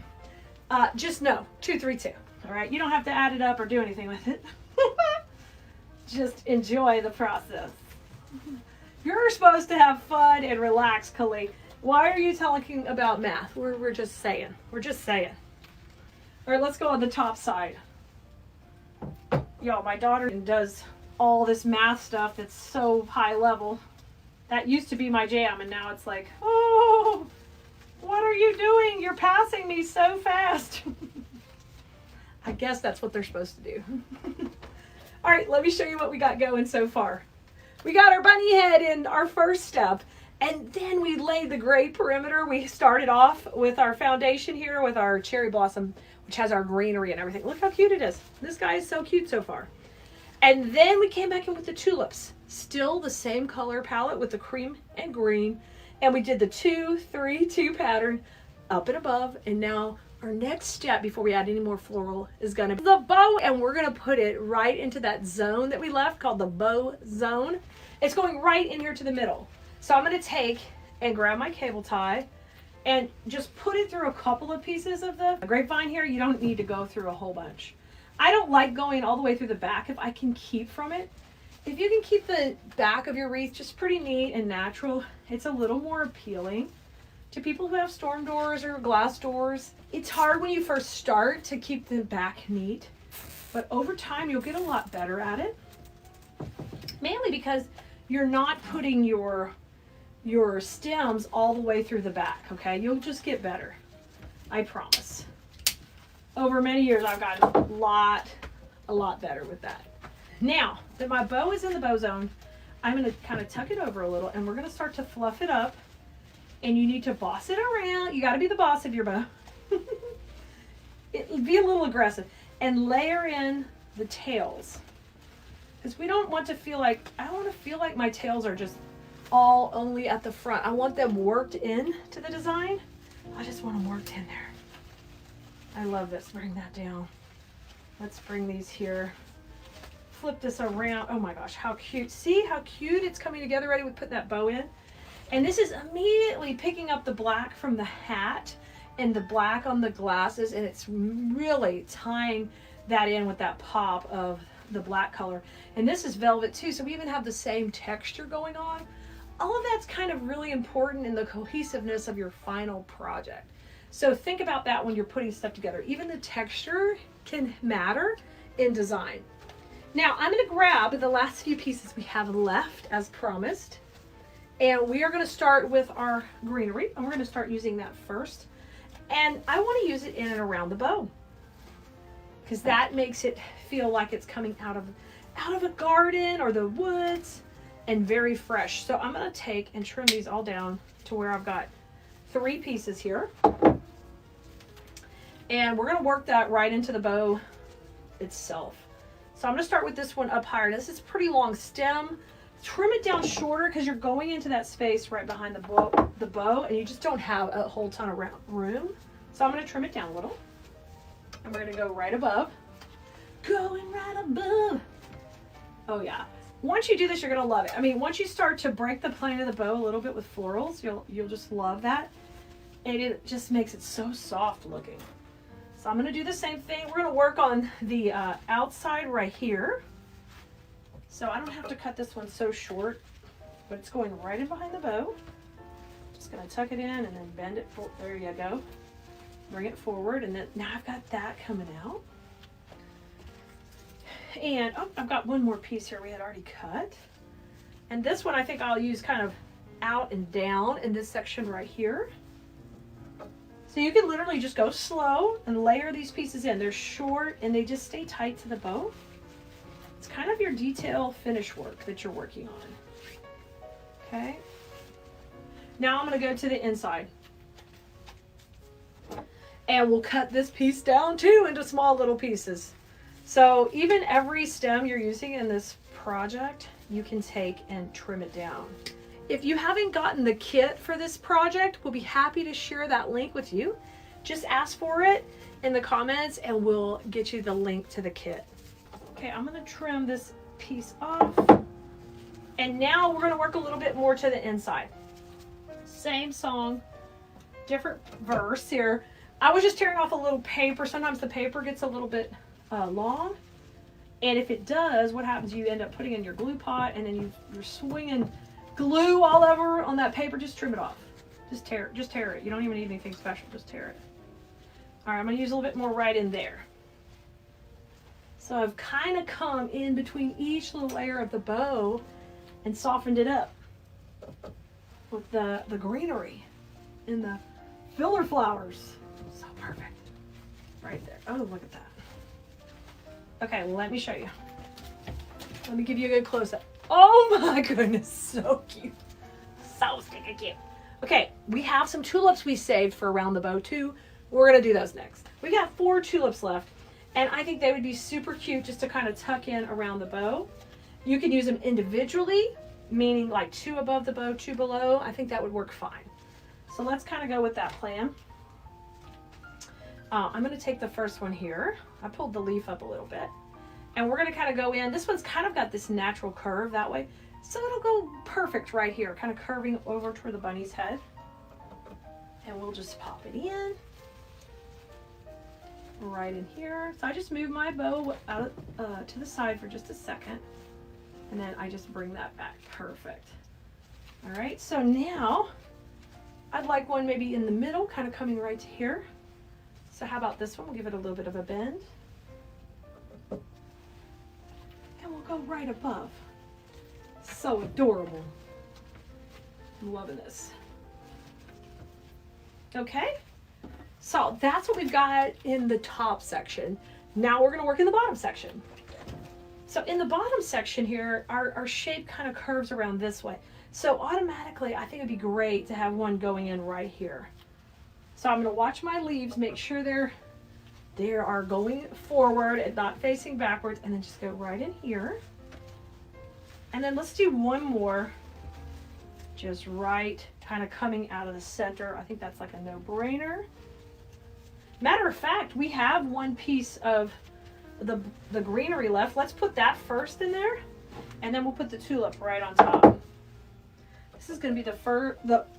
just know 2, 3, 2. All right. You don't have to add it up or do anything with it. Just enjoy the process. You're supposed to have fun and relax, Keleas. Why are you talking about math? We're just saying. We're just saying. All right, let's go on the top side. Y'all, my daughter does all this math stuff that's so high level. That used to be my jam, and now it's like, oh, what are you doing? You're passing me so fast. I guess that's what they're supposed to do. All right, let me show you what we got going so far. We got our bunny head in our first step, and then we laid the gray perimeter. We started off with our foundation here with our cherry blossom, which has our greenery and everything. Look how cute it is. This guy is so cute so far. And then we came back in with the tulips. Still the same color palette with the cream and green. And we did the 2, 3, 2 pattern up and above. And now our next step before we add any more floral is gonna be the bow. And we're gonna put it right into that zone that we left called the bow zone. It's going right in here to the middle. So I'm gonna take and grab my cable tie and just put it through a couple of pieces of the grapevine here. You don't need to go through a whole bunch. I don't like going all the way through the back if I can keep from it. If you can keep the back of your wreath just pretty neat and natural, it's a little more appealing to people who have storm doors or glass doors. It's hard when you first start to keep the back neat, but over time you'll get a lot better at it. Mainly because you're not putting your stems all the way through the back, okay? You'll just get better, I promise. Over many years, I've gotten a lot better with that. Now that my bow is in the bow zone, I'm gonna kind of tuck it over a little and we're gonna start to fluff it up, and you need to boss it around. You gotta be the boss of your bow. Be a little aggressive and layer in the tails. Because we don't want to feel like, I don't want to feel like my tails are just all only at the front. I want them worked in to the design. I just want them worked in there. I love this. Bring that down. Let's bring these here. Flip this around. Oh my gosh, how cute. See how cute it's coming together ready? We put that bow in. And this is immediately picking up the black from the hat and the black on the glasses, and it's really tying that in with that pop of the black color. And this is velvet too, so we even have the same texture going on. All of that's kind of really important in the cohesiveness of your final project. So think about that when you're putting stuff together. Even the texture can matter in design. Now I'm going to grab the last few pieces we have left as promised, and we are going to start with our greenery, and we're going to start using that first. And I want to use it in and around the bow, because that makes it feel like it's coming out of a garden or the woods and very fresh. So I'm going to take and trim these all down to where I've got 3 pieces here. And we're going to work that right into the bow itself. So I'm going to start with this one up higher. This is a pretty long stem. Trim it down shorter because you're going into that space right behind the bow, and you just don't have a whole ton of room. So I'm going to trim it down a little. And we're going to go right above. Going right above. Oh yeah. Once you do this, you're going to love it. I mean, once you start to break the plane of the bow a little bit with florals, you'll just love that. And it just makes it so soft looking. So I'm going to do the same thing. We're going to work on the outside right here. So I don't have to cut this one so short, but it's going right in behind the bow. Just just going to tuck it in and then bend it. There you go. Bring it forward, and then now I've got that coming out. And oh, I've got one more piece here we had already cut. And this one I think I'll use kind of out and down in this section right here. So you can literally just go slow and layer these pieces in. They're short and they just stay tight to the bow. It's kind of your detail finish work that you're working on. Okay. Now I'm going to go to the inside. And we'll cut this piece down too into small little pieces. So even every stem you're using in this project, you can take and trim it down. If you haven't gotten the kit for this project, we'll be happy to share that link with you. Just ask for it in the comments and we'll get you the link to the kit. Okay, I'm going to trim this piece off. And now we're going to work a little bit more to the inside. Same song, different verse here. I was just tearing off a little paper. Sometimes the paper gets a little bit long. And if it does, what happens? You end up putting in your glue pot and then you're swinging glue all over on that paper. Just trim it off. Just tear it. Just tear it. You don't even need anything special. Just tear it. All right, I'm going to use a little bit more right in there. So I've kind of come in between each little layer of the bow and softened it up with the greenery and the filler flowers. So perfect. Right there. Oh, look at that. Okay, well, let me show you. Let me give you a good close-up. Oh my goodness, so cute. So stinking cute. Okay, we have some tulips we saved for around the bow too. We're gonna do those next. We got 4 tulips left, and I think they would be super cute just to kind of tuck in around the bow. You can use them individually, meaning like 2 above the bow, 2 below. I think that would work fine. So let's kind of go with that plan. I'm going to take the first one here. I pulled the leaf up a little bit. And we're going to kind of go in. This one's kind of got this natural curve that way. So it'll go perfect right here, kind of curving over toward the bunny's head. And we'll just pop it in. Right in here. So I just move my bow out to the side for just a second. And then I just bring that back. Perfect. All right, so now I'd like one maybe in the middle, kind of coming right to here. So how about this one? We'll give it a little bit of a bend. And we'll go right above. So adorable. I'm loving this. Okay, so that's what we've got in the top section. Now we're going to work in the bottom section. So in the bottom section here, our shape kind of curves around this way. So automatically, I think it'd be great to have one going in right here. So I'm going to watch my leaves, make sure they are going forward and not facing backwards, and then just go right in here. And then let's do one more, just right, kind of coming out of the center. I think that's like a no-brainer. Matter of fact, we have one piece of the greenery left. Let's put that first in there, and then we'll put the tulip right on top. This is going to be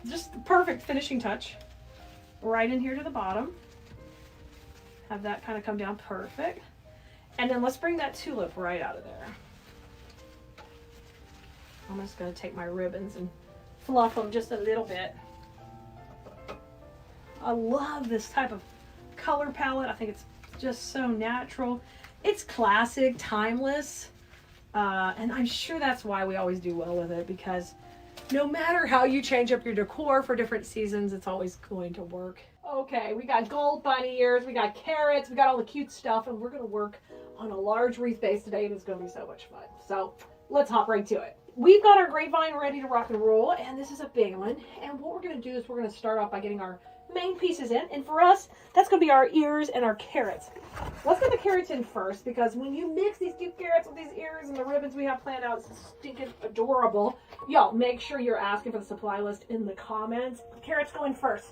just the perfect finishing touch. Right in here to the bottom. Have that kind of come down perfect. And then let's bring that tulip right out of there. I'm just going to take my ribbons and fluff them just a little bit. I love this type of color palette. I think it's just so natural. It's classic, timeless. And I'm sure that's why we always do well with it, because no matter how you change up your decor for different seasons, it's always going to work. Okay, we got gold bunny ears, we got carrots, we got all the cute stuff, and we're going to work on a large wreath base today, and it's going to be so much fun. So let's hop right to it. We've got our grapevine ready to rock and roll, and this is a big one. And what we're going to do is we're going to start off by getting our main pieces in, and for us, that's going to be our ears and our carrots. Let's get the carrots in first, because when you mix these cute carrots with these ears and the ribbons we have planned out, it's stinking adorable. Y'all, make sure you're asking for the supply list in the comments. Carrots go in first.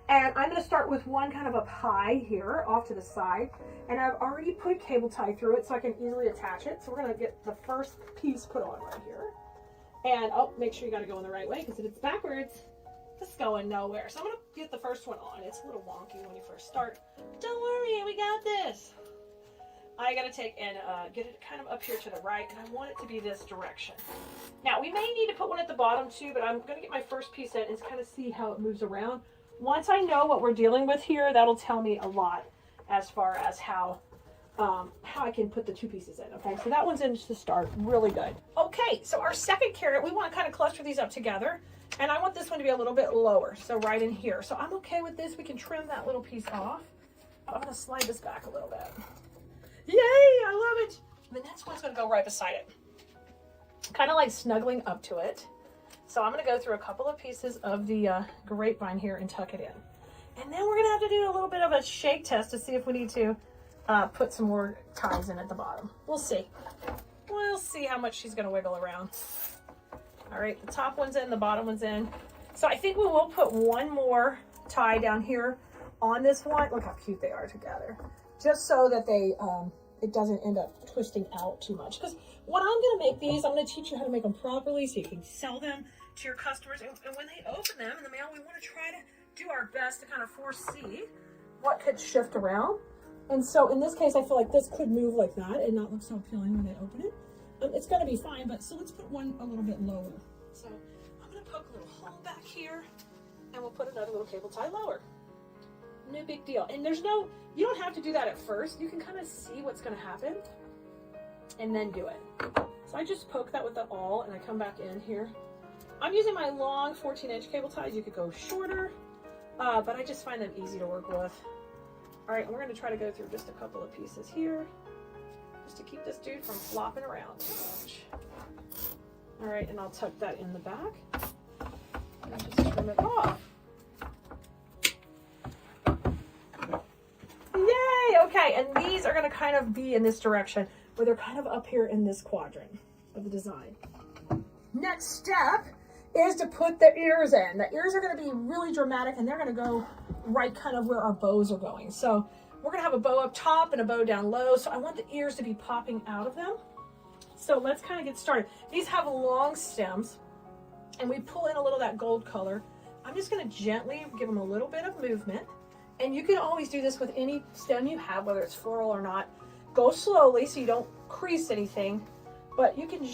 And I'm going to start with one kind of a pie here off to the side. And I've already put cable tie through it so I can easily attach it. So we're going to get the first piece put on right here. And, oh, make sure you got to go in the right way, because if it's backwards, it's going nowhere. So I'm going to get the first one on. It's a little wonky when you first start. Don't worry, we got this. I got to take and get it kind of up here to the right, and I want it to be this direction. Now, we may need to put one at the bottom too, but I'm going to get my first piece in and kind of see how it moves around. Once I know what we're dealing with here, that'll tell me a lot as far as how I can put the two pieces in. Okay, so that one's in to start. Really good. Okay, so our second carrot, we want to kind of cluster these up together, and I want this one to be a little bit lower, so right in here. So I'm okay with this. We can trim that little piece off. I'm going to slide this back a little bit. Yay, I love it. The next one's going to go right beside it, kind of like snuggling up to it. So I'm going to go through a couple of pieces of the grapevine here and tuck it in. And then we're going to have to do a little bit of a shake test to see if we need to put some more ties in at the bottom. We'll see. We'll see how much she's going to wiggle around. All right, the top one's in, the bottom one's in. So I think we will put one more tie down here on this one. Look how cute they are together. Just so that they it doesn't end up twisting out too much. Because when I'm going to make these, I'm going to teach you how to make them properly so you can sell them to your customers. And when they open them in the mail, we want to try to do our best to kind of foresee what could shift around. And so in this case, I feel like this could move like that and not look so appealing when they open it. It's going to be fine, but so let's put one a little bit lower. So I'm going to poke a little hole back here, and we'll put another little cable tie lower. No big deal. And there's no, you don't have to do that at first. You can kind of see what's going to happen and then do it. So I just poke that with the awl and I come back in here. I'm using my long 14-inch cable ties. You could go shorter, but I just find them easy to work with. All right, and we're going to try to go through just a couple of pieces here just to keep this dude from flopping around too much. All right, and I'll tuck that in the back and just trim it off. Yay! Okay, and these are going to kind of be in this direction where they're kind of up here in this quadrant of the design. Next step is to put the ears in. The ears are going to be really dramatic, and they're going to go right kind of where our bows are going. So we're going to have a bow up top and a bow down low. So I want the ears to be popping out of them. So let's kind of get started. These have long stems, and we pull in a little of that gold color. I'm just going to gently give them a little bit of movement. And you can always do this with any stem you have, whether it's floral or not. Go slowly so you don't crease anything, but you can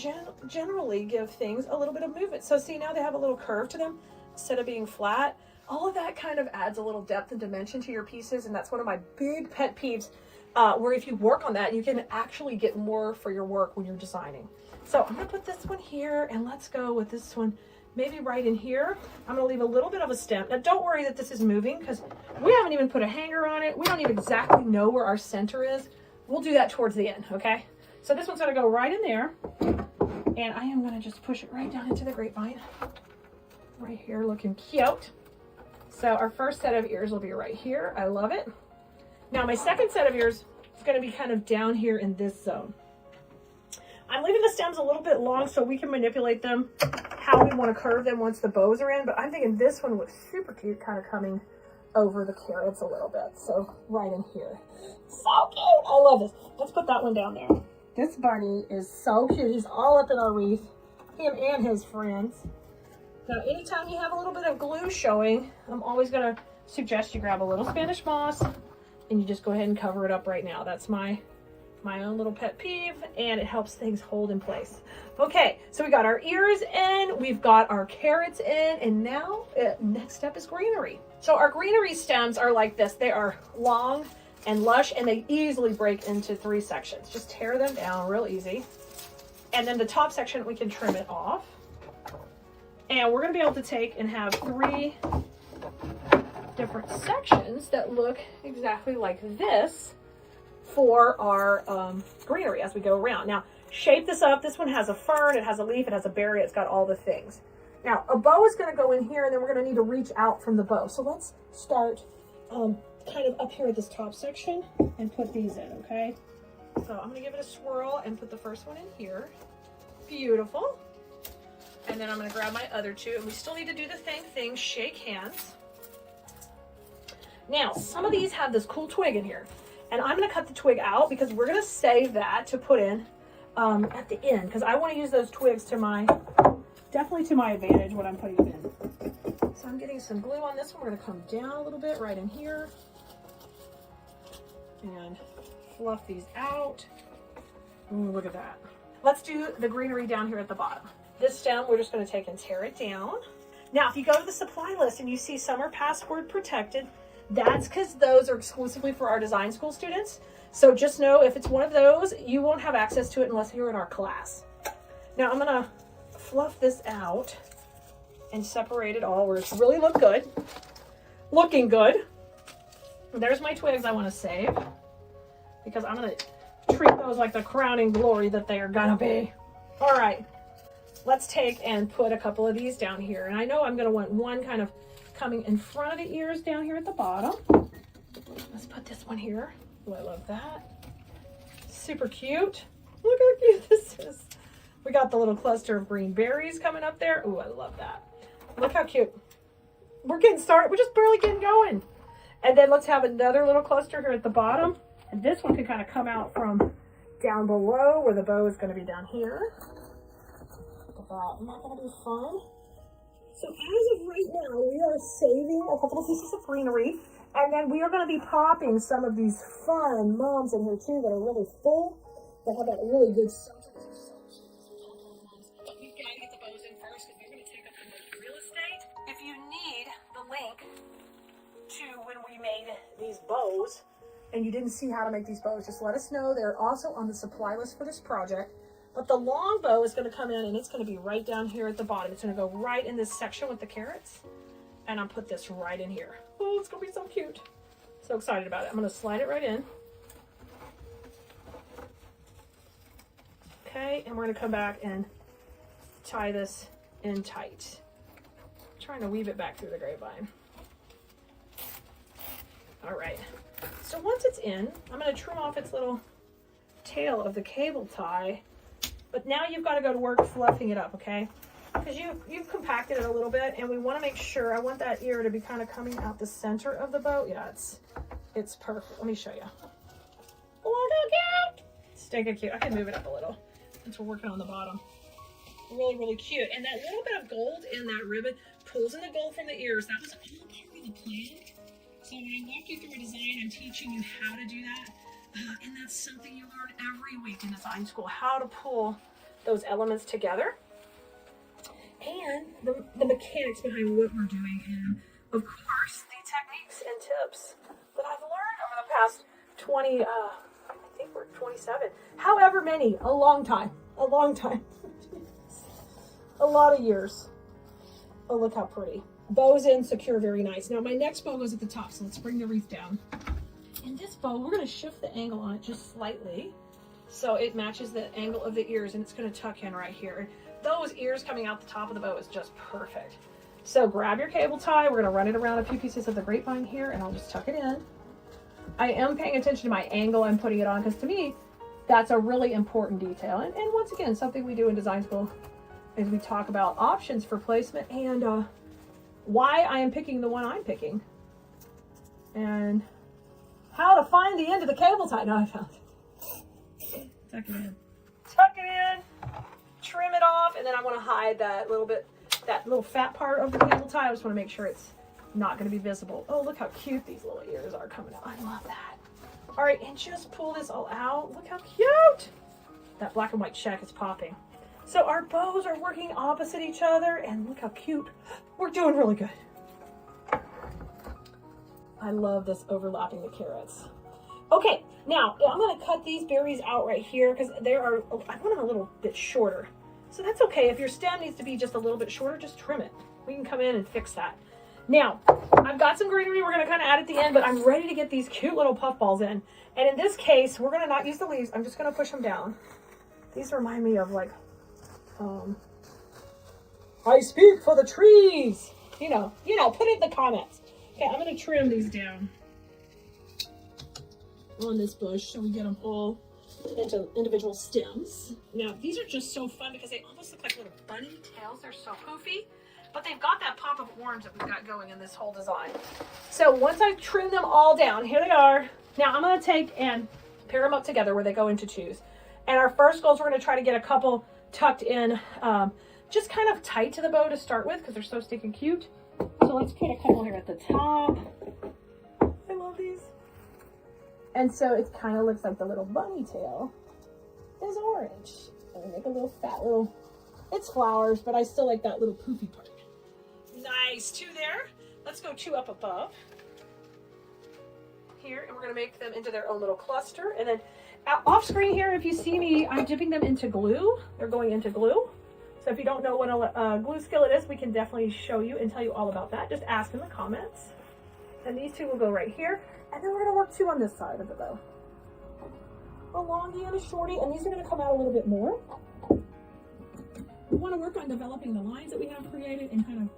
generally give things a little bit of movement. So see, now they have a little curve to them instead of being flat. All of that kind of adds a little depth and dimension to your pieces, and that's one of my big pet peeves, where if you work on that, you can actually get more for your work when you're designing. So I'm going to put this one here, and let's go with this one maybe right in here. I'm going to leave a little bit of a stem. Now, don't worry that this is moving because we haven't even put a hanger on it. We don't even exactly know where our center is. We'll do that towards the end, okay? So this one's going to go right in there, and I am going to just push it right down into the grapevine. Right here, looking cute. So our first set of ears will be right here. I love it. Now my second set of ears is going to be kind of down here in this zone. I'm leaving the stems a little bit long so we can manipulate them how we want to curve them once the bows are in, but I'm thinking this one looks super cute, kind of coming over the carrots a little bit. So right in here. So cute. I love this. Let's put that one down there. This bunny is so cute. He's all up in our wreath, him and his friends. Now, anytime you have a little bit of glue showing, I'm always going to suggest you grab a little Spanish moss and you just go ahead and cover it up right now. That's my own little pet peeve, and it helps things hold in place. Okay, so we got our ears in, we've got our carrots in, and now next step is greenery. So our greenery stems are like this. They are long and lush, and they easily break into 3 sections. Just tear them down real easy. And then the top section, we can trim it off. And we're going to be able to take and have 3 different sections that look exactly like this for our greenery as we go around. Now, shape this up. This one has a fern, it has a leaf, it has a berry, it's got all the things. Now, a bow is going to go in here, and then we're going to need to reach out from the bow. So let's start kind of up here at this top section and put these in, okay? So I'm going to give it a swirl and put the first one in here. Beautiful. And then I'm going to grab my other 2, and we still need to do the same thing, shake hands. Now, some of these have this cool twig in here, and I'm going to cut the twig out because we're going to save that to put in at the end, because I want to use those twigs to definitely to my advantage when I'm putting them in. So I'm getting some glue on this one. We're going to come down a little bit right in here and fluff these out. Ooh, look at that. Let's do the greenery down here at the bottom. This stem, we're just going to take and tear it down. Now, if you go to the supply list and you see some are password protected, that's because those are exclusively for our design school students. So just know if it's one of those, you won't have access to it unless you're in our class. Now I'm gonna fluff this out and separate it all where it's really looking good. There's my twigs I want to save because I'm gonna treat those like the crowning glory that they are gonna be. All right, let's take and put a couple of these down here. And I know I'm gonna want one kind of coming in front of the ears down here at the bottom. Let's put this one here. Oh, I love that. Super cute. Look how cute this is. We got the little cluster of green berries coming up there. Oh, I love that. Look how cute. We're getting started. We're just barely getting going. And then let's have another little cluster here at the bottom. And this one can kind of come out from down below where the bow is going to be down here. Look at that. Isn't that going to be fun? So as of right now, we are saving a couple of pieces of greenery. And then we are going to be popping some of these fun mums in here too that are really full. That have that really good stuff. But we've got to get the bows in first because we're going to take up the real estate. If you need the link to when we made these bows and you didn't see how to make these bows, just let us know. They're also on the supply list for this project. But the long bow is going to come in and it's going to be right down here at the bottom. It's going to go right in this section with the carrots. And I'll put this right in here. Oh, it's going to be so cute. So excited about it. I'm going to slide it right in. Okay, and we're going to come back and tie this in tight. I'm trying to weave it back through the grapevine. All right. So once it's in, I'm going to trim off its little tail of the cable tie. But now you've got to go to work fluffing it up, okay? Because you've compacted it a little bit, and we want to make sure, I want that ear to be kind of coming out the center of the bow. Yeah, it's perfect. Let me show you. Oh, look how cute! Stinking cute. I can move it up a little since we're working on the bottom. Really, really cute. And that little bit of gold in that ribbon pulls in the gold from the ears. That was all part of the plan. So when I walk you through a design, I'm teaching you how to do that. And that's something you learn every week in design school, how to pull those elements together. And the mechanics behind what we're doing, and of course the techniques and tips that I've learned over the past 20, I think we're 27, however many, a long time, a lot of years. Oh, look how pretty. Bows in, secure, very nice. Now my next bow goes at the top, so let's bring the wreath down. In this bow, we're going to shift the angle on it just slightly so it matches the angle of the ears, and it's going to tuck in right here. Those ears coming out the top of the bow is just perfect. So grab your cable tie. We're going to run it around a few pieces of the grapevine here, and I'll just tuck it in. I am paying attention to my angle I'm putting it on because to me, that's a really important detail. And once again, something we do in design school is we talk about options for placement and why I am picking the one I'm picking. And how to find the end of the cable tie. No, I found it. Tuck it in. Tuck it in. Trim it off, and then I want to hide that little fat part of the cable tie. I just want to make sure it's not going to be visible. Oh, look how cute these little ears are coming out. I love that. All right, and just pull this all out. Look how cute. That black and white check is popping. So our bows are working opposite each other, and look how cute. We're doing really good. I love this overlapping the carrots. Okay, now I'm going to cut these berries out right here because I want them a little bit shorter. So that's okay. If your stem needs to be just a little bit shorter, just trim it. We can come in and fix that. Now, I've got some greenery we're going to kind of add at the end, but I'm ready to get these cute little puffballs in. And in this case, we're going to not use the leaves. I'm just going to push them down. These remind me of like, I speak for the trees. You know, put it in the comments. Okay, I'm going to trim these down on this bush so we get them all into individual stems. Now, these are just so fun because they almost look like little bunny tails. They're so poofy, but they've got that pop of orange that we've got going in this whole design. So once I've trimmed them all down, here they are. Now I'm going to take and pair them up together where they go into twos. And our first goal is we're going to try to get a couple tucked in, just kind of tight to the bow to start with because they're so stinking cute. So let's put a couple here at the top. I love these. And so it kind of looks like the little bunny tail is orange. And we make a little fat little, it's flowers, but I still like that little poofy part. Nice, 2 there. Let's go 2 up above here, and we're gonna make them into their own little cluster. And then off screen here, if you see me, I'm dipping them into glue. They're going into glue. So if you don't know what a glue skillet is, we can definitely show you and tell you all about that. Just ask in the comments. And these 2 will go right here. And then we're gonna work 2 on this side of the bow. A longie and a shorty, and these are gonna come out a little bit more. We wanna work on developing the lines that we have created and kind of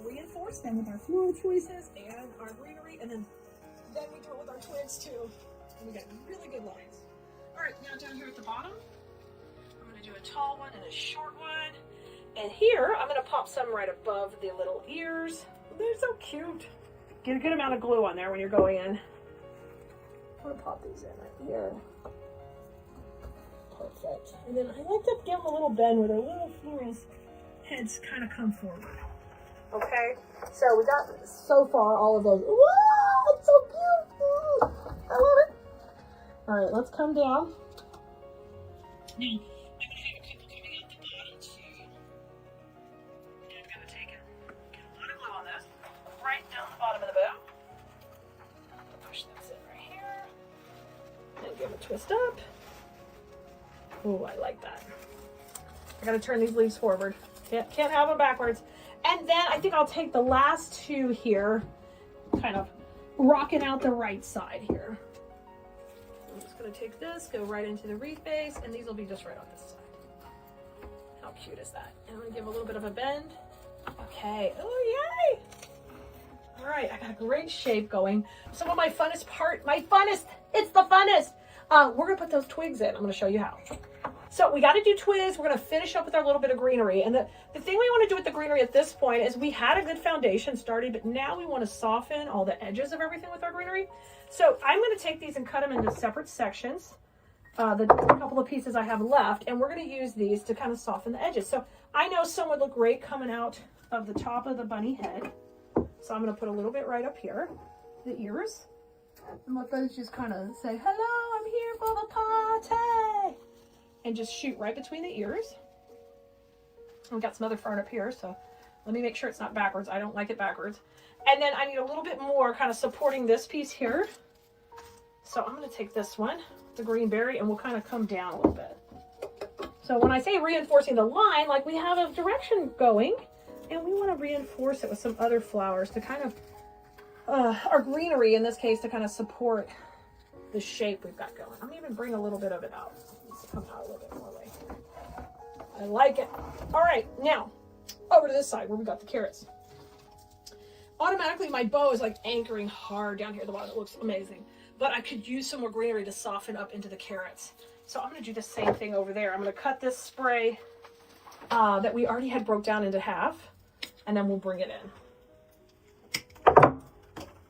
reinforce them with our floral choices and our greenery, and then we do it with our twigs too. And we got really good lines. All right, now down here at the bottom, I'm gonna do a tall one and a short one. And here, I'm gonna pop some right above the little ears. They're so cute. Get a good amount of glue on there when you're going in. I'm gonna pop these in right here. Perfect. And then I like to give them a little bend where their little florals heads kind of come forward. Okay, so we got so far all of those. Whoa, it's so cute. Ooh, I love it. All right, let's come down. Now, I'm gonna have a couple coming out the bottom too. And I'm gonna take it, get a lot of glue on this, right down the bottom of the bow. Push this in right here. And give it a twist up. Ooh, I like that. I gotta turn these leaves forward. Can't have them backwards. And then I think I'll take the last 2 here, kind of rocking out the right side here. I'm just gonna take this, go right into the wreath base, and these will be just right on this side. How cute is that? And I'm gonna give a little bit of a bend. Okay, oh yay! All right, I got a great shape going. Some of my funnest part, it's the funnest. We're gonna put those twigs in. I'm gonna show you how. So we got to do twigs. We're going to finish up with our little bit of greenery. And the thing we want to do with the greenery at this point is we had a good foundation started, but now we want to soften all the edges of everything with our greenery. So I'm going to take these and cut them into separate sections, the couple of pieces I have left, and we're going to use these to kind of soften the edges. So I know some would look great coming out of the top of the bunny head. So I'm going to put a little bit right up here, the ears. And let those just kind of say, hello, I'm here for the party. And just shoot right between the ears. We've got some other fern up here, so let me make sure it's not backwards. I don't like it backwards. And then I need a little bit more kind of supporting this piece here. So I'm going to take this one, the green berry, and we'll kind of come down a little bit. So when I say reinforcing the line, like we have a direction going, and we want to reinforce it with some other flowers to kind of, our greenery in this case, to kind of support the shape we've got going. I'm going to even bring a little bit of it out. Come out a little bit more right here. I like it. All right, now over to this side where we got the carrots. Automatically my bow is like anchoring hard down here at the bottom. It looks amazing, but I could use some more greenery to soften up into the carrots. So I'm going to do the same thing over there. I'm going to cut this spray that we already had broke down into half, and then we'll bring it in.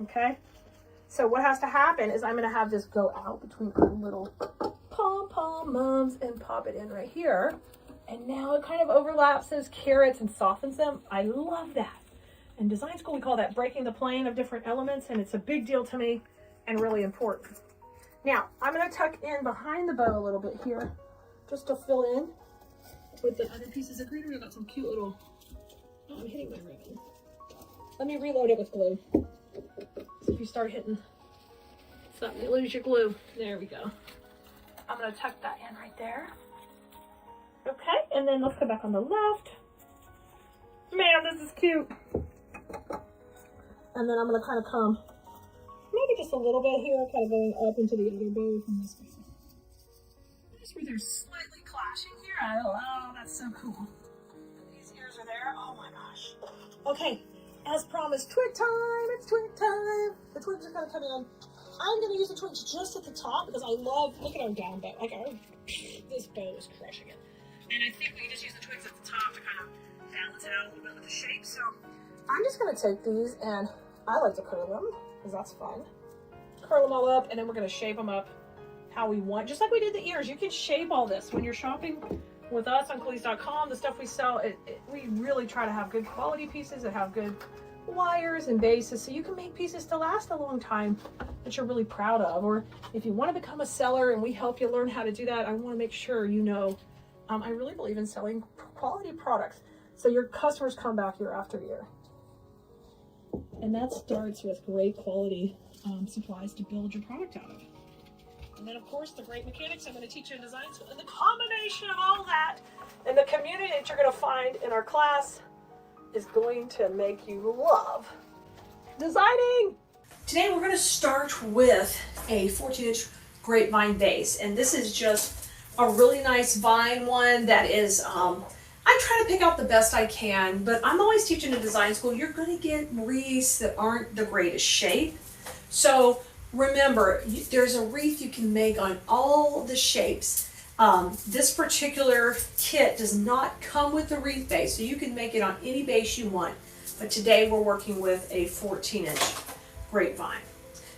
Okay, so what has to happen is I'm going to have this go out between our little pom-pom mums and pop it in right here. And now it kind of overlaps those carrots and softens them. I love that. In design school, we call that breaking the plane of different elements, and it's a big deal to me and really important. Now, I'm going to tuck in behind the bow a little bit here, just to fill in with the other pieces of greenery. I've got some cute little, oh, I'm hitting my ribbon. Let me reload it with glue. So if you start hitting something, you lose your glue. There we go. I'm going to tuck that in right there. Okay, and then let's go back on the left. Man, this is cute. And then I'm going to kind of come, maybe just a little bit here, kind of going up into the other bow from this way. Just where they're slightly clashing here. Oh, that's so cool. These ears are there. Oh my gosh. Okay, as promised, twig time. It's twig time. The twigs are going to come in. I'm going to use the twigs just at the top because I love, look at our down bow. Like this bow is crushing it. And I think we can just use the twigs at the top to kind of balance it out a little bit with the shape. So I'm just going to take these, and I like to curl them because that's fun. Curl them all up, and then we're going to shape them up how we want. Just like we did the ears. You can shape all this. When you're shopping with us on Keleas.com, the stuff we sell, we really try to have good quality pieces that have good wires and bases, so you can make pieces to last a long time that you're really proud of. Or if you want to become a seller and we help you learn how to do that, I want to make sure you know, I really believe in selling quality products so your customers come back year after year. And that starts with great quality supplies to build your product out of. And then, of course, the great mechanics I'm going to teach you in design school. And the combination of all that and the community that you're going to find in our class is going to make you love designing. Today, we're going to start with a 14-inch grapevine vase. And this is just a really nice vine one that is, I try to pick out the best I can, but I'm always teaching in design school. You're going to get wreaths that aren't the greatest shape. So remember, there's a wreath you can make on all the shapes. This particular kit does not come with the wreath base, so you can make it on any base you want. But today we're working with a 14-inch grapevine.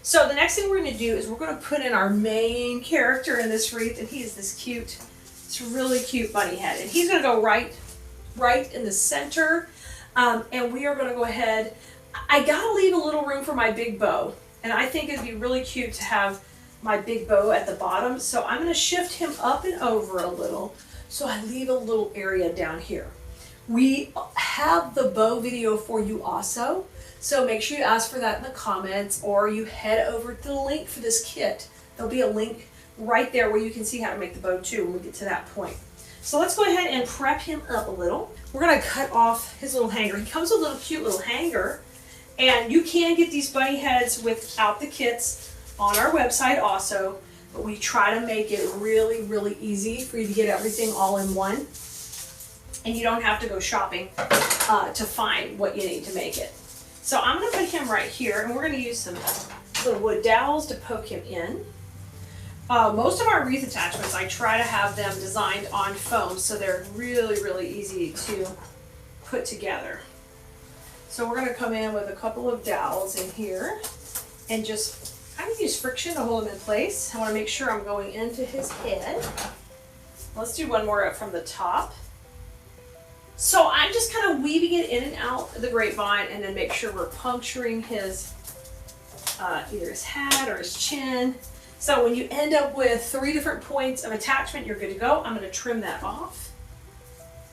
So the next thing we're going to do is we're going to put in our main character in this wreath, and he is this cute, it's a really cute bunny head. And he's going to go right in the center. And we are going to go ahead, I got to leave a little room for my big bow. And I think it'd be really cute to have my big bow at the bottom. So I'm going to shift him up and over a little so I leave a little area down here. We have the bow video for you also. So make sure you ask for that in the comments, or you head over to the link for this kit. There'll be a link right there where you can see how to make the bow too when we get to that point. So let's go ahead and prep him up a little. We're going to cut off his little hanger. He comes with a little cute little hanger. And you can get these bunny heads without the kits on our website also, but we try to make it really, really easy for you to get everything all in one. And you don't have to go shopping to find what you need to make it. So I'm going to put him right here, and we're going to use some little wood dowels to poke him in. Most of our wreath attachments, I try to have them designed on foam, so they're really, really easy to put together. So we're going to come in with a couple of dowels in here and just kind of use friction to hold him in place. I want to make sure I'm going into his head. Let's do one more up from the top. So I'm just kind of weaving it in and out of the grapevine, and then make sure we're puncturing his, either his hat or his chin. So when you end up with 3 different points of attachment, you're good to go. I'm going to trim that off.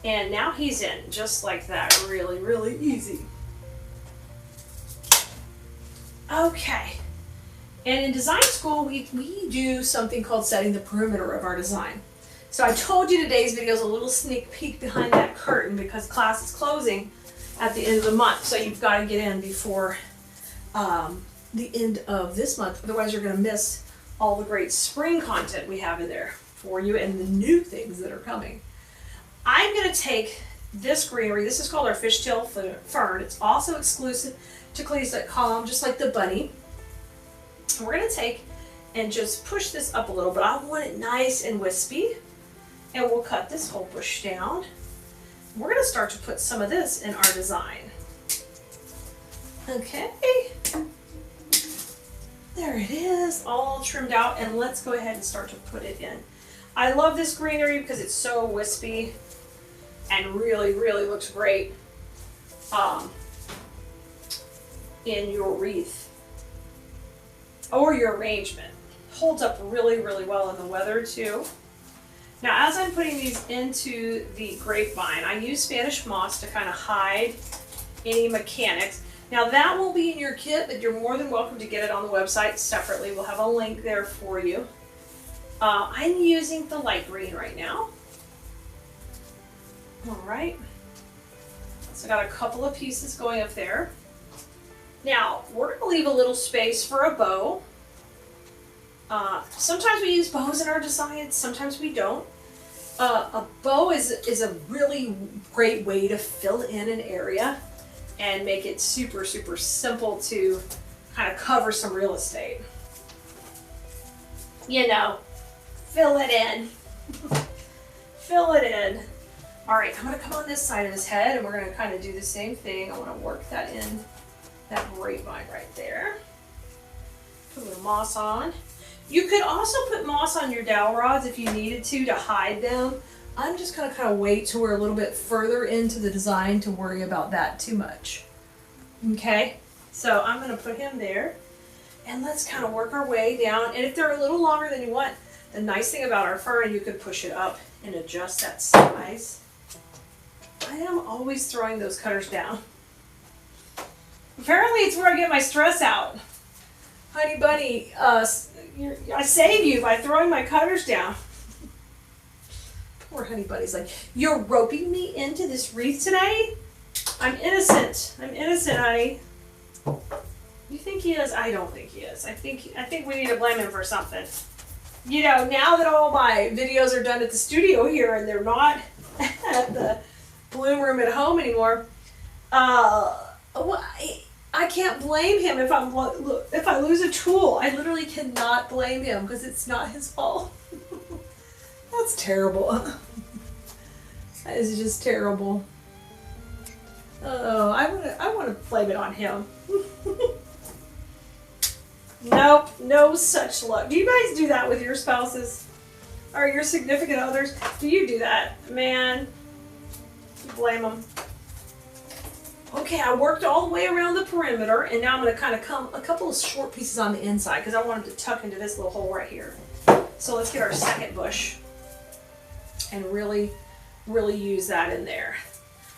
And now he's in, just like that. Really, really easy. Okay, and in design school, we do something called setting the perimeter of our design. So I told you today's video is a little sneak peek behind that curtain because class is closing at the end of the month. So you've got to get in before the end of this month. Otherwise, you're going to miss all the great spring content we have in there for you and the new things that are coming. I'm going to take this greenery. This is called our fishtail fern. It's also exclusive to Keleas.com, just like the bunny. And we're going to take and just push this up a little, but I want it nice and wispy. And we'll cut this whole bush down. We're going to start to put some of this in our design. Okay. There it is, all trimmed out, and let's go ahead and start to put it in. I love this greenery because it's so wispy and really, really looks great in your wreath or your arrangement. Holds up really, really well in the weather too. Now, as I'm putting these into the grapevine, I use Spanish moss to kind of hide any mechanics. Now, that won't be in your kit, but you're more than welcome to get it on the website separately. We'll have a link there for you. I'm using the light green right now. All right. So I got a couple of pieces going up there. Now, we're going to leave a little space for a bow. Sometimes we use bows in our designs, sometimes we don't. A bow is a really great way to fill in an area and make it super, super simple to kind of cover some real estate. You know, fill it in. Fill it in. All right, I'm going to come on this side of his head, and we're going to kind of do the same thing. I want to work that in, that grapevine right there. Put a little moss on. You could also put moss on your dowel rods if you needed to hide them. I'm just going to kind of wait till we're a little bit further into the design to worry about that too much. Okay, so I'm going to put him there. And let's kind of work our way down. And if they're a little longer than you want, the nice thing about our fern, you can push it up and adjust that size. I am always throwing those cutters down. Apparently it's where I get my stress out. Honey bunny, I save you by throwing my cutters down. Poor honey bunny's like, you're roping me into this wreath today? I'm innocent. I'm innocent, honey. You think he is? I don't think he is. I think we need to blame him for something. You know, now that all my videos are done at the studio here and they're not at the bloom room at home anymore, I can't blame him if I lose a tool. I literally cannot blame him because it's not his fault. That's terrible. That is just terrible. Oh, I want to blame it on him. Nope, no such luck. Do you guys do that with your spouses or your significant others? Do you do that? Man, you blame them. Okay, I worked all the way around the perimeter, and now I'm going to kind of come a couple of short pieces on the inside because I want them to tuck into this little hole right here. So let's get our second bush and really, really use that in there.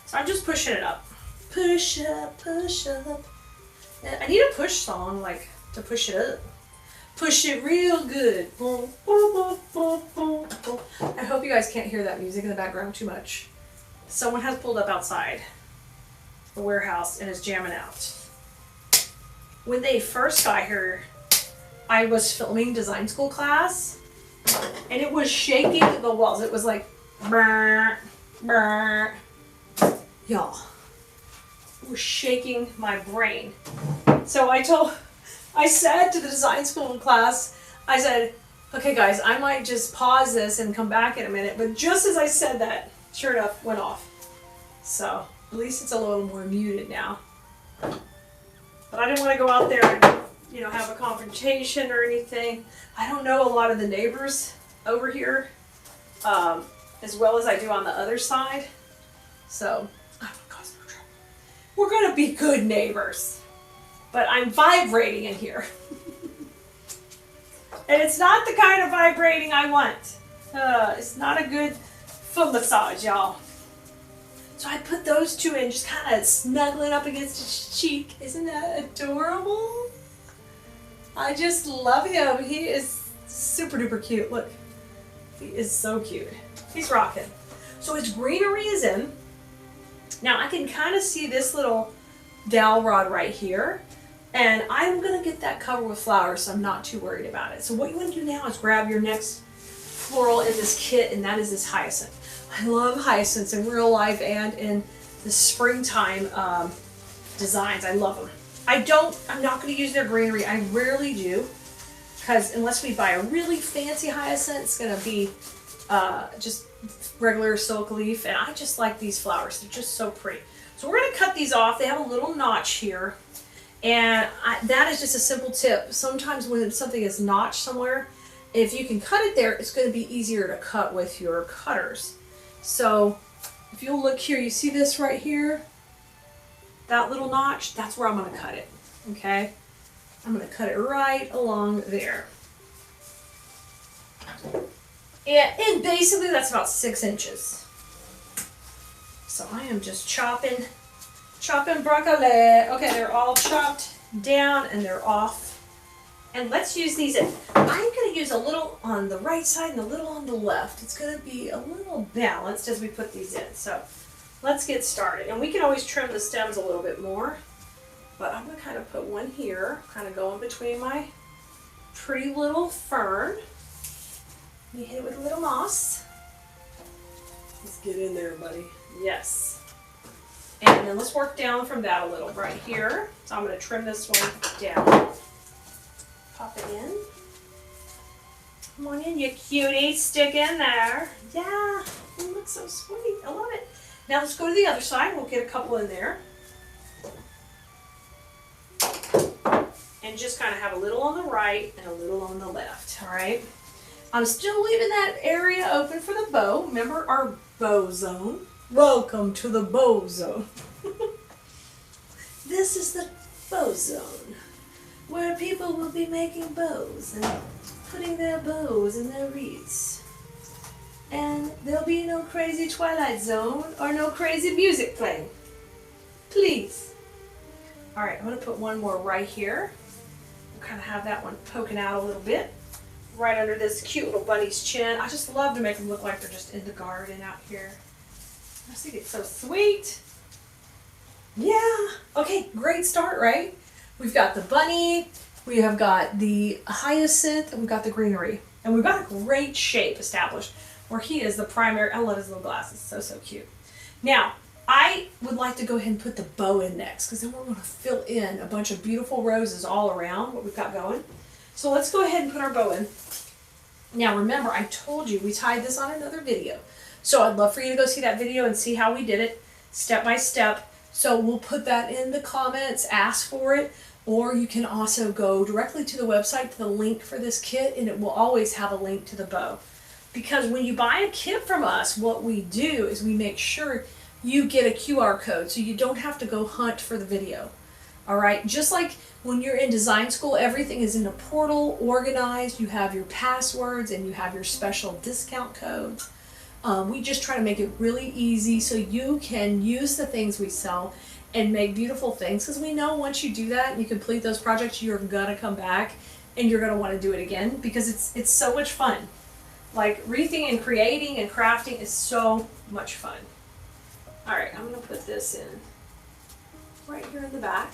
So I'm just pushing it up. Push up, push up. I need a push song, like, to push it up. Push it real good. I hope you guys can't hear that music in the background too much. Someone has pulled up outside the warehouse and is jamming out. When they first got here, I was filming design school class and it was shaking the walls. It was like, brr, brr. Y'all, it was shaking my brain. So I said to the design school class, I said, okay guys, I might just pause this and come back in a minute. But just as I said that, sure enough, went off. So at least it's a little more muted now. But I didn't want to go out there and, you know, have a confrontation or anything. I don't know a lot of the neighbors over here as well as I do on the other side. So I don't want to cause no trouble. We're going to be good neighbors. But I'm vibrating in here. And it's not the kind of vibrating I want. It's not a good foot massage, y'all. So I put those two in, just kind of snuggling up against his cheek. Isn't that adorable? I just love him. He is super duper cute. Look, he is so cute. He's rocking. So his greenery is in. Now I can kind of see this little dowel rod right here. And I'm going to get that covered with flowers, so I'm not too worried about it. So what you want to do now is grab your next floral in this kit, and that is this hyacinth. I love hyacinths in real life and in the springtime designs. I love them. I'm not going to use their greenery. I rarely do, because unless we buy a really fancy hyacinth, it's going to be just regular silk leaf. And I just like these flowers. They're just so pretty. So we're going to cut these off. They have a little notch here. And that is just a simple tip. Sometimes when something is notched somewhere, if you can cut it there, it's going to be easier to cut with your cutters. So if you'll look here, you see this right here? That little notch, that's where I'm going to cut it. Okay? I'm going to cut it right along there. And basically that's about 6 inches. So I am just chopping broccoli. Okay, they're all chopped down and they're off. And let's use these. I'm going to use a little on the right side and a little on the left. It's going to be a little balanced as we put these in. So let's get started. And we can always trim the stems a little bit more. But I'm going to kind of put one here, kind of going between my pretty little fern. You hit it with a little moss. Let's get in there, buddy. Yes. And then let's work down from that a little right here. So I'm going to trim this one down. Pop it in. Come on in, you cutie. Stick in there. Yeah, it looks so sweet. I love it. Now let's go to the other side. We'll get a couple in there. And just kind of have a little on the right and a little on the left. All right. I'm still leaving that area open for the bow. Remember our bow zone. Welcome to the bow zone. This is the bow zone. where people will be making bows and putting their bows in their wreaths. And there'll be no crazy Twilight Zone or no crazy music playing. Please. All right, I'm gonna put one more right here. We'll kind of have that one poking out a little bit, right under this cute little bunny's chin. I just love to make them look like they're just in the garden out here. I just think it's so sweet. Yeah, okay, great start, right? We've got the bunny, we have got the hyacinth, and we've got the greenery. And we've got a great shape established where he is the primary. I love his little glasses, so cute. Now, I would like to go ahead and put the bow in next because then we're going to fill in a bunch of beautiful roses all around what we've got going. So let's go ahead and put our bow in. Now remember, I told you we tied this on another video. So I'd love for you to go see that video and see how we did it step by step. So we'll put that in the comments, ask for it, or you can also go directly to the website to the link for this kit, and it will always have a link to the bow. Because when you buy a kit from us, what we do is we make sure you get a QR code so you don't have to go hunt for the video. All right, just like when you're in design school, everything is in a portal, organized. You have your passwords and you have your special discount codes. We just try to make it really easy so you can use the things we sell and make beautiful things, because we know once you do that and you complete those projects, you're gonna come back and you're gonna want to do it again because it's so much fun. Like wreathing and creating and crafting is so much fun. All right, I'm gonna put this in right here in the back.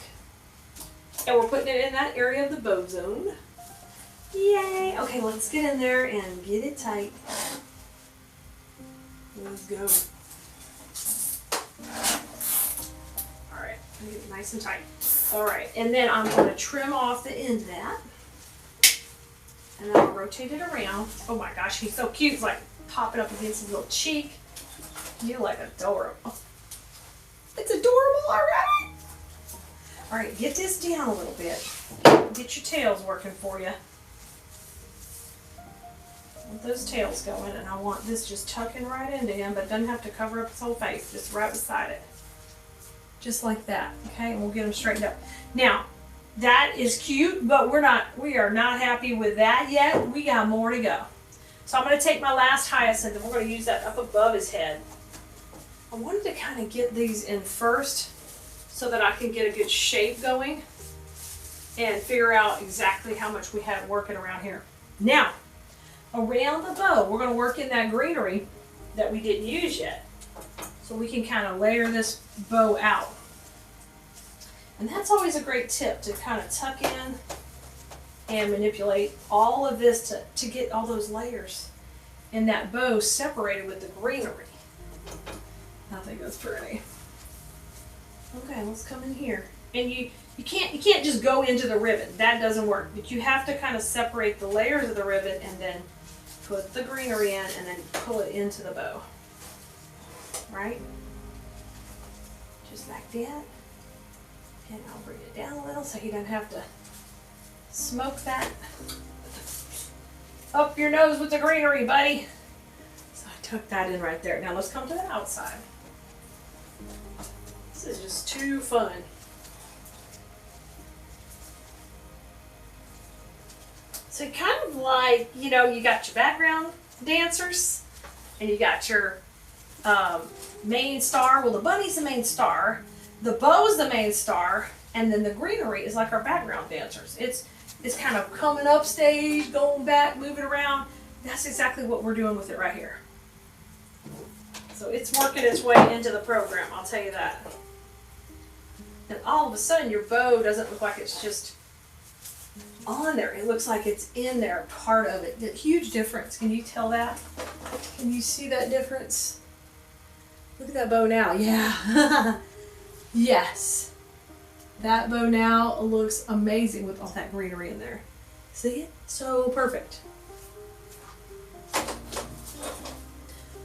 And we're putting it in that area of the bow zone. Yay! Okay, let's get in there and get it tight. Let's go. All right, get it nice and tight. All right, and then I'm going to trim off the end of that. And then I'll rotate it around. Oh my gosh, he's so cute. He's like popping up against his little cheek. You're like adorable. It's adorable already. All right, get this down a little bit. Get your tails working for you. Want those tails going, and I want this just tucking right into him, but doesn't have to cover up his whole face, just right beside it. Just like that, okay? And we'll get him straightened up. Now, that is cute, but we are not happy with that yet. We got more to go. So I'm gonna take my last hyacinth and we're gonna use that up above his head. I wanted to kind of get these in first so that I can get a good shape going and figure out exactly how much we have working around here. Now, around the bow, we're going to work in that greenery that we didn't use yet. So we can kind of layer this bow out. And that's always a great tip, to kind of tuck in and manipulate all of this to get all those layers in that bow separated with the greenery. I think that's pretty. Okay, let's come in here. And you can't just go into the ribbon. That doesn't work. But you have to kind of separate the layers of the ribbon and then put the greenery in and then pull it into the bow. Right? Just like that. And I'll bring it down a little so you don't have to smoke that up your nose with the greenery, buddy. So I tuck that in right there. Now let's come to the outside. This is just too fun. So kind of like, you know, you got your background dancers and you got your main star. Well, the bunny's the main star, the bow's the main star, and then the greenery is like our background dancers. It's kind of coming up stage, going back, moving around. That's exactly what we're doing with it right here. So it's working its way into the program, I'll tell you that. And all of a sudden your bow doesn't look like it's just on there. It looks like it's in there, part of it. The huge difference. Can you tell that? Can you see that difference? Look at that bow now. Yeah. Yes. That bow now looks amazing with all that greenery in there. See it? So perfect.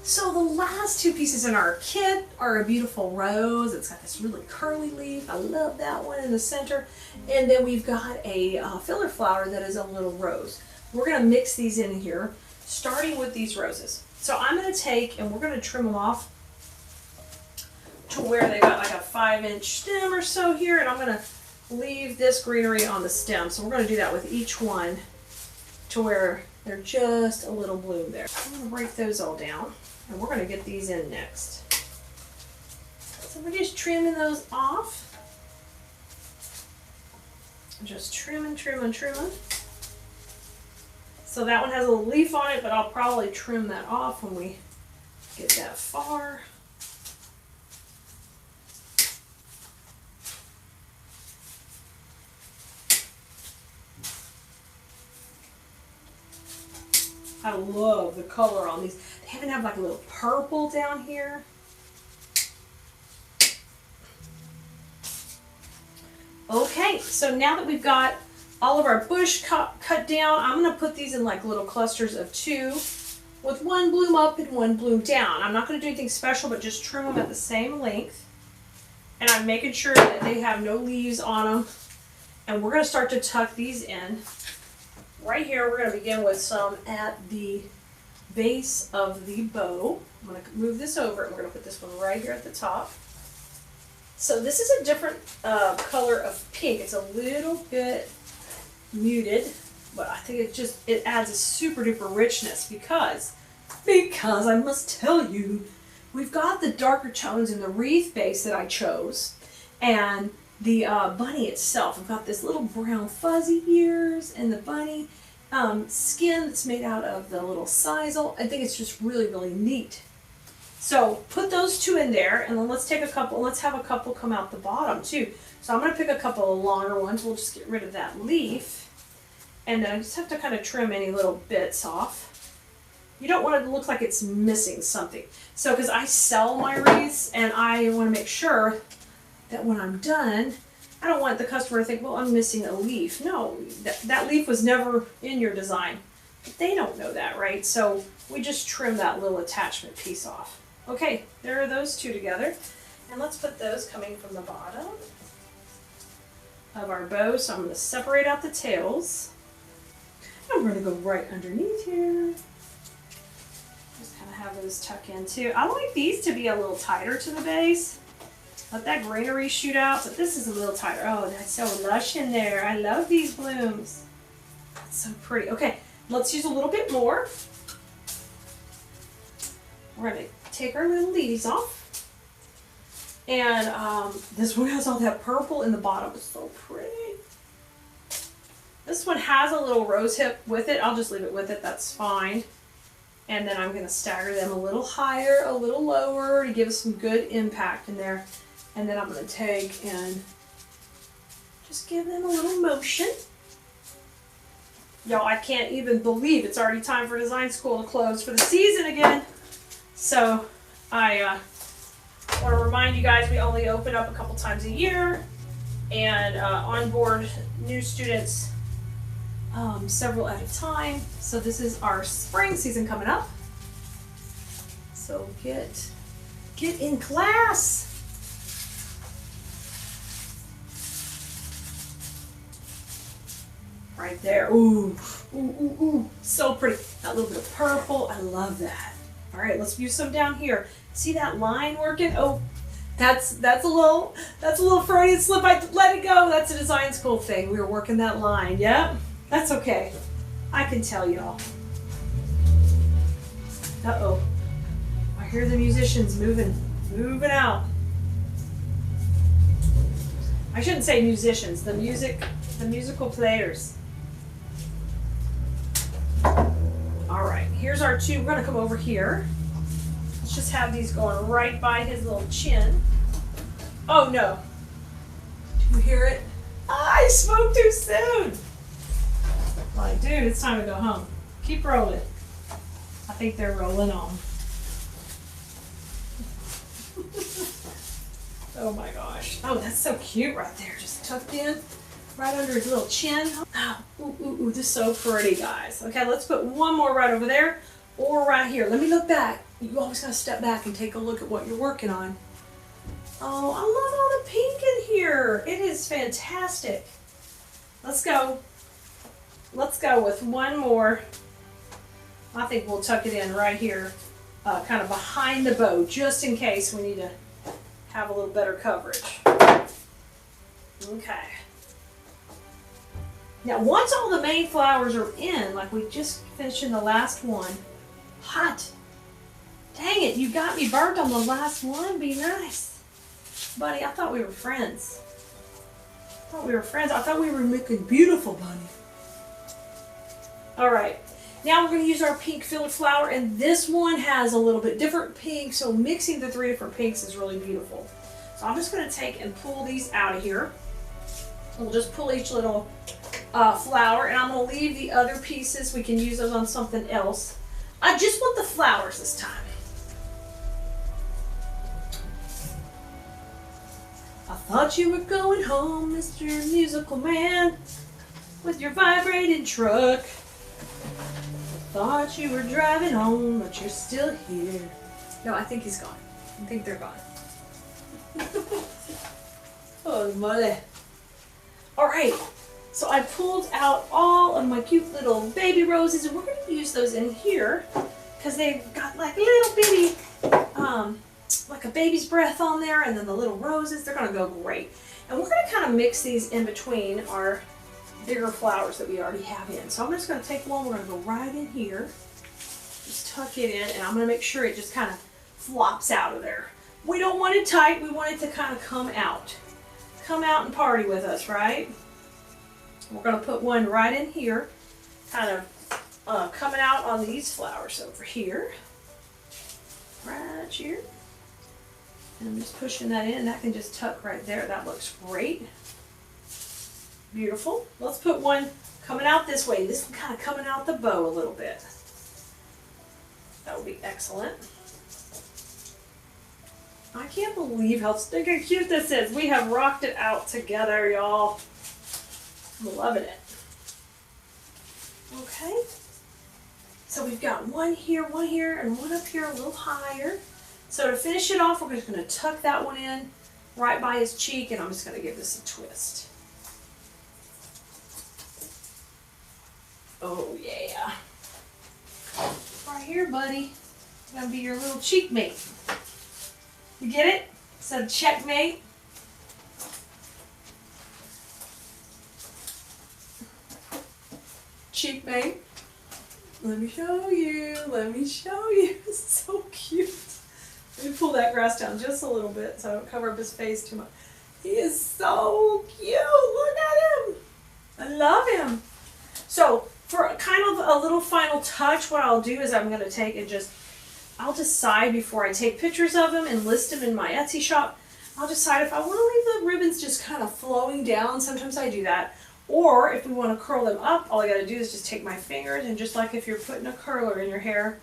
So the last two pieces in our kit are a beautiful rose. It's got this really curly leaf. I love that one in the center. And then we've got a filler flower that is a little rose. We're going to mix these in here, starting with these roses. So I'm going to take, and we're going to trim them off to where they got like a 5-inch stem or so here. And I'm going to leave this greenery on the stem. So we're going to do that with each one to where they're just a little bloom there. I'm going to break those all down, and we're going to get these in next. So we're just trimming those off. Just trimming. So that one has a little leaf on it, but I'll probably trim that off when we get that far. I love the color on these. They even have like a little purple down here. Okay, so now that we've got all of our bush cut down, I'm going to put these in like little clusters of 2 with 1 bloom up and 1 bloom down. I'm not going to do anything special, but just trim them at the same length. And I'm making sure that they have no leaves on them. And we're going to start to tuck these in. Right here, we're going to begin with some at the base of the bow. I'm going to move this over, and we're going to put this one right here at the top. So this is a different color of pink. It's a little bit muted, but I think it adds a super duper richness because I must tell you, we've got the darker tones in the wreath base that I chose, and the bunny itself. We've got this little brown fuzzy ears and the bunny skin that's made out of the little sisal. I think it's just really, really neat. So put those 2 in there, and then let's have a couple come out the bottom too. So I'm going to pick a couple of longer ones. We'll just get rid of that leaf. And then I just have to kind of trim any little bits off. You don't want it to look like it's missing something. So because I sell my wreaths, and I want to make sure that when I'm done, I don't want the customer to think, well, I'm missing a leaf. No, that leaf was never in your design. But they don't know that, right? So we just trim that little attachment piece off. Okay, there are those 2 together. And let's put those coming from the bottom of our bow. So I'm going to separate out the tails. And we're going to go right underneath here. Just kind of have those tuck in too. I like these to be a little tighter to the base. Let that greenery shoot out, but this is a little tighter. Oh, that's so lush in there. I love these blooms. That's so pretty. Okay, let's use a little bit more. We're going to take our little leaves off. And this one has all that purple in the bottom. It's so pretty. This one has a little rose hip with it. I'll just leave it with it. That's fine. And then I'm going to stagger them a little higher, a little lower to give us some good impact in there. And then I'm going to take and just give them a little motion. Y'all, I can't even believe it's already time for design school to close for the season again. So I want to remind you guys we only open up a couple times a year and onboard new students several at a time. So this is our spring season coming up. So get in class. Right there. Ooh, ooh, ooh, ooh. So pretty. That little bit of purple. I love that. All right, let's use some down here. See that line working? Oh, that's a little Freudian slip. I let it go. That's a design school thing. We were working that line. Yep. That's okay. I can tell y'all. Uh-oh. I hear the musicians moving out. I shouldn't say musicians, the musical players. All right, here's our 2. We're gonna come over here. Let's just have these going right by his little chin. Oh no. Do you hear it? I spoke too soon. Like, dude, it's time to go home. Keep rolling. I think they're rolling on. Oh my gosh. Oh, that's so cute right there. Just tucked in right under his little chin. Oh, ooh, ooh, ooh, this is so pretty, guys. Okay, let's put one more right over there or right here. Let me look back. You always gotta step back and take a look at what you're working on. Oh, I love all the pink in here. It is fantastic. Let's go. Let's go with one more. I think we'll tuck it in right here, kind of behind the bow, just in case we need to have a little better coverage. Okay. Now, once all the main flowers are in, like we just finished in the last one, hot. Dang it, you got me burnt on the last one. Be nice. Buddy, I thought we were friends. I thought we were making beautiful, buddy. All right. Now we're going to use our pink filled flower, and this one has a little bit different pink, so mixing the 3 different pinks is really beautiful. So I'm just going to take and pull these out of here. We'll just pull each little flower, and I'm going to leave the other pieces. We can use those on something else. I just want the flowers this time. I thought you were going home, Mr. Musical Man, with your vibrating truck. I thought you were driving home, but you're still here. No, I think he's gone. I think they're gone. Oh, mother. All right, so I pulled out all of my cute little baby roses, and we're going to use those in here because they've got like little bitty, like a baby's breath on there, and then the little roses, they're going to go great. And we're going to kind of mix these in between our bigger flowers that we already have in. So I'm just going to take one, we're going to go right in here, just tuck it in, and I'm going to make sure it just kind of flops out of there. We don't want it tight, we want it to kind of come out. Come out and party with us, right? We're going to put one right in here, kind of coming out on these flowers over here, right here. And I'm just pushing that in, that can just tuck right there. That looks great. Beautiful. Let's put one coming out this way. This one kind of coming out the bow a little bit. That would be excellent. I can't believe how stinking cute this is. We have rocked it out together, y'all. I'm loving it. Okay. So we've got one here, and one up here a little higher. So to finish it off, we're just going to tuck that one in right by his cheek, and I'm just going to give this a twist. Oh yeah. Right here, buddy. It's going to be your little cheek mate. You get it? So checkmate. Cheekmate. Let me show you. Let me show you. It's so cute. Let me pull that grass down just a little bit so I don't cover up his face too much. He is so cute. Look at him. I love him. So for kind of a little final touch, what I'll do is I'm going to take and I'll decide before I take pictures of them and list them in my Etsy shop. I'll decide if I want to leave the ribbons just kind of flowing down. Sometimes I do that. Or if we want to curl them up, all I got to do is just take my fingers and just like if you're putting a curler in your hair,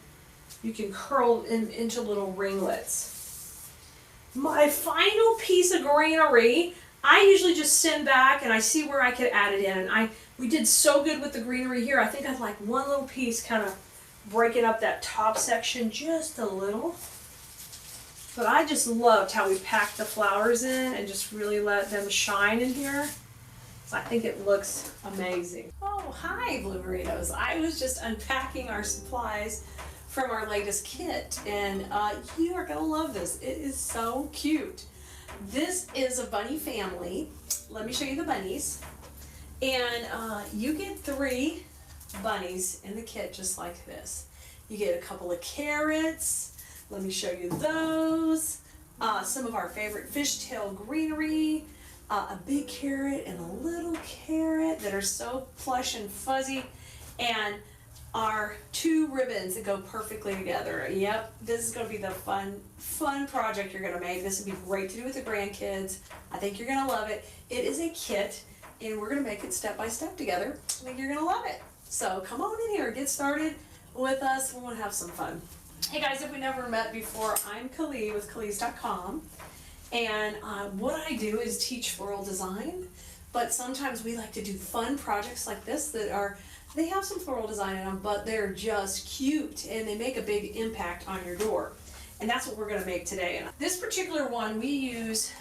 you can curl them into little ringlets. My final piece of greenery, I usually just send back and I see where I could add it in. And we did so good with the greenery here. I think I'd like one little piece kind of breaking up that top section just a little. But I just loved how we packed the flowers in and just really let them shine in here. So I think it looks amazing. Oh, hi, Blue Burritos. I was just unpacking our supplies from our latest kit, and you are gonna love this. It is so cute. This is a bunny family. Let me show you the bunnies. And you get 3 bunnies in the kit just like this. You get a couple of carrots. Let me show you those. Some of our favorite fishtail greenery. A big carrot and a little carrot that are so plush and fuzzy, and our 2 ribbons that go perfectly together. Yep, this is going to be the fun project you're going to make. This would be great to do with the grandkids. I think you're going to love it. It is a kit, and we're going to make it step by step together. I think you're going to love it. So come on in here, get started with us. We want to have some fun. Hey guys, if we never met before, I'm Keleas with Keleas.com. And what I do is teach floral design, but sometimes we like to do fun projects like this they have some floral design in them, but they're just cute and they make a big impact on your door. And that's what we're going to make today. And this particular one we use,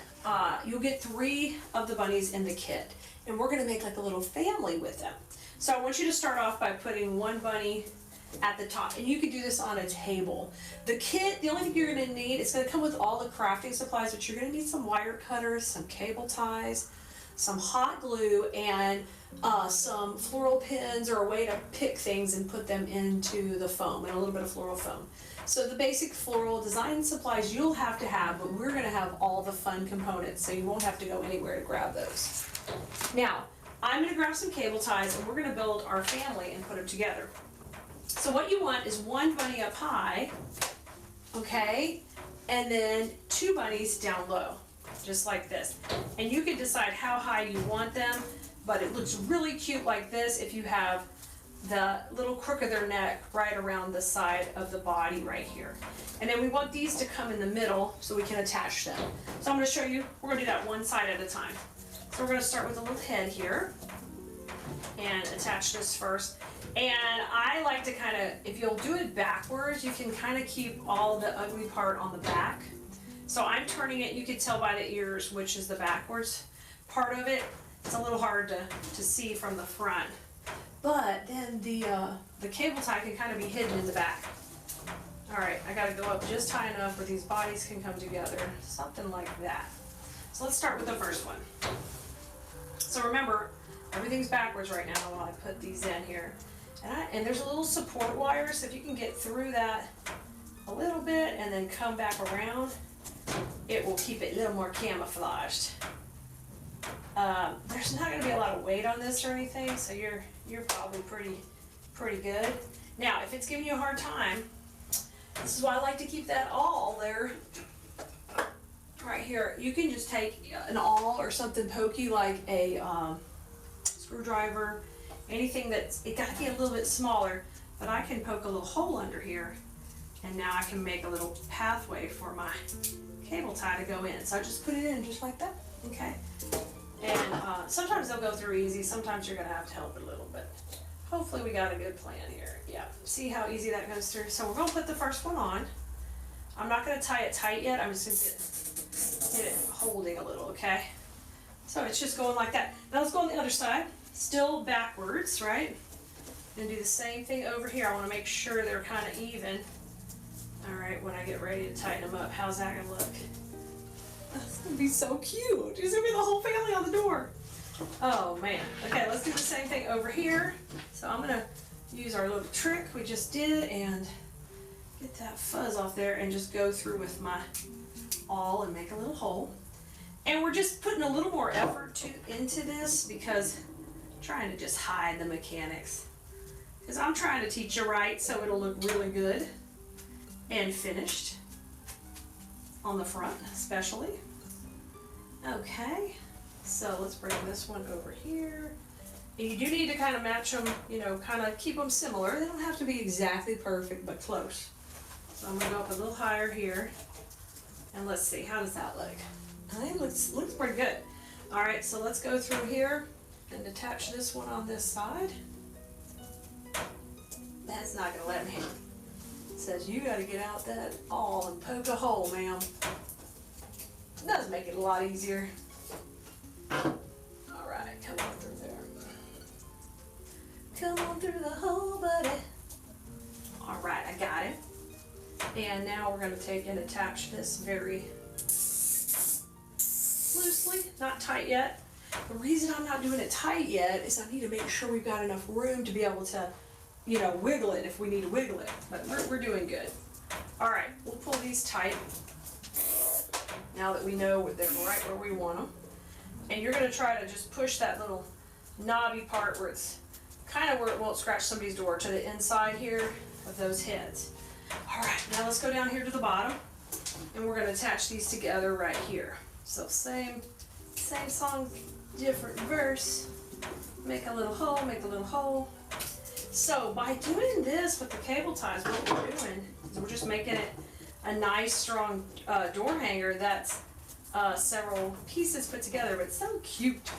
you'll get 3 of the bunnies in the kit, and we're going to make like a little family with them. So I want you to start off by putting 1 bunny at the top, and you could do this on a table. The kit, the only thing you're going to need, it's going to come with all the crafting supplies, but you're going to need some wire cutters, some cable ties, some hot glue and some floral pins or a way to pick things and put them into the foam, and a little bit of floral foam. So the basic floral design supplies you'll have to have, but we're gonna have all the fun components, so you won't have to go anywhere to grab those. Now, I'm gonna grab some cable ties and we're gonna build our family and put them together. So what you want is one bunny up high, okay, and then 2 bunnies down low, just like this. And you can decide how high you want them, but it looks really cute like this if you have the little crook of their neck right around the side of the body right here. And then we want these to come in the middle so we can attach them. So I'm gonna show you, we're gonna do that one side at a time. So we're gonna start with a little head here and attach this first. And I like to kind of, if you'll do it backwards, you can kind of keep all the ugly part on the back. So I'm turning it, you can tell by the ears which is the backwards part of it. It's a little hard to see from the front. But then the cable tie can kind of be hidden in the back. All right, I gotta go up just high enough where these bodies can come together, something like that. So let's start with the first one. So remember, everything's backwards right now while I put these in here. And there's a little support wire, so if you can get through that a little bit and then come back around, it will keep it a little more camouflaged. There's not gonna be a lot of weight on this or anything, so you're probably pretty good. Now, if it's giving you a hard time, this is why I like to keep that awl there, right here. You can just take an awl or something pokey like a screwdriver, anything that's, it gotta be a little bit smaller, but I can poke a little hole under here, and now I can make a little pathway for my cable tie to go in. So I just put it in just like that, okay? And sometimes they'll go through easy, sometimes you're gonna have to help it a little bit. Hopefully we got a good plan here. Yeah, see how easy that goes through? So we're gonna put the first one on. I'm not gonna tie it tight yet, I'm just gonna get it holding a little, okay? So it's just going like that. Now let's go on the other side, still backwards, right? And do the same thing over here. I wanna make sure they're kind of even. All right, when I get ready to tighten them up, how's that gonna look? That's gonna be so cute. There's gonna be the whole family on the door. Oh man. Okay, let's do the same thing over here. So I'm gonna use our little trick we just did and get that fuzz off there and just go through with my awl and make a little hole. And we're just putting a little more effort into this because I'm trying to just hide the mechanics. Because I'm trying to teach you right so it'll look really good and finished on the front especially. Okay, so let's bring this one over here. And you do need to kind of match them, you know, kind of keep them similar. They don't have to be exactly perfect, but close. So I'm gonna go up a little higher here. And let's see, how does that look? I think it looks pretty good. All right, so let's go through here and attach this one on this side. That's not gonna let me. It says you gotta get out that awl and poke a hole, ma'am. It does make it a lot easier. All right, come on through there. Come on through the hole, buddy. All right, I got it. And now we're gonna take and attach this very loosely, not tight yet. The reason I'm not doing it tight yet is I need to make sure we've got enough room to be able to, you know, wiggle it if we need to wiggle it, but we're doing good. All right, we'll pull these tight now that we know they're right where we want them. And you're gonna try to just push that little knobby part where it's kind of where it won't scratch somebody's door to the inside here of those heads. All right, now let's go down here to the bottom and we're gonna attach these together right here. So same song, different verse. Make a little hole, make a little hole. So by doing this with the cable ties, what we're doing is we're just making it a nice strong door hanger that's several pieces put together, but it's so cute.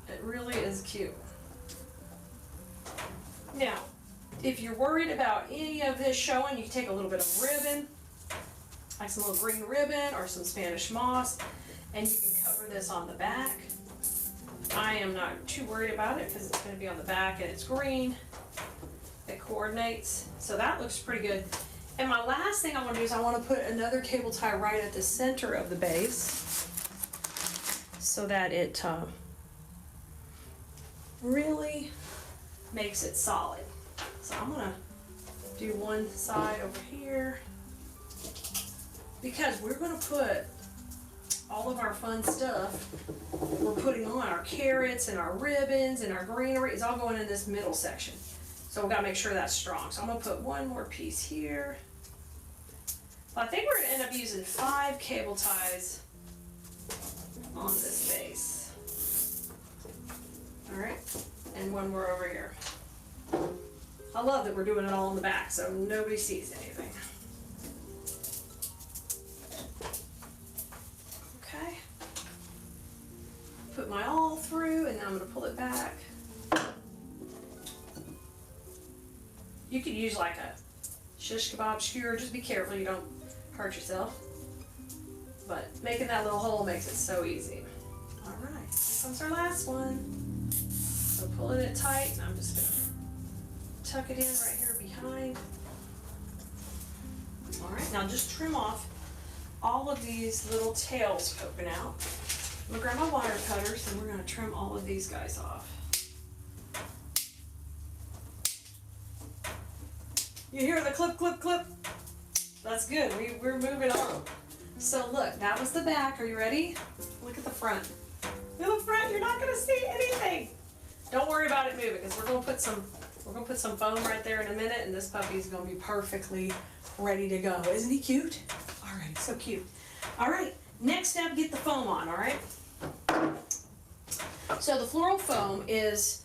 It really is cute. Now, if you're worried about any of this showing, you can take a little bit of ribbon, like some little green ribbon or some Spanish moss, and you can cover this on the back. I am not too worried about it because it's going to be on the back and it's green. It coordinates, so that looks pretty good. And my last thing I want to do is I want to put another cable tie right at the center of the base. so that it really makes it solid. So I'm gonna do one side over here because we're gonna put all of our fun stuff we're putting on, our carrots and our ribbons and our greenery, is all going in this middle section. So we've got to make sure that's strong. So I'm going to put one more piece here. Well, I think we're going to end up using 5 cable ties on this base. All right, and one more over here. I love that we're doing it all in the back so nobody sees anything. Okay. Put my awl through, and then I'm going to pull it back. You could use like a shish kebab skewer. Just be careful you don't hurt yourself. But making that little hole makes it so easy. All right, here comes our last one. So pulling it tight, and I'm just gonna tuck it in right here behind. All right, now just trim off all of these little tails poking out. I'm gonna grab my wire cutters, and we're gonna trim all of these guys off. You hear the clip, clip, clip? That's good, we're moving on. So look, that was the back. Are you ready? Look at the front. Look at the front, you're not gonna see anything. Don't worry about it moving, because we're gonna put some foam right there in a minute, and this puppy's gonna be perfectly ready to go. Isn't he cute? All right, so cute. All right, next step, get the foam on, all right? So the floral foam is,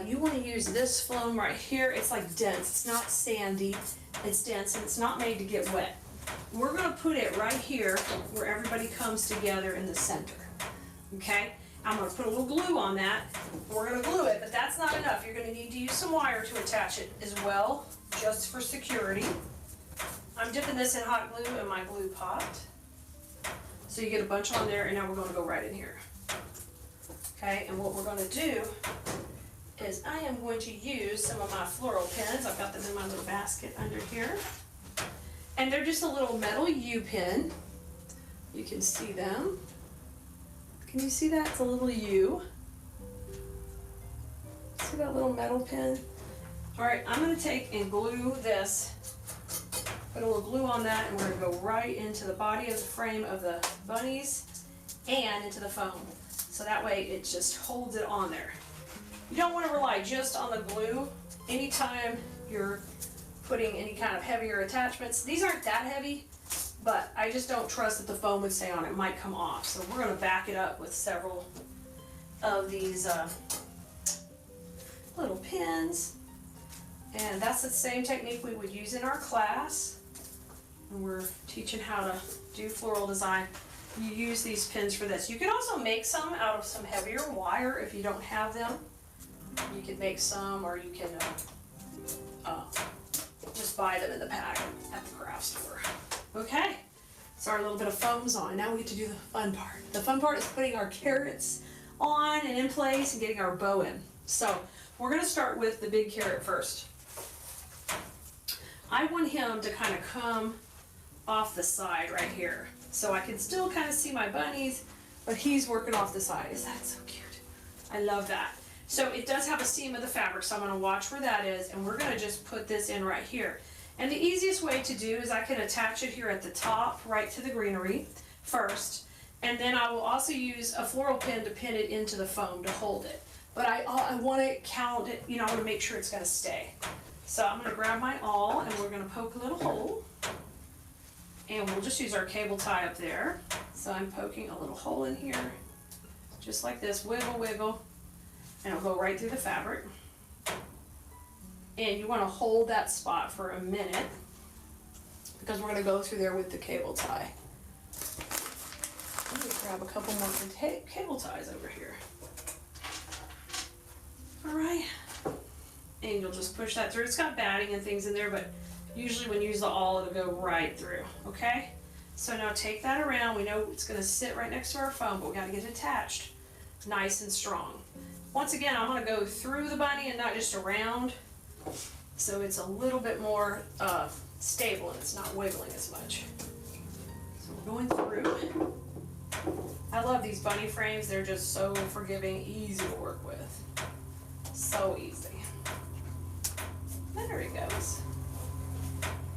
you want to use this foam right here. It's like dense, it's not sandy, it's dense, and it's not made to get wet. We're going to put it right here where everybody comes together in the center, okay? I'm going to put a little glue on that. We're going to glue it, but that's not enough. You're going to need to use some wire to attach it as well, just for security. I'm dipping this in hot glue in my glue pot. So you get a bunch on there, and now we're going to go right in here. Okay, and what we're going to do is I am going to use some of my floral pins. I've got them in my little basket under here. And they're just a little metal U pin. You can see them. Can you see that? It's a little U. See that little metal pin? All right, I'm going to take and glue this. Put a little glue on that, and we're going to go right into the body of the frame of the bunnies and into the foam. So that way it just holds it on there. You don't want to rely just on the glue anytime you're putting any kind of heavier attachments. These aren't that heavy, but I just don't trust that the foam would stay on. It might come off. So we're going to back it up with several of these little pins. And that's the same technique we would use in our class. And we're teaching how to do floral design. You use these pins for this. You can also make some out of some heavier wire if you don't have them. You can make some, or you can just buy them in the pack at the craft store. Okay, so our little bit of foam's on. Now we get to do the fun part. The fun part is putting our carrots on and in place and getting our bow in. So we're going to start with the big carrot first. I want him to kind of come off the side right here. So I can still kind of see my bunnies, but he's working off the side. Is that so cute? I love that. So it does have a seam of the fabric, so I'm going to watch where that is, and we're going to just put this in right here. And the easiest way to do is I can attach it here at the top, right to the greenery first, and then I will also use a floral pin to pin it into the foam to hold it. But I want to count it, you know, I want to make sure it's going to stay. So I'm going to grab my awl, and we're going to poke a little hole. And we'll just use our cable tie up there. So I'm poking a little hole in here, just like this, wiggle, wiggle, and it'll go right through the fabric. And you want to hold that spot for a minute, because we're going to go through there with the cable tie. Let me grab a couple more cable ties over here. All right. And you'll just push that through. It's got batting and things in there, but usually when you use the awl, it'll go right through, okay? So now take that around. We know it's gonna sit right next to our foam, but we gotta get it attached nice and strong. Once again, I'm gonna go through the bunny and not just around, so it's a little bit more stable and it's not wiggling as much. So we're going through. I love these bunny frames. They're just so forgiving, easy to work with. So easy. There he goes.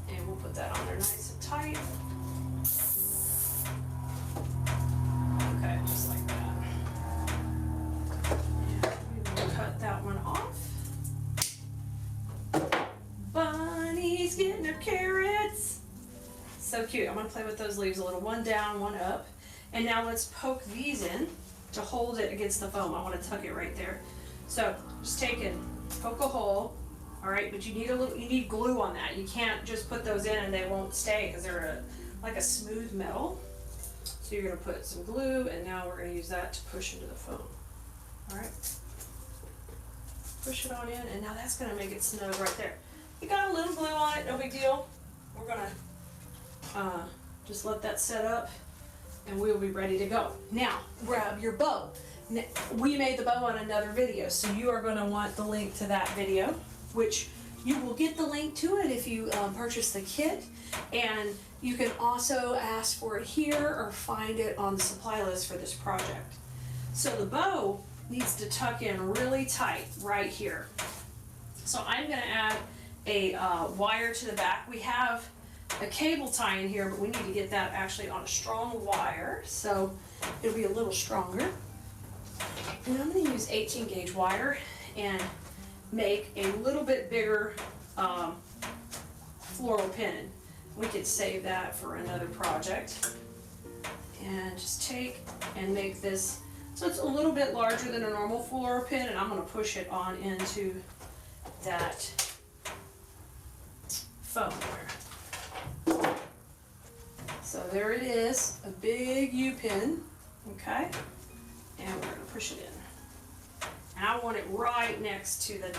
And we'll put that on there nice and tight. Okay, just like that. And we will cut that one off. Bunny's getting her carrots. So cute. I'm going to play with those leaves a little. One down, one up. And now let's poke these in to hold it against the foam. I want to tuck it right there. So just take and poke a hole. All right, but you need glue on that. You can't just put those in and they won't stay because they're like a smooth metal. So you're going to put some glue, and now we're going to use that to push into the foam. All right. Push it on in, and now that's going to make it snug right there. You got a little glue on it, no big deal. We're going to just let that set up, and we'll be ready to go. Now, grab your bow. We made the bow on another video, so you are going to want the link to that video, which you will get the link to it if you purchase the kit. And you can also ask for it here or find it on the supply list for this project. So the bow needs to tuck in really tight right here. So I'm going to add a wire to the back. We have a cable tie in here, but we need to get that actually on a strong wire, so it'll be a little stronger. And I'm going to use 18 gauge wire and make a little bit bigger floral pin. We could save that for another project. And just take and make this, so it's a little bit larger than a normal floral pin, and I'm going to push it on into that foam there. So there it is, a big U-pin, okay? And we're going to push it in. And I want it right next to the,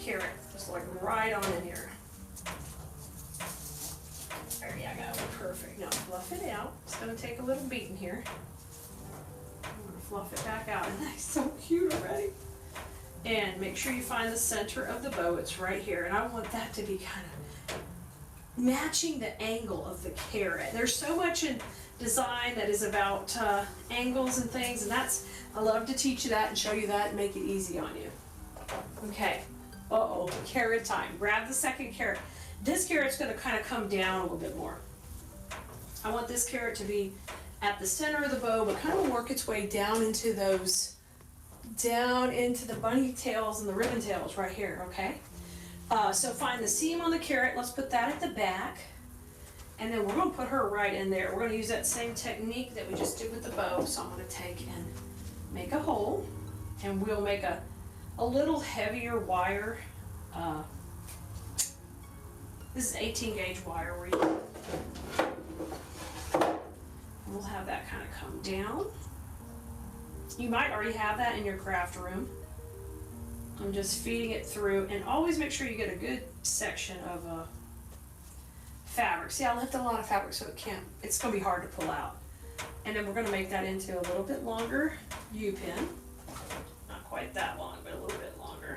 carrot, just like right on in here. There you go, perfect. Now fluff it out. It's going to take a little beating here. I'm going to fluff it back out, and that's so cute already. And make sure you find the center of the bow. It's right here, and I want that to be kind of matching the angle of the carrot. There's so much in design that is about angles and things, and that's, I love to teach you that and show you that and make it easy on you. Okay, uh-oh, carrot time. Grab the second carrot. This carrot's going to kind of come down a little bit more. I want this carrot to be at the center of the bow, but kind of work its way down into those, down into the bunny tails and the ribbon tails right here, okay? So find the seam on the carrot. Let's put that at the back. And then we're going to put her right in there. We're going to use that same technique that we just did with the bow. So I'm going to take and make a hole, and we'll make a little heavier wire. This is 18 gauge wire. We'll have that kind of come down. You might already have that in your craft room. I'm just feeding it through, and always make sure you get a good section of fabric. See, I left a lot of fabric, so it's going to be hard to pull out. And then we're going to make that into a little bit longer U-pin. Not quite that long, but a little bit longer.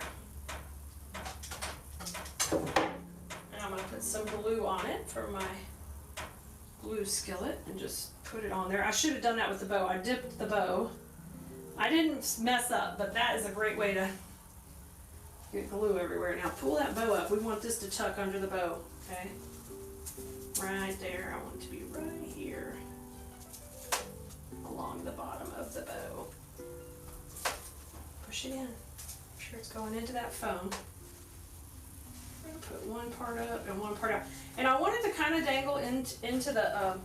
And I'm going to put some glue on it for my glue skillet and just put it on there. I should have done that with the bow. I dipped the bow. I didn't mess up, but that is a great way to get glue everywhere. Now pull that bow up. We want this to tuck under the bow, okay? Right there. I want it to be right here along the bottom of the bow. Push it in. Make sure it's going into that foam. We're going to put one part up and one part out. And I want it to kind of dangle into the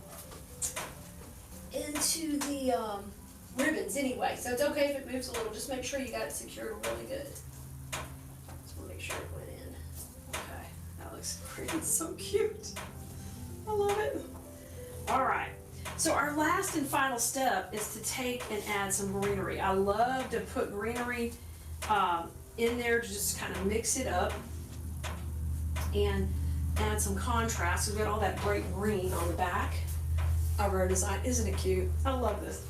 ribbons anyway. So it's okay if it moves a little. Just make sure you got it secured really good. Just want to make sure it went in. Okay, that looks great. It's so cute. I love it. All right. So our last and final step is to take and add some greenery. I love to put greenery in there to just kind of mix it up and add some contrast. We've got all that bright green on the back of our design. Isn't it cute? I love this.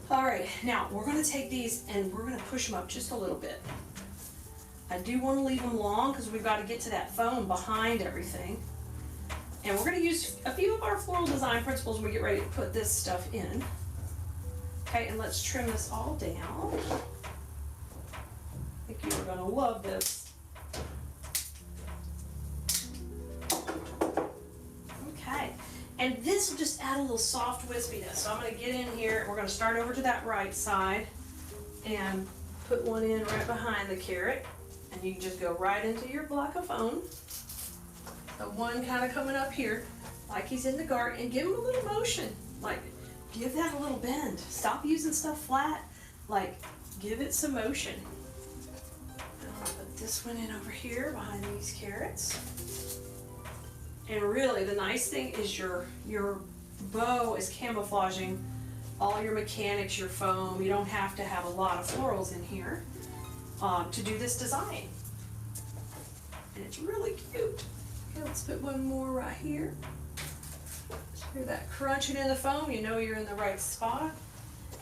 All right, now we're going to take these and we're going to push them up just a little bit. I do want to leave them long because we've got to get to that foam behind everything. And we're going to use a few of our floral design principles when we get ready to put this stuff in. Okay, and let's trim this all down. I think you are going to love this. Okay, and this will just add a little soft wispiness. So I'm going to get in here, and we're going to start over to that right side and put one in right behind the carrot. And you can just go right into your block of foam. The one kind of coming up here, like he's in the garden, and give him a little motion. Like, give that a little bend. Stop using stuff flat. Like, give it some motion. And I'll put this one in over here behind these carrots. And really, the nice thing is your bow is camouflaging all your mechanics, your foam. You don't have to have a lot of florals in here to do this design. And it's really cute. Okay, let's put one more right here. Hear that crunching in the foam, you know you're in the right spot.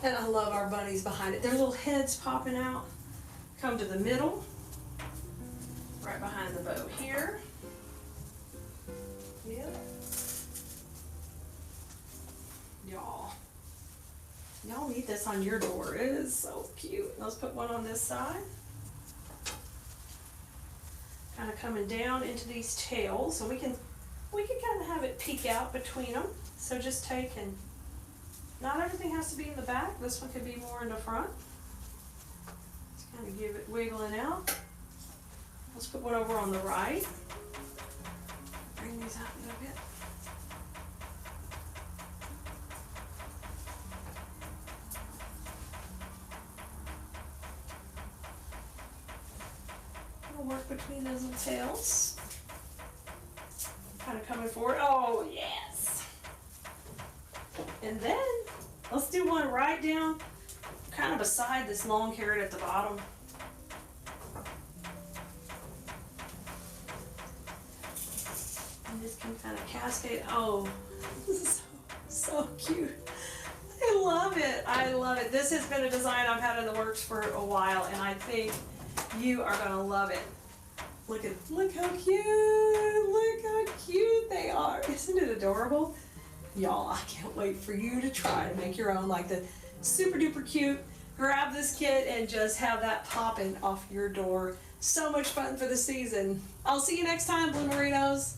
And I love our bunnies behind it. Their little heads popping out. Come to the middle, right behind the bow here. Yep. Y'all need this on your door. It is so cute. Let's put one on this side. Kind of coming down into these tails, so we can kind of have it peek out between them. So just take, and not everything has to be in the back. This one could be more in the front. Just kind of give it wiggling out. Let's put one over on the right. Bring these out a little bit. Work between those little tails. Kind of coming forward. Oh, yes. And then let's do one right down, kind of beside this long carrot at the bottom. And this can kind of cascade. Oh, this is so cute. I love it. I love it. This has been a design I've had in the works for a while, and I think you are gonna love it. Look how cute they are. Isn't it adorable? Y'all, I can't wait for you to try to make your own like the super duper cute. Grab this kit and just have that popping off your door. So much fun for the season. I'll see you next time, Blue Merinos.